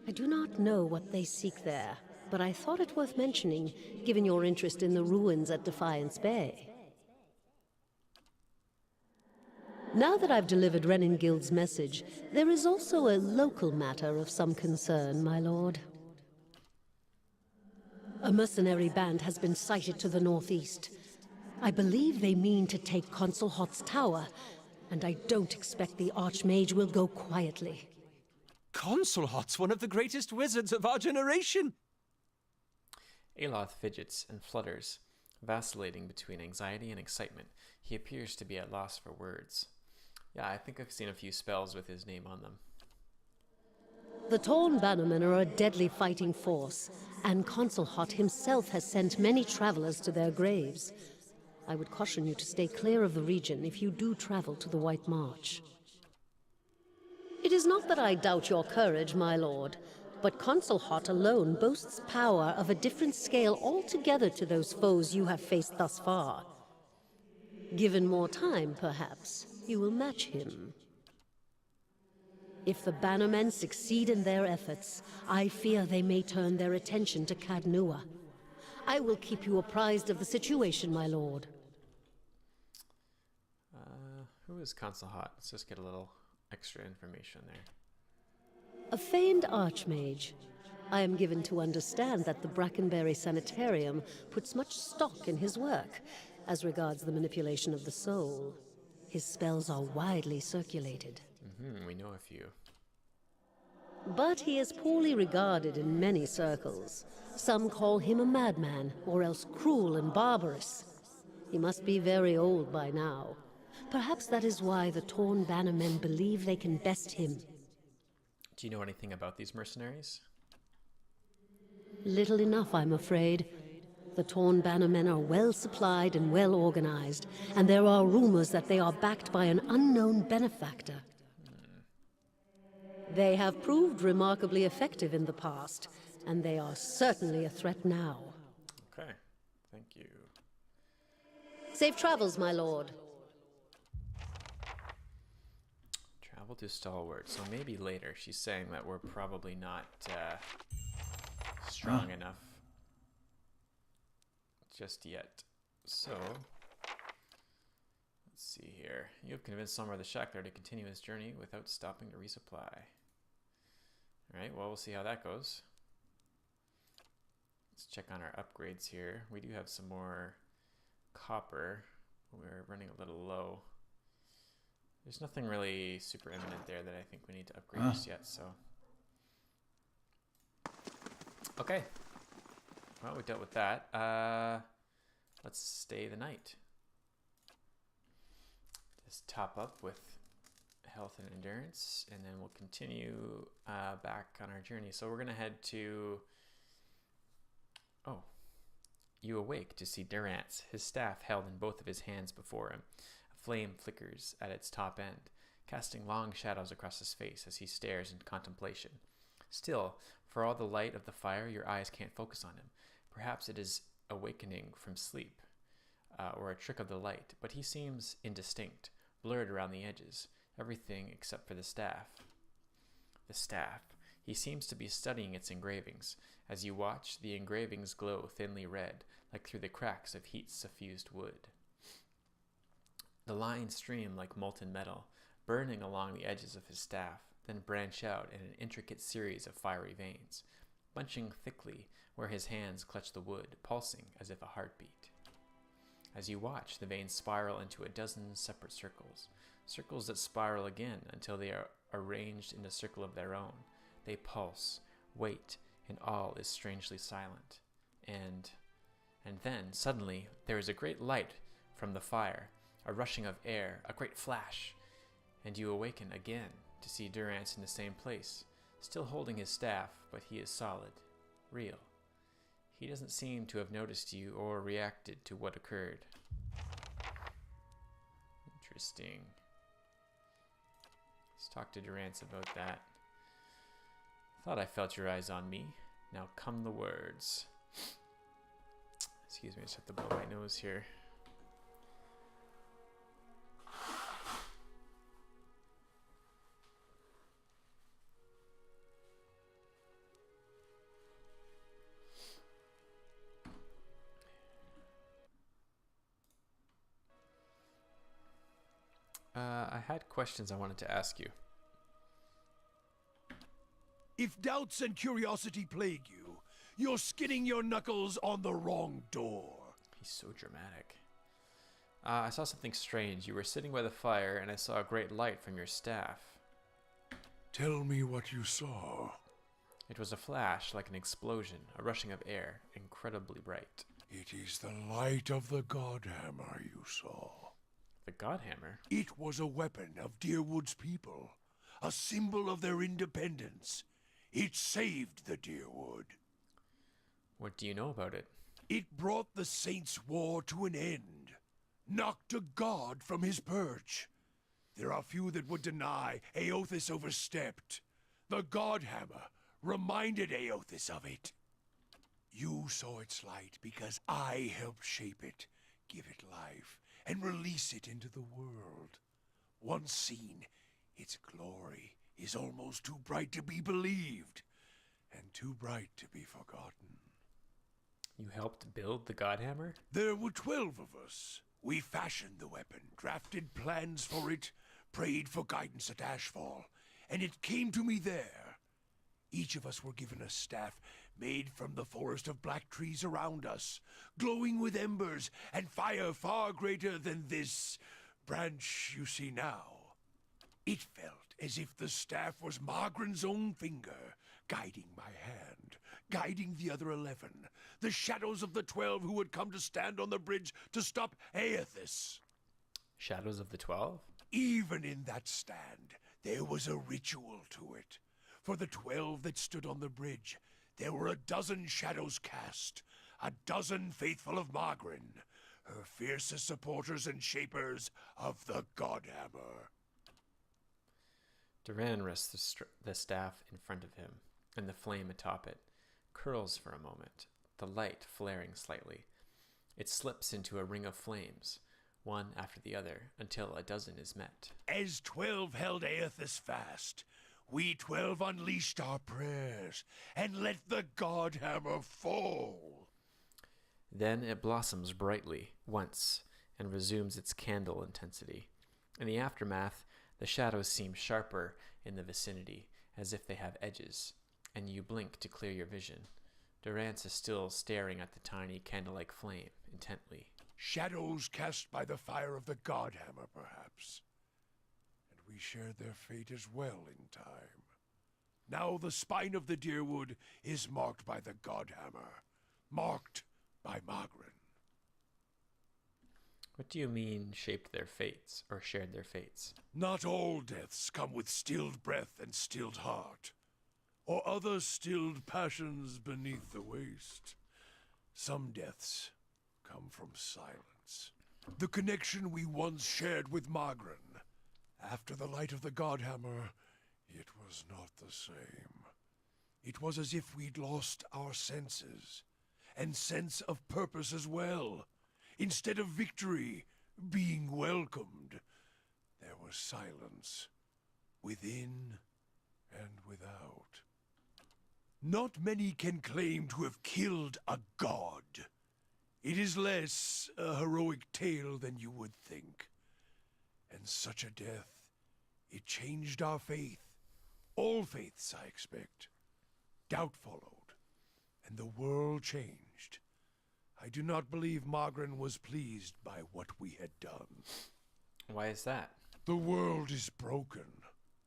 I do not know what they seek there, but I thought it worth mentioning, given your interest in the ruins at Defiance Bay. Now that I've delivered Reningild's message, there is also a local matter of some concern, my lord. A mercenary band has been sighted to the northeast. I believe they mean to take Consul Hot's tower, and I don't expect the Archmage will go quietly. Consul Hot's one of the greatest wizards of our generation! Aloth fidgets and flutters, vacillating between anxiety and excitement. He appears to be at loss for words. Yeah, I think I've seen a few spells with his name on them. The Torn Bannermen are a deadly fighting force, and Consul Hot himself has sent many travelers to their graves. I would caution you to stay clear of the region if you do travel to the White March. It is not that I doubt your courage, my lord, but Consul Hot alone boasts power of a different scale altogether to those foes you have faced thus far. Given more time, perhaps, you will match him. If the Bannermen succeed in their efforts, I fear they may turn their attention to Cadnua. I will keep you apprised of the situation, my lord. Who is Consul Hot? Let's just get a little extra information there. A famed archmage. I am given to understand that the Brackenberry Sanitarium puts much stock in his work, as regards the manipulation of the soul. His spells are widely circulated. We know a few. But he is poorly regarded in many circles. Some call him a madman, or else cruel and barbarous. He must be very old by now. Perhaps that is why the Torn Bannermen believe they can best him. Do you know anything about these mercenaries? Little enough, I'm afraid. The Torn Bannermen are well supplied and well organized, and there are rumors that they are backed by an unknown benefactor. They have proved remarkably effective in the past, and they are certainly a threat now. Okay, thank you. Safe travels, my lord. Travel to Stalwart, so maybe later. She's saying that we're probably not strong enough just yet. So, let's see here. You have convinced Sommer the Shackler to continue his journey without stopping to resupply. Alright, well, we'll see how that goes. Let's check on our upgrades here. We do have some more copper. We're running a little low. There's nothing really super imminent there that I think we need to upgrade just yet, so. Okay. Well, we dealt with that. Let's stay the night. Just top up with health and endurance, and then we'll continue back on our journey. So we're going to head to... Oh. You awake to see Durance, his staff held in both of his hands before him. A flame flickers at its top end, casting long shadows across his face as he stares in contemplation. Still, for all the light of the fire, your eyes can't focus on him. Perhaps it is awakening from sleep, or a trick of the light, but he seems indistinct, blurred around the edges, everything except for the staff. The staff. He seems to be studying its engravings. As you watch, the engravings glow thinly red, like through the cracks of heat-suffused wood. The lines stream like molten metal, burning along the edges of his staff, then branch out in an intricate series of fiery veins, bunching thickly where his hands clutch the wood, pulsing as if a heartbeat. As you watch, the veins spiral into a dozen separate circles, circles that spiral again until they are arranged in a circle of their own. They pulse, wait, and all is strangely silent. And then, suddenly, there is a great light from the fire, a rushing of air, a great flash, and you awaken again to see Durance in the same place, still holding his staff, but he is solid, real. He doesn't seem to have noticed you or reacted to what occurred. Interesting. Let's talk to Durance about that. Thought I felt your eyes on me. Now come the words. Excuse me, I just have to blow my nose here. I had questions I wanted to ask you. If doubts and curiosity plague you, you're skinning your knuckles on the wrong door. He's so dramatic. I saw something strange. You were sitting by the fire, and I saw a great light from your staff. Tell me what you saw. It was a flash, like an explosion, a rushing of air, incredibly bright. It is the light of the Godhammer you saw. The Godhammer? It was a weapon of Deerwood's people, a symbol of their independence. It saved the Deerwood. What do you know about it? It brought the Saints' War to an end, knocked a god from his perch. There are few that would deny Eothas overstepped. The Godhammer reminded Eothas of it. You saw its light because I helped shape it, give it life, and release it into the world. Once seen, its glory is almost too bright to be believed, and too bright to be forgotten. You helped build the Godhammer? There were 12 of us. We fashioned the weapon, drafted plans for it, prayed for guidance at Ashfall, and it came to me there. Each of us were given a staff made from the forest of black trees around us, glowing with embers and fire far greater than this branch you see now. It felt as if the staff was Margaren's own finger, guiding my hand, guiding the other 11, the shadows of the 12 who would come to stand on the bridge to stop Eothas. Shadows of the 12? Even in that stand, there was a ritual to it. For the 12 that stood on the bridge, there were 12 shadows cast, 12 faithful of Margren, her fiercest supporters and shapers of the Godhammer. Duran rests the staff in front of him, and the flame atop it curls for a moment, the light flaring slightly. It slips into a ring of flames, one after the other, until 12 is met. As 12 held Eothas fast, we 12 unleashed our prayers and let the Godhammer fall. Then it blossoms brightly once and resumes its candle intensity. In the aftermath, the shadows seem sharper in the vicinity, as if they have edges, and you blink to clear your vision. Durance is still staring at the tiny candle-like flame intently. Shadows cast by the fire of the Godhammer, perhaps. And we shared their fate as well in time. Now the spine of the Deerwood is marked by the Godhammer, marked by Margren. What do you mean, shaped their fates, or shared their fates? Not all deaths come with stilled breath and stilled heart, or other stilled passions beneath the waste. Some deaths come from silence. The connection we once shared with Margren, after the light of the Godhammer, it was not the same. It was as if we'd lost our senses, and sense of purpose as well. Instead of victory being welcomed, there was silence, within and without. Not many can claim to have killed a god. It is less a heroic tale than you would think. And such a death, it changed our faith. All faiths, I expect. Doubt followed, and the world changed. I do not believe Margren was pleased by what we had done. Why is that? The world is broken,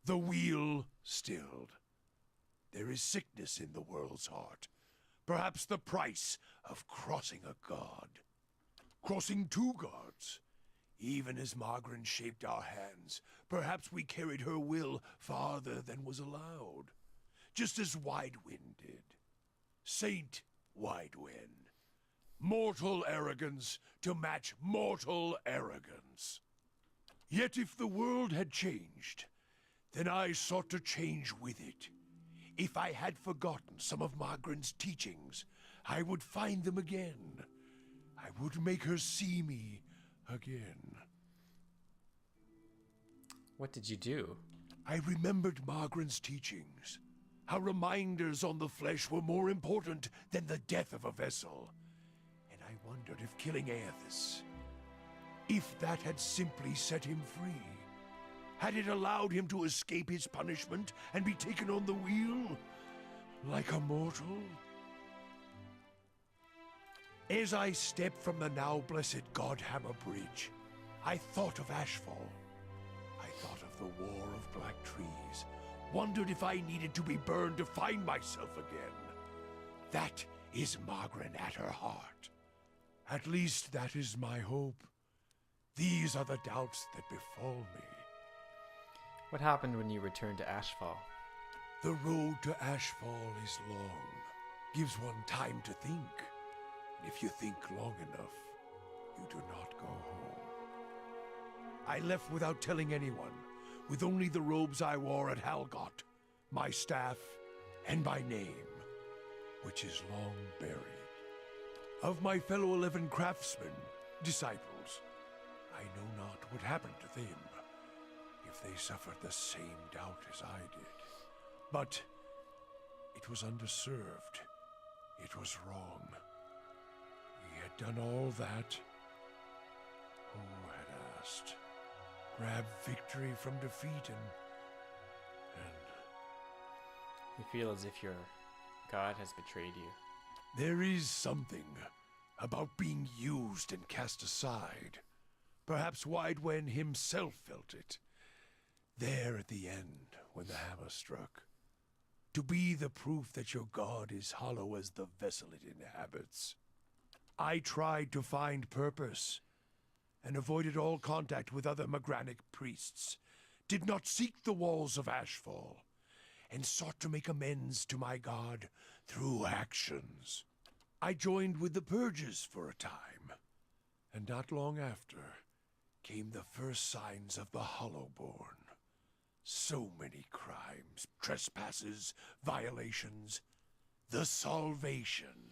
the wheel stilled. There is sickness in the world's heart. Perhaps the price of crossing a god. Crossing two gods. Even as Margaret shaped our hands, perhaps we carried her will farther than was allowed, just as Widewind did. Saint Widewind. Mortal arrogance to match mortal arrogance. Yet if the world had changed, then I sought to change with it. If I had forgotten some of Margaret's teachings, I would find them again. I would make her see me again. What did you do? I remembered Margaret's teachings. How reminders on the flesh were more important than the death of a vessel. And I wondered if killing Aethys, if that had simply set him free. Had it allowed him to escape his punishment and be taken on the wheel? Like a mortal? As I stepped from the now blessed Godhammer Bridge, I thought of Ashfall. I thought of the War of Black Trees. Wondered if I needed to be burned to find myself again. That is Margaret at her heart. At least that is my hope. These are the doubts that befall me. What happened when you returned to Ashfall? The road to Ashfall is long. Gives one time to think. And if you think long enough, you do not go home. I left without telling anyone, with only the robes I wore at Halgot, my staff, and my name, which is long buried. Of my fellow 11 craftsmen, disciples, I know not what happened to them, if they suffered the same doubt as I did. But it was underserved. It was wrong. We had done all that. Who had asked? Grab victory from defeat and You feel as if your God has betrayed you. there is something about being used and cast aside. Perhaps Widewen himself felt it. There at the end, when the hammer struck. To be the proof that your God is hollow as the vessel it inhabits. I tried to find purpose, and avoided all contact with other Magranic priests. Did not seek the walls of Ashfall, and sought to make amends to my God through actions. I joined with the Purges for a time, and not long after came the first signs of the Hollowborn. So many crimes, trespasses, violations. The Salvation.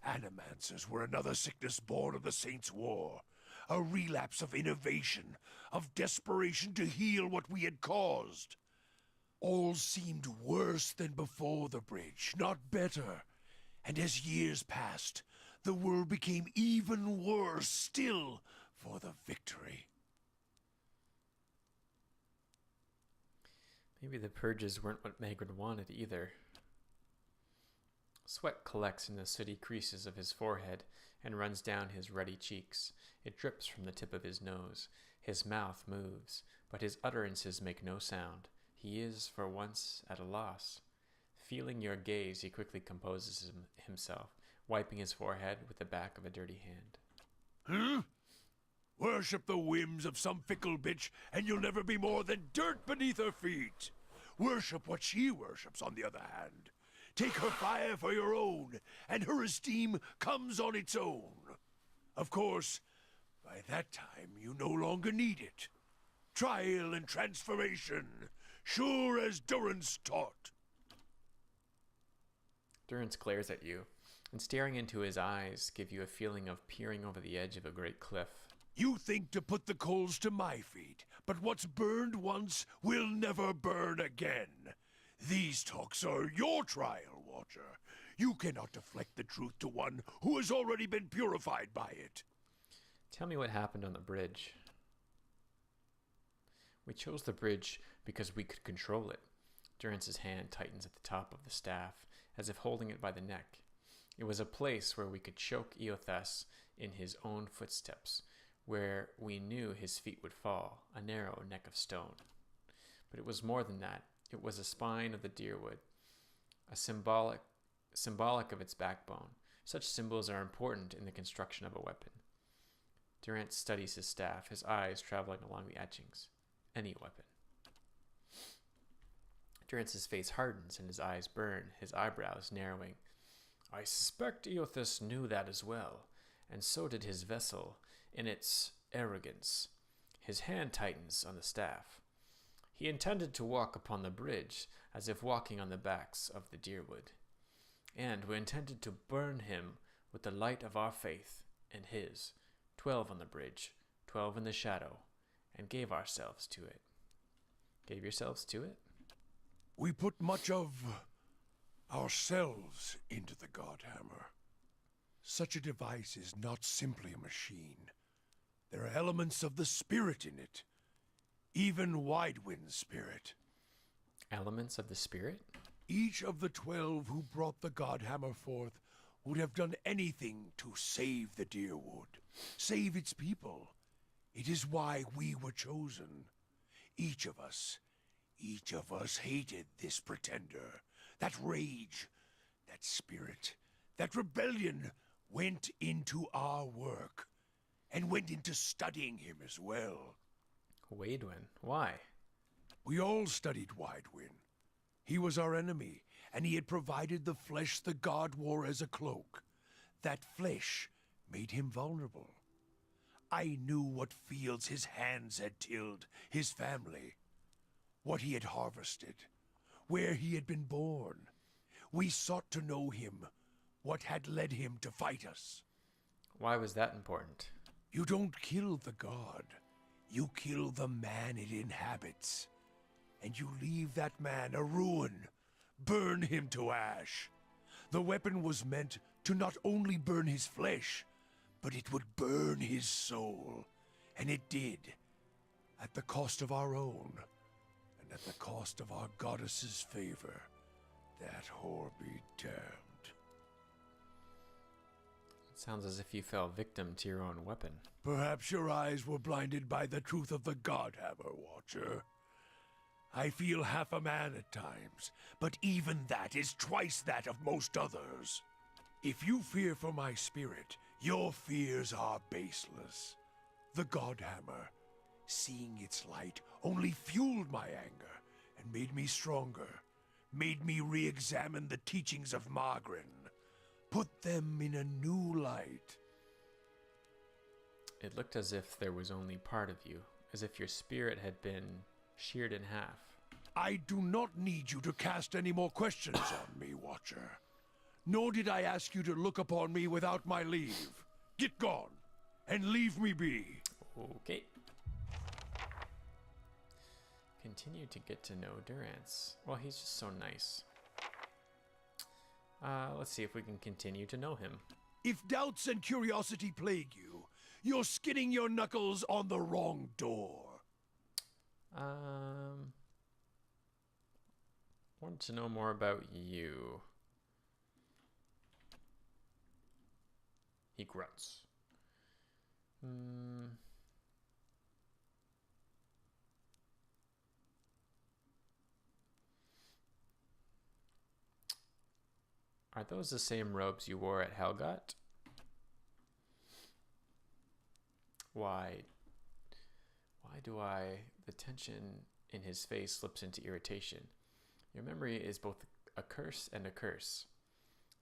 Animancers were another sickness born of the Saints' War. A relapse of innovation, of desperation to heal what we had caused. All seemed worse than before the bridge, not better. And as years passed, the world became even worse still for the victory. Maybe the purges weren't what Magrid wanted either. Sweat collects in the sooty creases of his forehead and runs down his ruddy cheeks. It drips from the tip of his nose. His mouth moves, but his utterances make no sound. He is, for once, at a loss. Feeling your gaze, he quickly composes himself, wiping his forehead with the back of a dirty hand. Huh? Worship the whims of some fickle bitch, and you'll never be more than dirt beneath her feet. Worship what she worships, on the other hand. Take her fire for your own, and her esteem comes on its own. Of course, by that time you no longer need it. Trial and transformation, sure as Durance taught. Durance glares at you, and staring into his eyes give you a feeling of peering over the edge of a great cliff. You think to put the coals to my feet, but what's burned once will never burn again. These talks are your trial, Watcher. You cannot deflect the truth to one who has already been purified by it. Tell me what happened on the bridge. We chose the bridge because we could control it. Durance's hand tightens at the top of the staff, as if holding it by the neck. It was a place where we could choke Eothas in his own footsteps, where we knew his feet would fall, a narrow neck of stone. But it was more than that. It was a spine of the deerwood, a symbolic of its backbone. Such symbols are important in the construction of a weapon. Durant studies his staff, his eyes traveling along the etchings. Any weapon. Durant's face hardens and his eyes burn, his eyebrows narrowing. I suspect Eothas knew that as well, and so did his vessel, in its arrogance. His hand tightens on the staff. He intended to walk upon the bridge, as if walking on the backs of the deerwood. And we intended to burn him with the light of our faith and his, 12 on the bridge, 12 in the shadow, and gave ourselves to it. Gave yourselves to it? We put much of ourselves into the Godhammer. Such a device is not simply a machine. There are elements of the spirit in it. Even Widewind's spirit. Elements of the spirit? Each of the 12 who brought the Godhammer forth would have done anything to save the Deerwood, save its people. It is why we were chosen. Each of us hated this pretender. That rage, that spirit, that rebellion went into our work, and went into studying him as well. Widewin? Why? We all studied Widewin. He was our enemy, and he had provided the flesh the god wore as a cloak. That flesh made him vulnerable. I knew what fields his hands had tilled, his family, what he had harvested, where he had been born. We sought to know him, what had led him to fight us. Why was that important? You don't kill the god. You kill the man it inhabits. And you leave that man a ruin. Burn him to ash. The weapon was meant to not only burn his flesh, but it would burn his soul. And it did. At the cost of our own. And at the cost of our goddess's favor. That whore be damned. It sounds as if you fell victim to your own weapon. Perhaps your eyes were blinded by the truth of the Godhammer, Watcher. I feel half a man at times, but even that is twice that of most others. If you fear for my spirit, your fears are baseless. The Godhammer, seeing its light, only fueled my anger and made me stronger, made me re-examine the teachings of Margren, put them in a new light. It looked as if there was only part of you, as if your spirit had been sheared in half. I do not need you to cast any more questions on me, Watcher. Nor did I ask you to look upon me without my leave. Get gone, and leave me be. Okay. Continue to get to know Durance. Well, he's just so nice. Let's see if we can continue to know him. If doubts and curiosity plague you, you're skinning your knuckles on the wrong door. Want to know more about you. He grunts. Are those the same robes you wore at Helgot? Why do the tension in his face slips into irritation. Your memory is both a curse and a curse.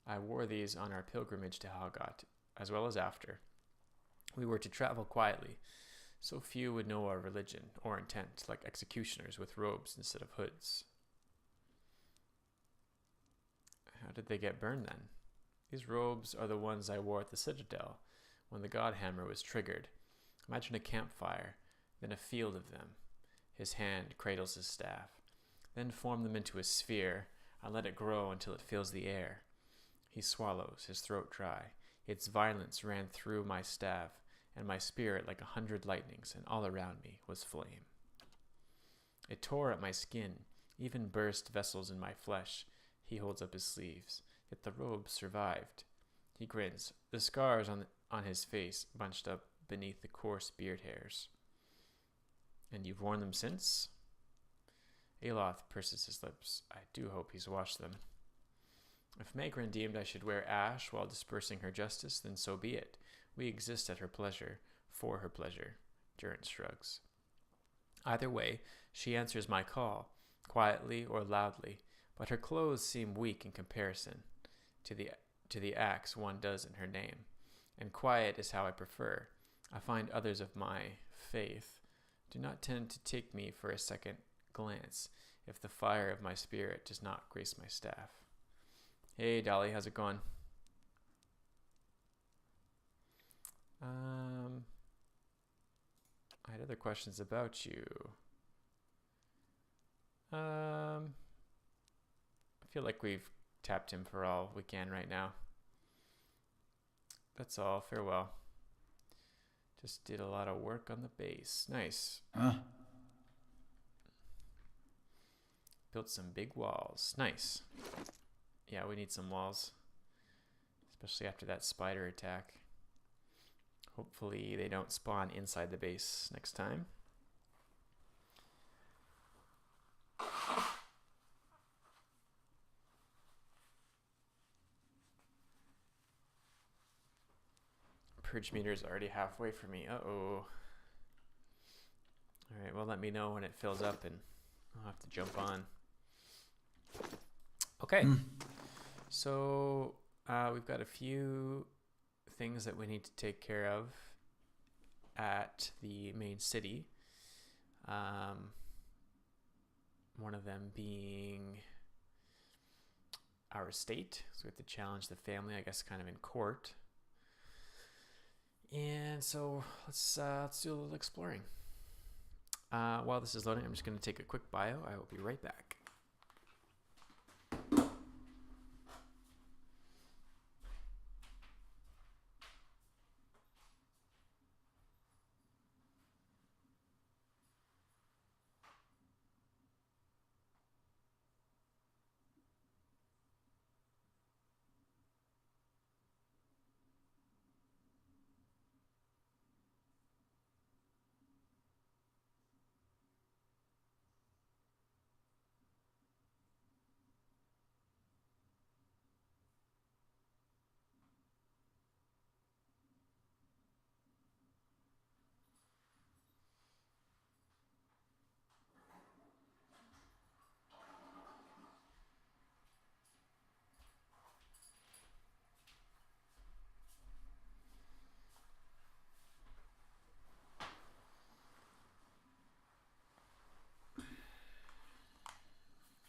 I wore these on our pilgrimage to Helgot, as well as after. We were to travel quietly, so few would know our religion or intent, like executioners with robes instead of hoods. How did they get burned then? These robes are the ones I wore at the Citadel, when the Godhammer was triggered. Imagine a campfire, then a field of them. His hand cradles his staff. Then form them into a sphere, and let it grow until it fills the air. He swallows, his throat dry. Its violence ran through my staff, and my spirit like 100 lightnings, and all around me was flame. It tore at my skin, even burst vessels in my flesh. He holds up his sleeves, yet the robe survived. He grins, the scars on his face bunched up beneath the coarse beard hairs. And you've worn them since? Aloth purses his lips. I do hope he's washed them. If Magran deemed I should wear ash while dispersing her justice, then so be it. We exist at her pleasure. for her pleasure. Durrance shrugs. Either way, she answers my call, quietly or loudly, but her clothes seem weak in comparison to the acts one does in her name, and quiet is how I prefer. I find others of my faith do not tend to take me for a second glance if the fire of my spirit does not grace my staff. Hey, Dolly, how's it going? I had other questions about you. I feel like we've tapped him for all we can right now. That's all. Farewell. Just did a lot of work on the base. Nice. Built some big walls. Nice. Yeah, we need some walls. Especially after that spider attack. Hopefully they don't spawn inside the base next time. Purge meter is already halfway for me. Uh-oh. Alright, well, let me know when it fills up and I'll have to jump on. Okay. So, we've got a few things that we need to take care of at the main city. One of them being our estate. So we have to challenge the family, I guess, kind of in court. And so let's do a little exploring. While this is loading, I'm just going to take a quick bio. I will be right back.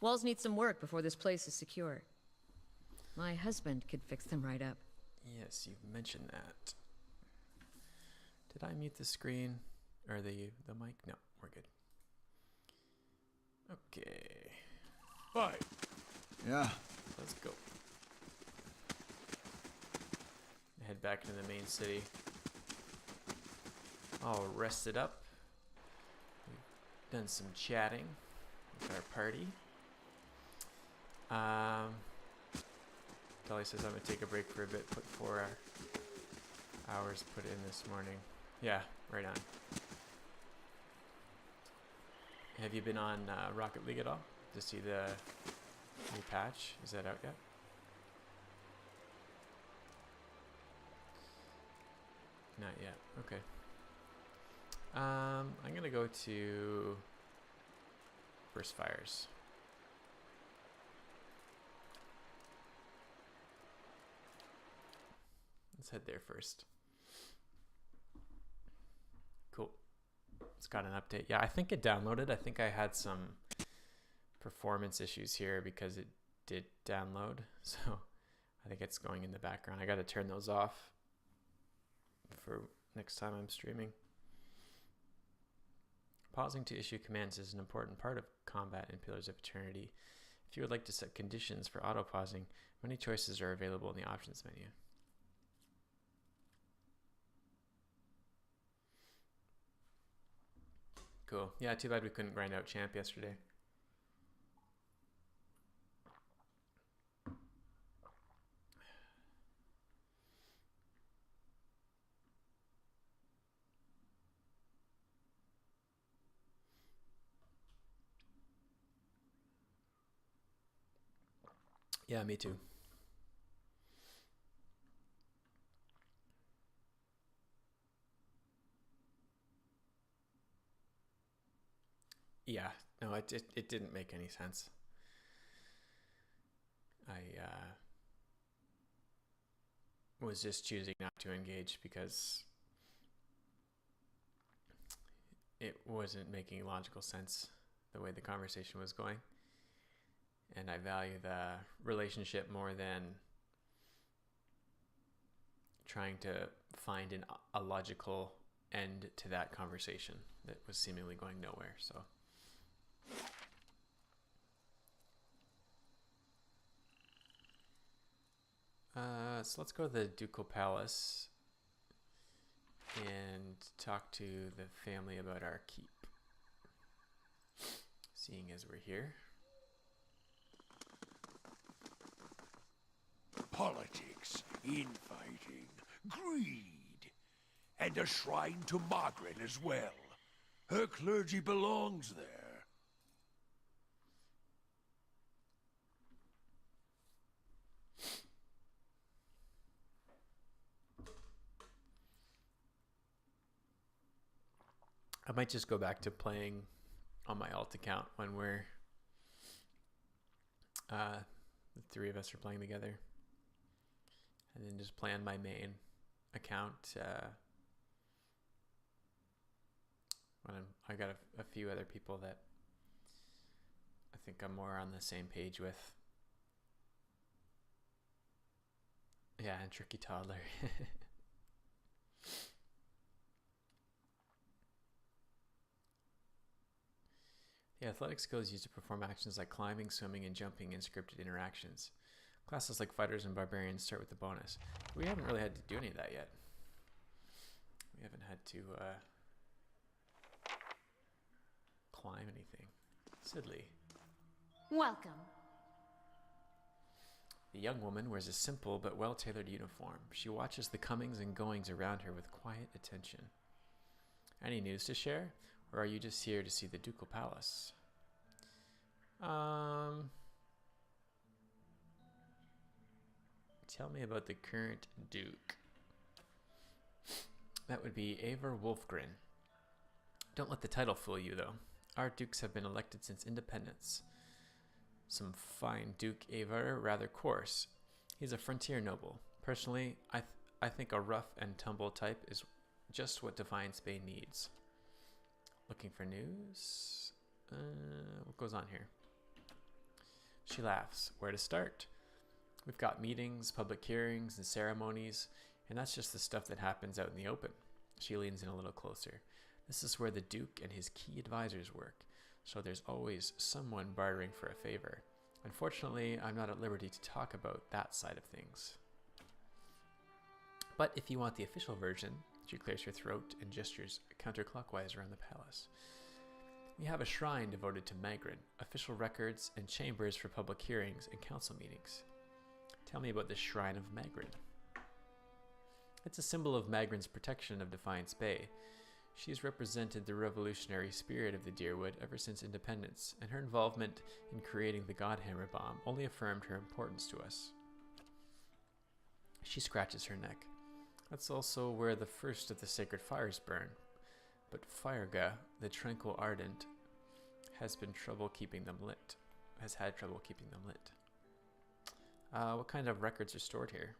Walls need some work before this place is secure. My husband could fix them right up. Yes, you've mentioned that. Did I mute the screen? Or the mic? No, we're good. Okay. Hi. Yeah. Let's go. Head back into the main city. All rested up. We've done some chatting with our party. Dolly says I'm gonna take a break for a bit, put 4 hours put in this morning. Yeah, right on. Have you been on Rocket League at all to see the new patch? Is that out yet? Not yet. Okay. I'm gonna go to Burst Fires. Let's head there first. Cool. It's got an update. Yeah, I think it downloaded. I think I had some performance issues here because it did download. So I think it's going in the background. I got to turn those off for next time I'm streaming. Pausing to issue commands is an important part of combat in Pillars of Eternity. If you would like to set conditions for auto-pausing, many choices are available in the options menu. Cool. Yeah, too bad we couldn't grind out champ yesterday. Yeah, me too. No, it didn't make any sense. I was just choosing not to engage because it wasn't making logical sense the way the conversation was going. And I value the relationship more than trying to find a logical end to that conversation that was seemingly going nowhere. So let's go to the Ducal Palace and talk to the family about our keep. Seeing as we're here. Politics, infighting, greed, and a shrine to Margaret as well. Her clergy belongs there. I might just go back to playing on my alt account when we're the three of us are playing together, and then just play on my main account when I got a few other people that I think I'm more on the same page with. Yeah, and Tricky Toddler. The athletic skills used to perform actions like climbing, swimming, and jumping in scripted interactions. Classes like fighters and barbarians start with the bonus. We haven't really had to do any of that yet. We haven't had to climb anything. Sidley. Welcome. The young woman wears a simple but well-tailored uniform. She watches the comings and goings around her with quiet attention. Any news to share? Or are you just here to see the Ducal Palace? Tell me about the current Duke. That would be Eivor Wolfgren. Don't let the title fool you, though. Our dukes have been elected since independence. Some fine Duke Eivor, rather coarse. He's a frontier noble. Personally, I think a rough and tumble type is just what Defiance Bay needs. Looking for news? What goes on here? She laughs. Where to start? We've got meetings, public hearings, and ceremonies, and that's just the stuff that happens out in the open. She leans in a little closer. This is where the Duke and his key advisors work, so there's always someone bartering for a favor. Unfortunately, I'm not at liberty to talk about that side of things. But if you want the official version, she clears her throat and gestures counterclockwise around the palace. We have a shrine devoted to Magrin, official records, and chambers for public hearings and council meetings. Tell me about the Shrine of Magrin. It's a symbol of Magrin's protection of Defiance Bay. She's represented the revolutionary spirit of the Dyrwood ever since independence, and her involvement in creating the Godhammer bomb only affirmed her importance to us. She scratches her neck. That's also where the first of the sacred fires burn. But Firega, the tranquil ardent, has had trouble keeping them lit. What kind of records are stored here?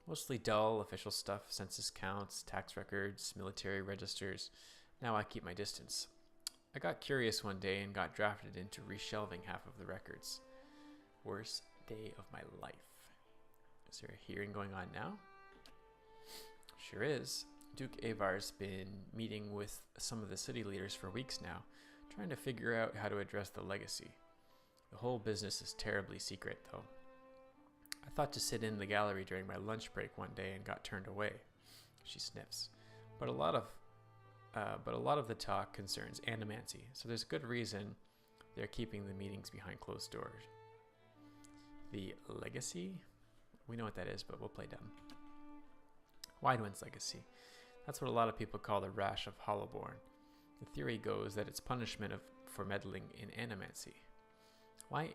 Mostly dull official stuff, census counts, tax records, military registers. Now I keep my distance. I got curious one day and got drafted into reshelving half of the records. Worst day of my life. Is there a hearing going on now? Sure is. Duke Eivor's been meeting with some of the city leaders for weeks now, trying to figure out how to address the legacy. The whole business is terribly secret, though. I thought to sit in the gallery during my lunch break one day and got turned away. She sniffs. But a lot of the talk concerns animancy, so there's good reason they're keeping the meetings behind closed doors. The legacy? We know what that is, but we'll play dumb. Widewind's legacy. That's what a lot of people call the Rash of Hollowborn. The theory goes that it's punishment for meddling in animancy. Why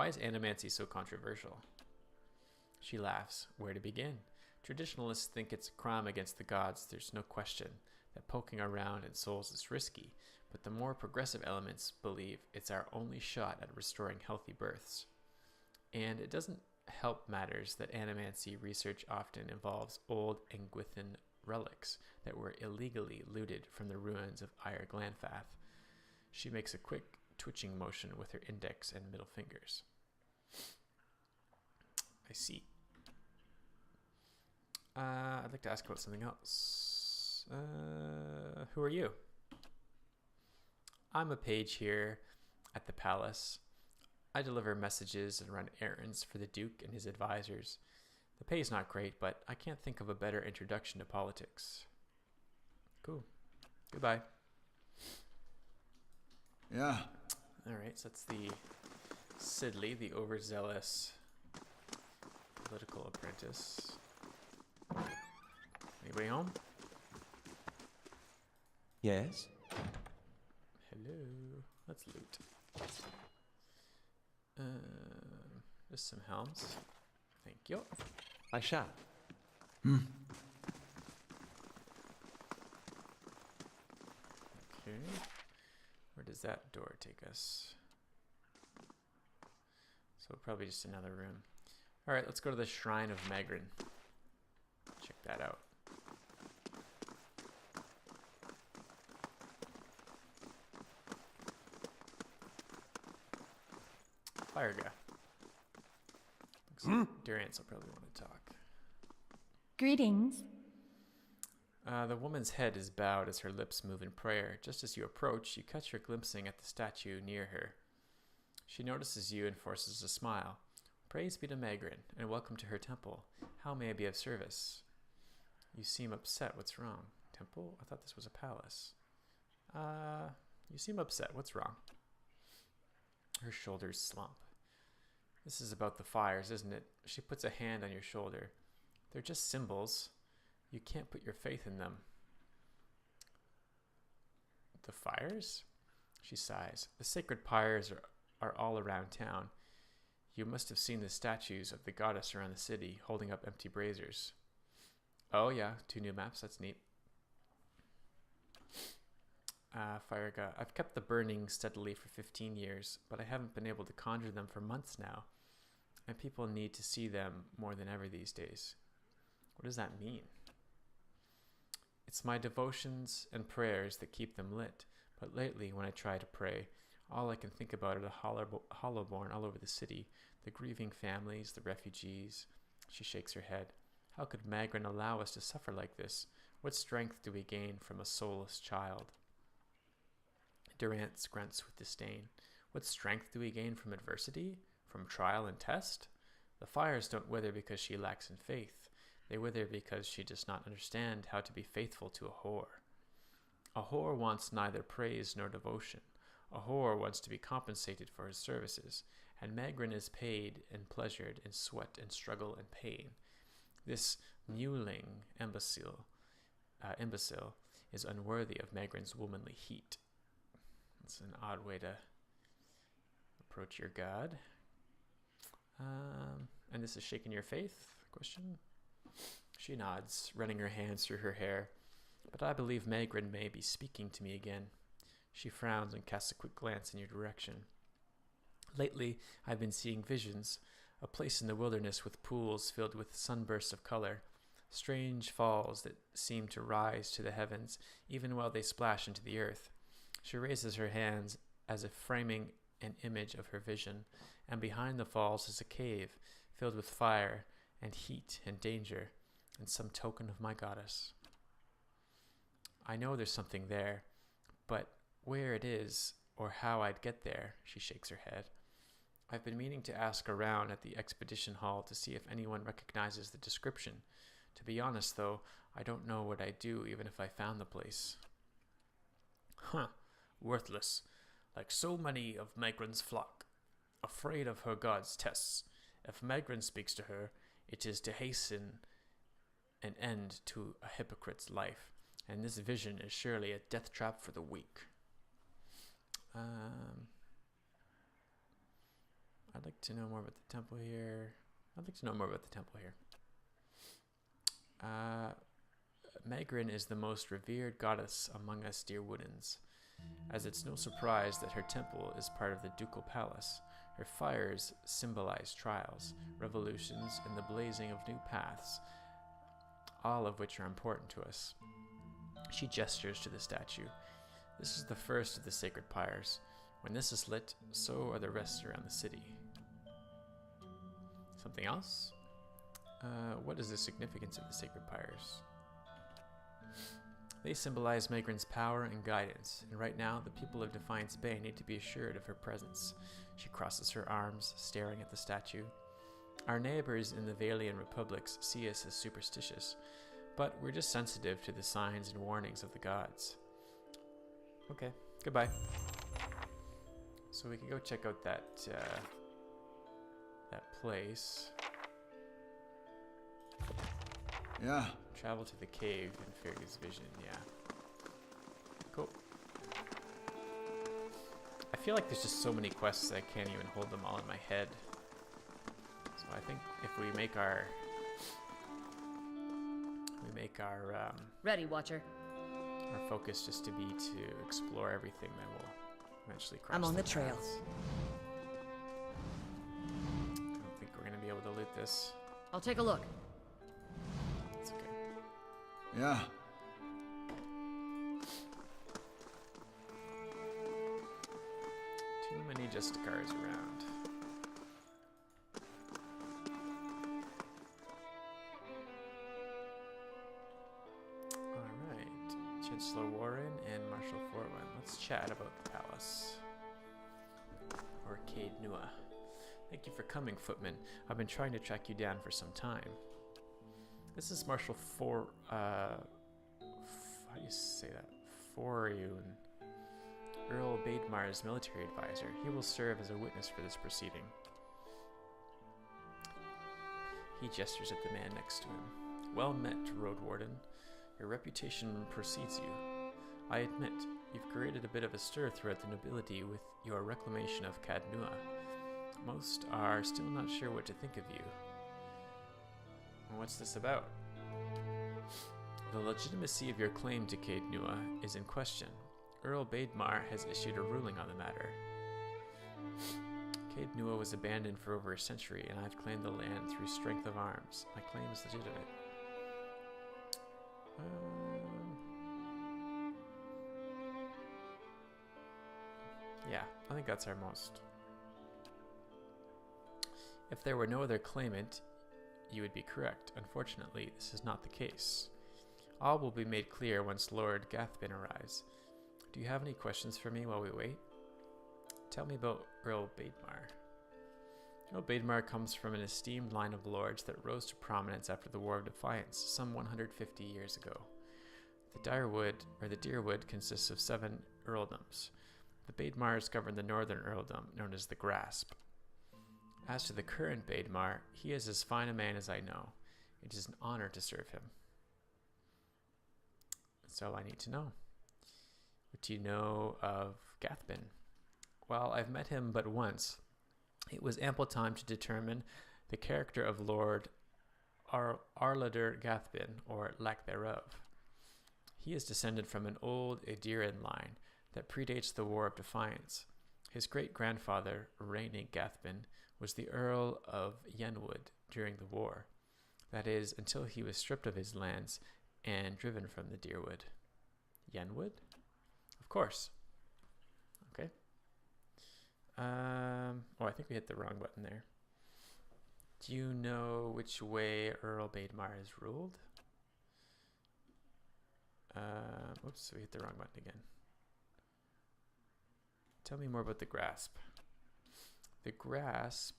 is animancy so controversial? She laughs. Where to begin? Traditionalists think it's a crime against the gods, there's no question. that poking around in souls is risky, but the more progressive elements believe it's our only shot at restoring healthy births. And it doesn't help matters that animancy research often involves old Engwithan relics that were illegally looted from the ruins of Ire Glanfath. She makes a quick twitching motion with her index and middle fingers. I see. I'd like to ask about something else. Who are you? I'm a page here at the palace. I deliver messages and run errands for the Duke and his advisors. The pay's not great, but I can't think of a better introduction to politics. Cool. Goodbye. Yeah. Alright, so that's the Sidley, the overzealous political apprentice. Anybody home? Yes? Hello. Let's loot. Just some helms. Thank you. I shall. Okay. Where does that door take us? So probably just another room. Alright, let's go to the Shrine of Magrin. Check that out. Fire guy. Durance will probably want to talk. Greetings. The woman's head is bowed as her lips move in prayer. Just as you approach, you catch her glimpsing at the statue near her. She notices you and forces a smile. Praise be to Magrin, and welcome to her temple. How may I be of service? You seem upset. What's wrong? Temple? I thought this was a palace. You seem upset. What's wrong? Her shoulders slump. This is about the fires, isn't it? She puts a hand on your shoulder. They're just symbols. You can't put your faith in them. The fires? She sighs. The sacred pyres are all around town. You must have seen the statues of the goddess around the city, holding up empty braziers. Oh yeah, 2 new maps, that's neat. Fire god. I've kept the burning steadily for 15 years, but I haven't been able to conjure them for months now. And people need to see them more than ever these days. What does that mean? It's my devotions and prayers that keep them lit, but lately when I try to pray, all I can think about are the hollowborn all over the city, the grieving families, the refugees. She shakes her head. How could Magrin allow us to suffer like this? What strength do we gain from a soulless child? Durance grunts with disdain. What strength do we gain from adversity? From trial and test? The fires don't wither because she lacks in faith. They wither because she does not understand how to be faithful to a whore. A whore wants neither praise nor devotion. A whore wants to be compensated for his services, and Magrin is paid and pleasured in sweat and struggle and pain. This mewling imbecile is unworthy of Magrin's womanly heat. It's an odd way to approach your god. And this is shaking your faith? Question. She nods, running her hands through her hair. But I believe Magrin may be speaking to me again. She frowns and casts a quick glance in your direction. Lately, I've been seeing visions, a place in the wilderness with pools filled with sunbursts of color, strange falls that seem to rise to the heavens, even while they splash into the earth. She raises her hands as if framing an image of her vision, and behind the falls is a cave filled with fire and heat and danger, and some token of my goddess. I know there's something there, but where it is, or how I'd get there, she shakes her head. I've been meaning to ask around at the expedition hall to see if anyone recognizes the description. To be honest, though, I don't know what I'd do even if I found the place. Huh. Worthless. Like so many of Magrin's flock. Afraid of her god's tests. If Magrin speaks to her, it is to hasten an end to a hypocrite's life, and this vision is surely a death trap for the weak. I'd like to know more about the temple here. Megrin is the most revered goddess among us Deerwoodans, as it's no surprise that her temple is part of the ducal palace. Her fires symbolize trials, revolutions, and the blazing of new paths, all of which are important to us. She gestures to the statue. This is the first of the sacred pyres. When this is lit, so are the rest around the city. Something else? What is the significance of the sacred pyres? They symbolize Megrin's power and guidance, and right now the people of Defiance Bay need to be assured of her presence. She crosses her arms, staring at the statue. Our neighbors in the Valian republics see us as superstitious, but we're just sensitive to the signs and warnings of the gods. Okay, goodbye. So we can go check out that place. Yeah. Travel to the cave in Fairy's vision, yeah. Cool. I feel like there's just so many quests that I can't even hold them all in my head. So I think if we make our Ready, Watcher. our focus just to be to explore everything, then we'll eventually cross I'm on the trail. paths. I don't think we're gonna be able to loot this. I'll take a look. It's okay. Yeah. Too many Justicars around. Alright. Chancellor Warren and Marshal Forwin. Let's chat about the palace. Or Caed Nua. Thank you for coming, Footman. I've been trying to track you down for some time. This is Marshal how do you say that? Forwin. Earl Bademar's military advisor. He will serve as a witness for this proceeding. He gestures at the man next to him. Well met, Road Warden. Your reputation precedes you. I admit, you've created a bit of a stir throughout the nobility with your reclamation of Caed Nua. Most are still not sure what to think of you. What's this about? The legitimacy of your claim to Caed Nua is in question. Earl Bademar has issued a ruling on the matter. Caed Nua was abandoned for over a century, and I've claimed the land through strength of arms. My claim is legitimate. Yeah, I think that's our most. If there were no other claimant, you would be correct. Unfortunately, this is not the case. All will be made clear once Lord Gathbin arrives. Do you have any questions for me while we wait? Tell me about Earl Bademar. Earl Bademar comes from an esteemed line of lords that rose to prominence after the War of Defiance, some 150 years ago. The Deerwood consists of 7 earldoms. The Bademars govern the northern earldom, known as the Grasp. As to the current Bademar, he is as fine a man as I know. It is an honor to serve him. That's all I need to know. What do you know of Gathbin? Well, I've met him but once. It was ample time to determine the character of Lord Arladur Gathbin, or lack thereof. He is descended from an old Ediran line that predates the War of Defiance. His great-grandfather, Rhaenys Gathbin, was the Earl of Yenwood during the war. That is, until he was stripped of his lands and driven from the Deerwood. Yenwood? Of course. Okay. Oh, I think we hit the wrong button there. Do you know which way Earl Bademar has ruled? Oops, we hit the wrong button again. Tell me more about the Grasp. The Grasp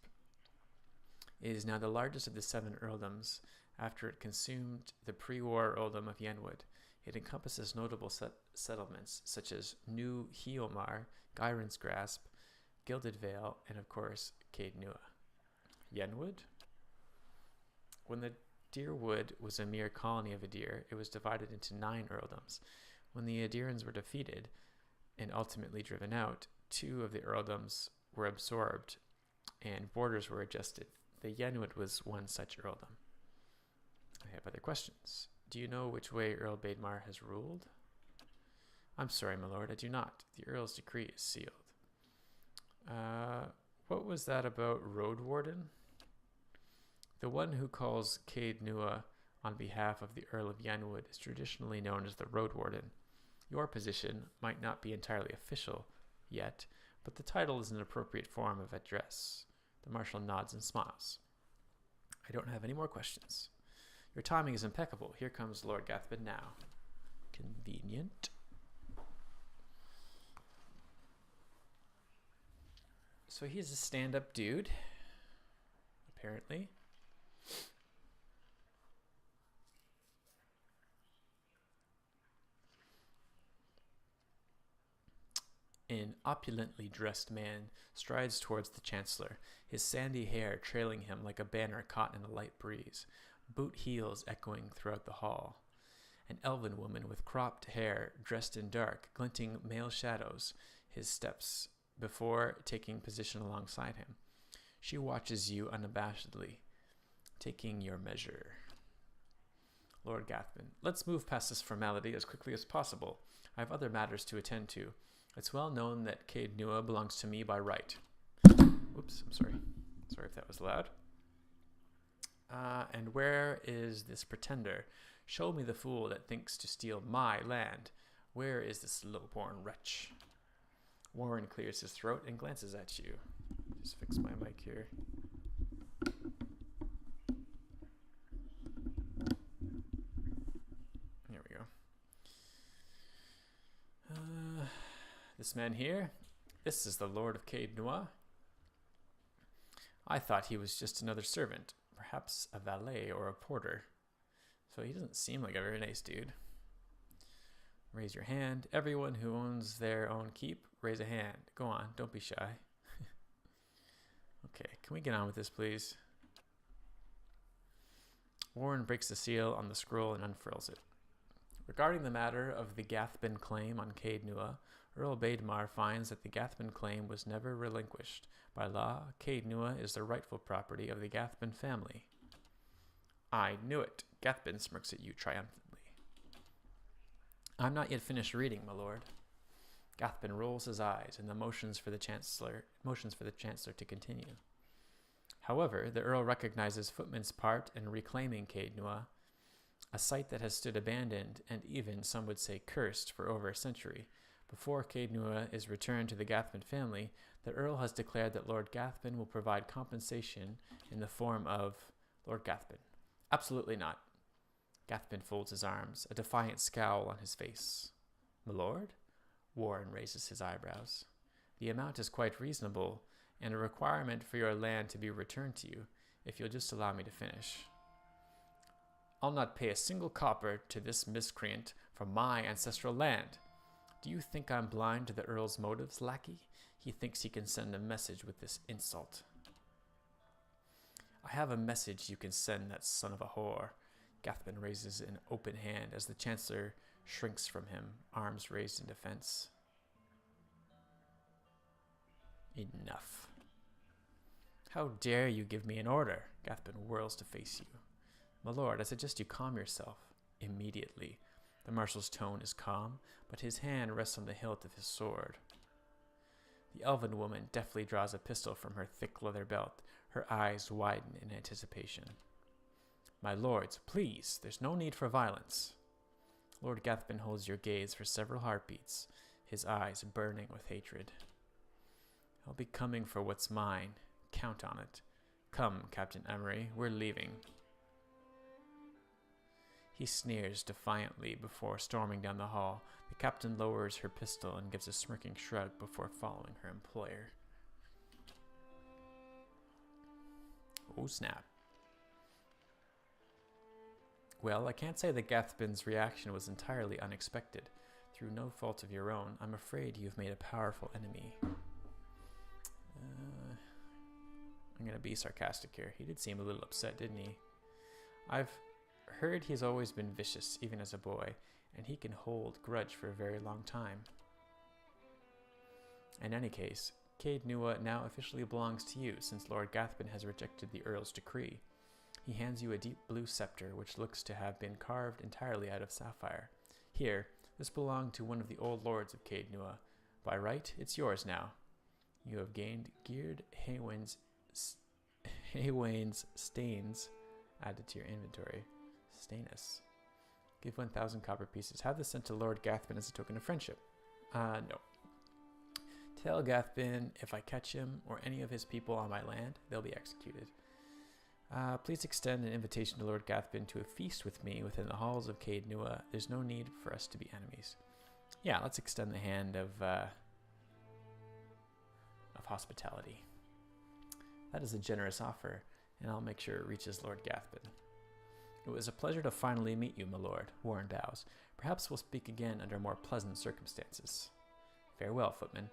is now the largest of the 7 earldoms after it consumed the pre-war earldom of Yenwood. It encompasses notable settlements such as New Heomar, Gyron's Grasp, Gilded Vale, and of course, Caed Nua. Yenwood? When the Deerwood was a mere colony of Edir, it was divided into 9 earldoms. When the Edirans were defeated and ultimately driven out, 2 of the earldoms were absorbed and borders were adjusted. The Yenwood was one such earldom. I have other questions. Do you know which way Earl Baedmar has ruled? I'm sorry, my lord, I do not. The Earl's decree is sealed. What was that about Road Warden? The one who calls Caed Nua on behalf of the Earl of Yenwood is traditionally known as the Road Warden. Your position might not be entirely official yet, but the title is an appropriate form of address. The Marshal nods and smiles. I don't have any more questions. Your timing is impeccable. Here comes Lord Gathbin now. Convenient. So he's a stand-up dude, apparently. An opulently dressed man strides towards the Chancellor, his sandy hair trailing him like a banner caught in a light breeze, boot heels echoing throughout the hall. An elven woman with cropped hair, dressed in dark, glinting male shadows, his steps before taking position alongside him. She watches you unabashedly, taking your measure. Lord Gathbin, let's move past this formality as quickly as possible. I have other matters to attend to. It's well known that Caed Nua belongs to me by right. Oops, I'm sorry. Sorry if that was loud. And where is this pretender? Show me the fool that thinks to steal my land. Where is this low-born wretch? Warren clears his throat and glances at you. Just fix my mic here. There we go. This man here, this is the Lord of Caed Nua. I thought he was just another servant, perhaps a valet or a porter. So he doesn't seem like a very nice dude. Raise your hand. Everyone who owns their own keep, raise a hand. Go on, don't be shy. Okay, can we get on with this, please? Warren breaks the seal on the scroll and unfurls it. Regarding the matter of the Gathbin claim on Caed Nua, Earl Baedmar finds that the Gathbin claim was never relinquished. By law, Caed Nua is the rightful property of the Gathbin family. I knew it. Gathbin smirks at you triumphantly. I'm not yet finished reading, my lord. Gathbin rolls his eyes and motions for the chancellor to continue. However, the Earl recognizes Footman's part in reclaiming Caed Nua, a site that has stood abandoned and even, some would say, cursed for over a century. Before Caed Nua is returned to the Gathbin family, the Earl has declared that Lord Gathbin will provide compensation in the form of Lord Gathbin. Absolutely not. Gathbin folds his arms, a defiant scowl on his face. My lord? Warren raises his eyebrows. The amount is quite reasonable, and a requirement for your land to be returned to you, if you'll just allow me to finish. I'll not pay a single copper to this miscreant from my ancestral land. Do you think I'm blind to the Earl's motives, lackey? He thinks he can send a message with this insult. I have a message you can send that son of a whore. Gathbin raises an open hand as the Chancellor shrinks from him, arms raised in defense. Enough. How dare you give me an order? Gathbin whirls to face you. My lord, I suggest you calm yourself. Immediately. The Marshal's tone is calm, but his hand rests on the hilt of his sword. The elven woman deftly draws a pistol from her thick leather belt. Her eyes widen in anticipation. My lords, please, there's no need for violence. Lord Gathbin holds your gaze for several heartbeats, his eyes burning with hatred. I'll be coming for what's mine. Count on it. Come, Captain Emery, we're leaving. He sneers defiantly before storming down the hall. The captain lowers her pistol and gives a smirking shrug before following her employer. Oh, snap. Well, I can't say that Gathbin's reaction was entirely unexpected. Through no fault of your own, I'm afraid you've made a powerful enemy. I'm going to be sarcastic here. He did seem a little upset, didn't he? I've heard he's always been vicious, even as a boy, and he can hold grudge for a very long time. In any case, Caed Nua now officially belongs to you, since Lord Gathbin has rejected the Earl's decree. He hands you a deep blue scepter, which looks to have been carved entirely out of sapphire. Here, this belonged to one of the old lords of Caed Nua. By right, it's yours now. You have gained Geared Haywain's stains added to your inventory. Stainus. Give 1,000 copper pieces. Have this sent to Lord Gathbin as a token of friendship. No. Tell Gathbin if I catch him or any of his people on my land, they'll be executed. Please extend an invitation to Lord Gathbin to a feast with me within the halls of Caed Nua. There's no need for us to be enemies. Yeah, let's extend the hand of hospitality. That is a generous offer, and I'll make sure it reaches Lord Gathbin. It was a pleasure to finally meet you, my lord. Warren bows. Perhaps we'll speak again under more pleasant circumstances. Farewell, footman.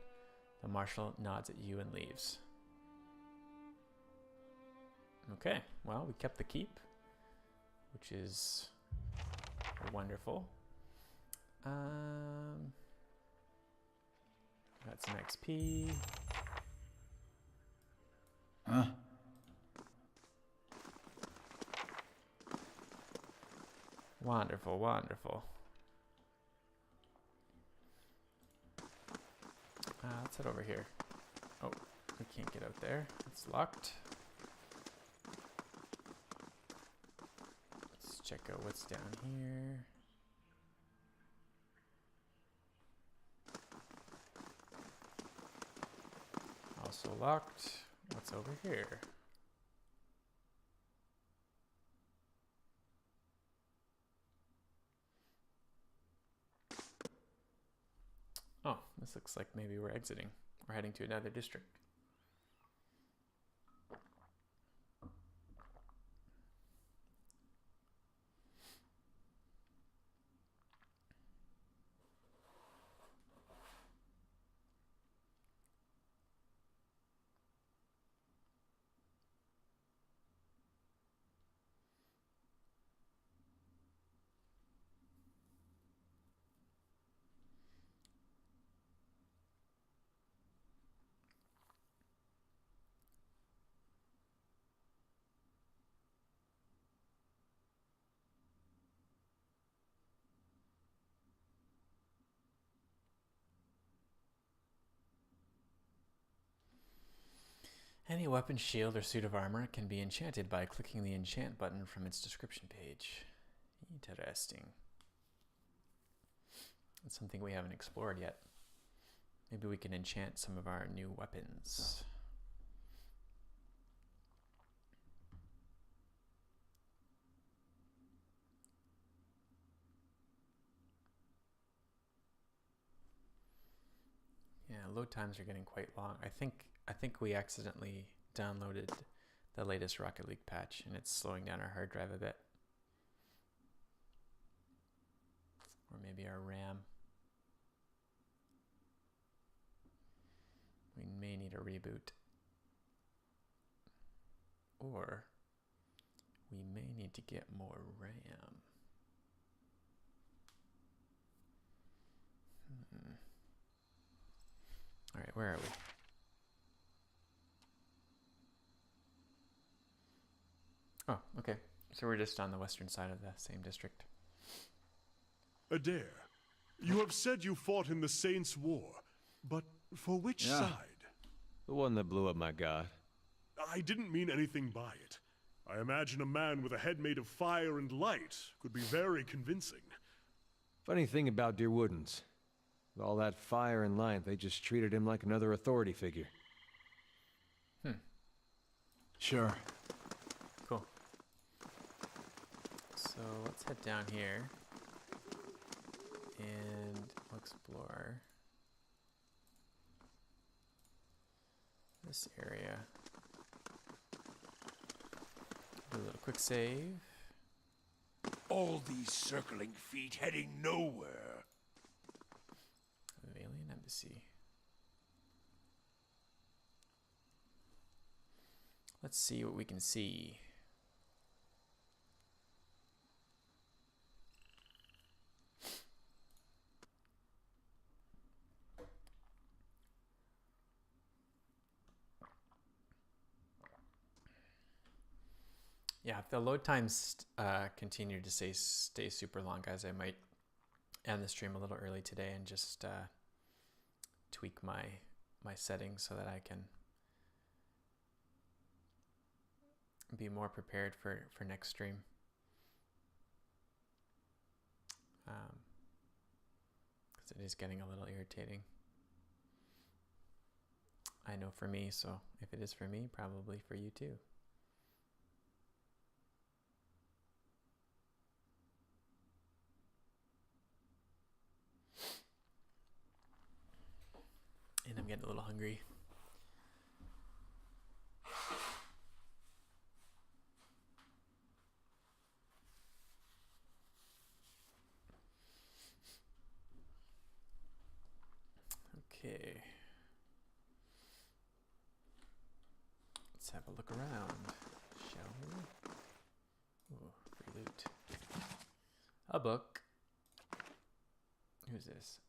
The marshal nods at you and leaves. Okay, well, we kept the keep, which is wonderful. Got some XP. Huh? Wonderful, wonderful. Let's head over here. Oh, we can't get out there. It's locked. Let's check out what's down here. Also locked. What's over here? Oh, this looks like maybe we're exiting. We're heading to another district. Any weapon, shield, or suit of armor can be enchanted by clicking the enchant button from its description page. Interesting. That's something we haven't explored yet. Maybe we can enchant some of our new weapons. Yeah, load times are getting quite long. I think we accidentally downloaded the latest Rocket League patch and it's slowing down our hard drive a bit. Or maybe our RAM. We may need a reboot. Or we may need to get more RAM. All right, where are we? Oh, okay. So we're just on the western side of the same district. Adair, you have said you fought in the Saints' War, but for which side? The one that blew up my god. I didn't mean anything by it. I imagine a man with a head made of fire and light could be very convincing. Funny thing about Dear Woodens. With all that fire and light, they just treated him like another authority figure. Sure. Cool. So let's head down here and we'll explore this area. Do a little quick save. All these circling feet heading nowhere. Alien Embassy. Let's see what we can see. Yeah, if the load times continue to stay super long, guys, I might end the stream a little early today and just tweak my settings so that I can be more prepared for next stream. Because it is getting a little irritating. I know for me, so if it is for me, probably for you too. And I'm getting a little hungry. Okay. Let's have a look around, shall we? Ooh, free loot. A book. Who's this?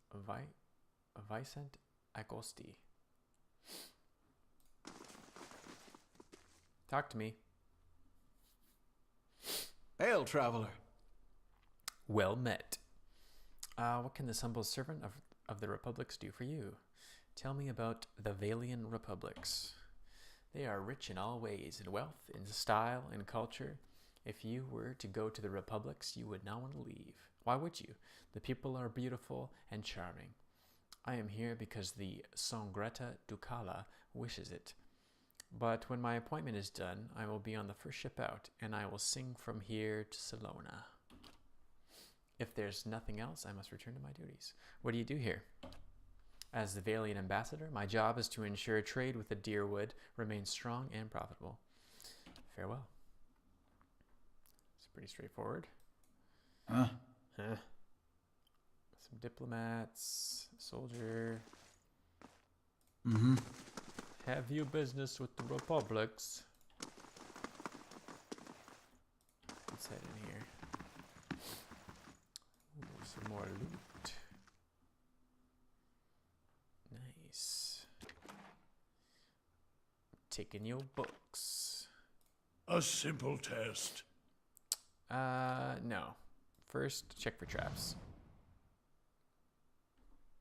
Vicent Agosti. Talk to me. Hail, traveler. Well met. What can this humble servant of the republics do for you? Tell me about the Valian republics. They are rich in all ways, in wealth, in style, in culture. If you were to go to the republics, you would not want to leave. Why would you? The people are beautiful and charming. I am here because the Songreta Ducala wishes it. But when my appointment is done, I will be on the first ship out, and I will sing from here to Salona. If there's nothing else, I must return to my duties. What do you do here? As the Valian ambassador, my job is to ensure trade with the Deerwood remains strong and profitable. Farewell. It's pretty straightforward. Huh? Some diplomats, soldier. Mm-hmm. Have you business with the republics? Let's head in here. Ooh, some more loot. Nice. Taking your books. A simple test. No. First, check for traps.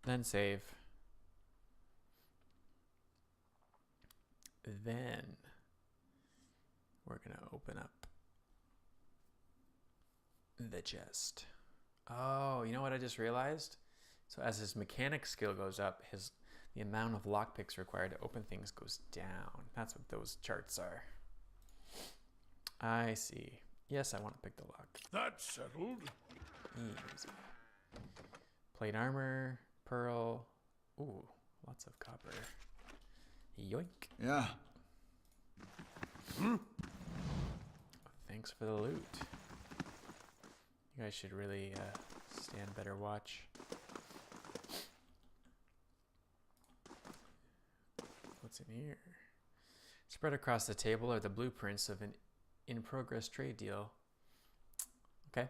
Then save. Then we're gonna open up the chest. Oh, you know what I just realized? So as his mechanic skill goes up, the amount of lockpicks required to open things goes down. That's what those charts are. I see. Yes, I want to pick the lock. That's settled. Easy. Plate armor, pearl. Ooh, lots of copper. Yoink. Yeah. Thanks for the loot. You guys should really stand better watch. What's in here? Spread across the table are the blueprints of an in-progress trade deal. Okay.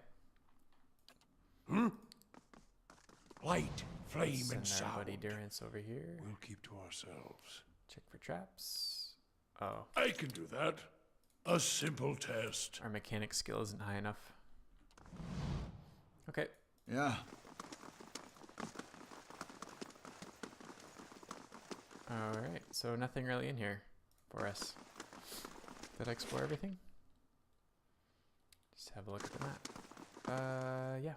Light, flame, Send and our sound. buddy Durance over here. We'll keep to ourselves. Check for traps. Oh. I can do that. A simple test. Our mechanic skill isn't high enough. Okay. Yeah. Alright, so nothing really in here for us. Did I explore everything? Just have a look at the map. Yeah.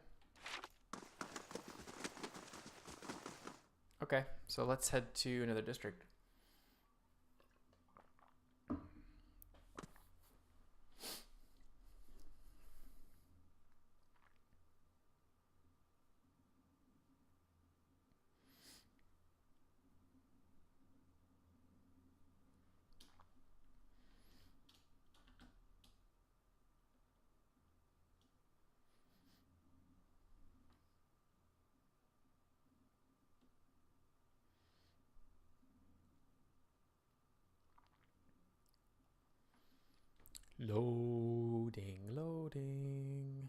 Okay, so let's head to another district. Loading, loading.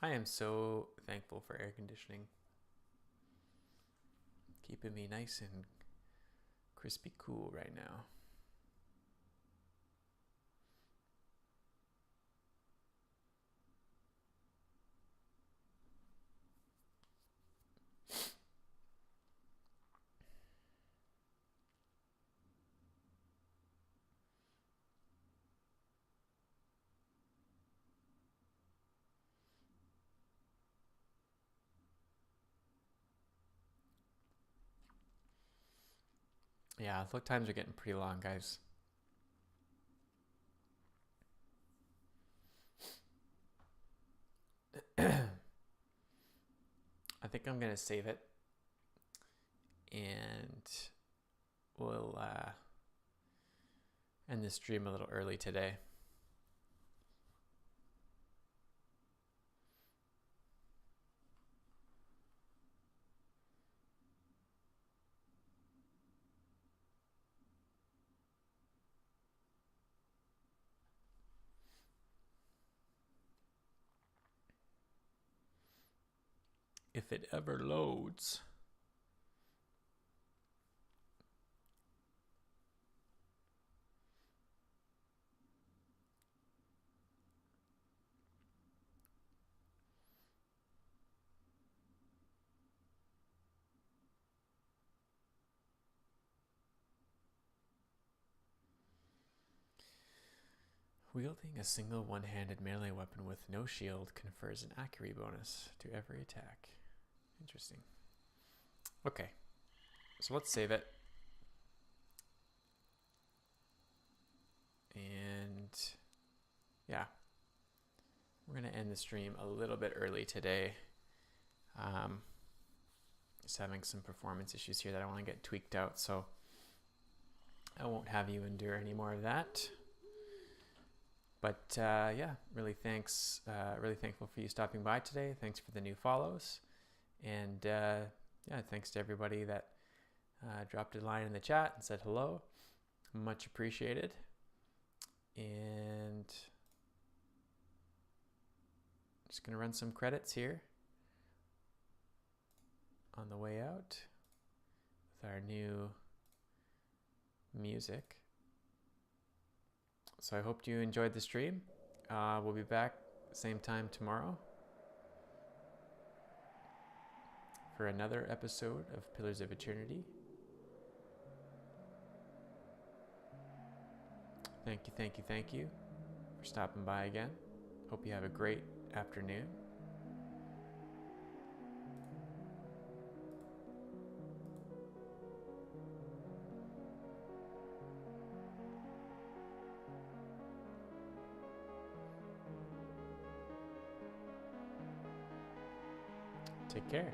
I am so thankful for air conditioning. Keeping me nice and crispy cool right now. Yeah, look times are getting pretty long, guys. I think I'm gonna save it, and we'll end the stream a little early today. If it ever loads. Wielding a single one-handed melee weapon with no shield confers an accuracy bonus to every attack. Interesting. Okay, so let's save it. And yeah, we're gonna end the stream a little bit early today. Just having some performance issues here that I want to get tweaked out, so I won't have you endure any more of that. But yeah, really thanks. Really thankful for you stopping by today. Thanks for the new follows. And yeah, thanks to everybody that dropped a line in the chat and said hello. Much appreciated. And just going to run some credits here on the way out with our new music. So I hope you enjoyed the stream. We'll be back same time tomorrow for another episode of Pillars of Eternity. Thank you for stopping by again. Hope you have a great afternoon. Take care.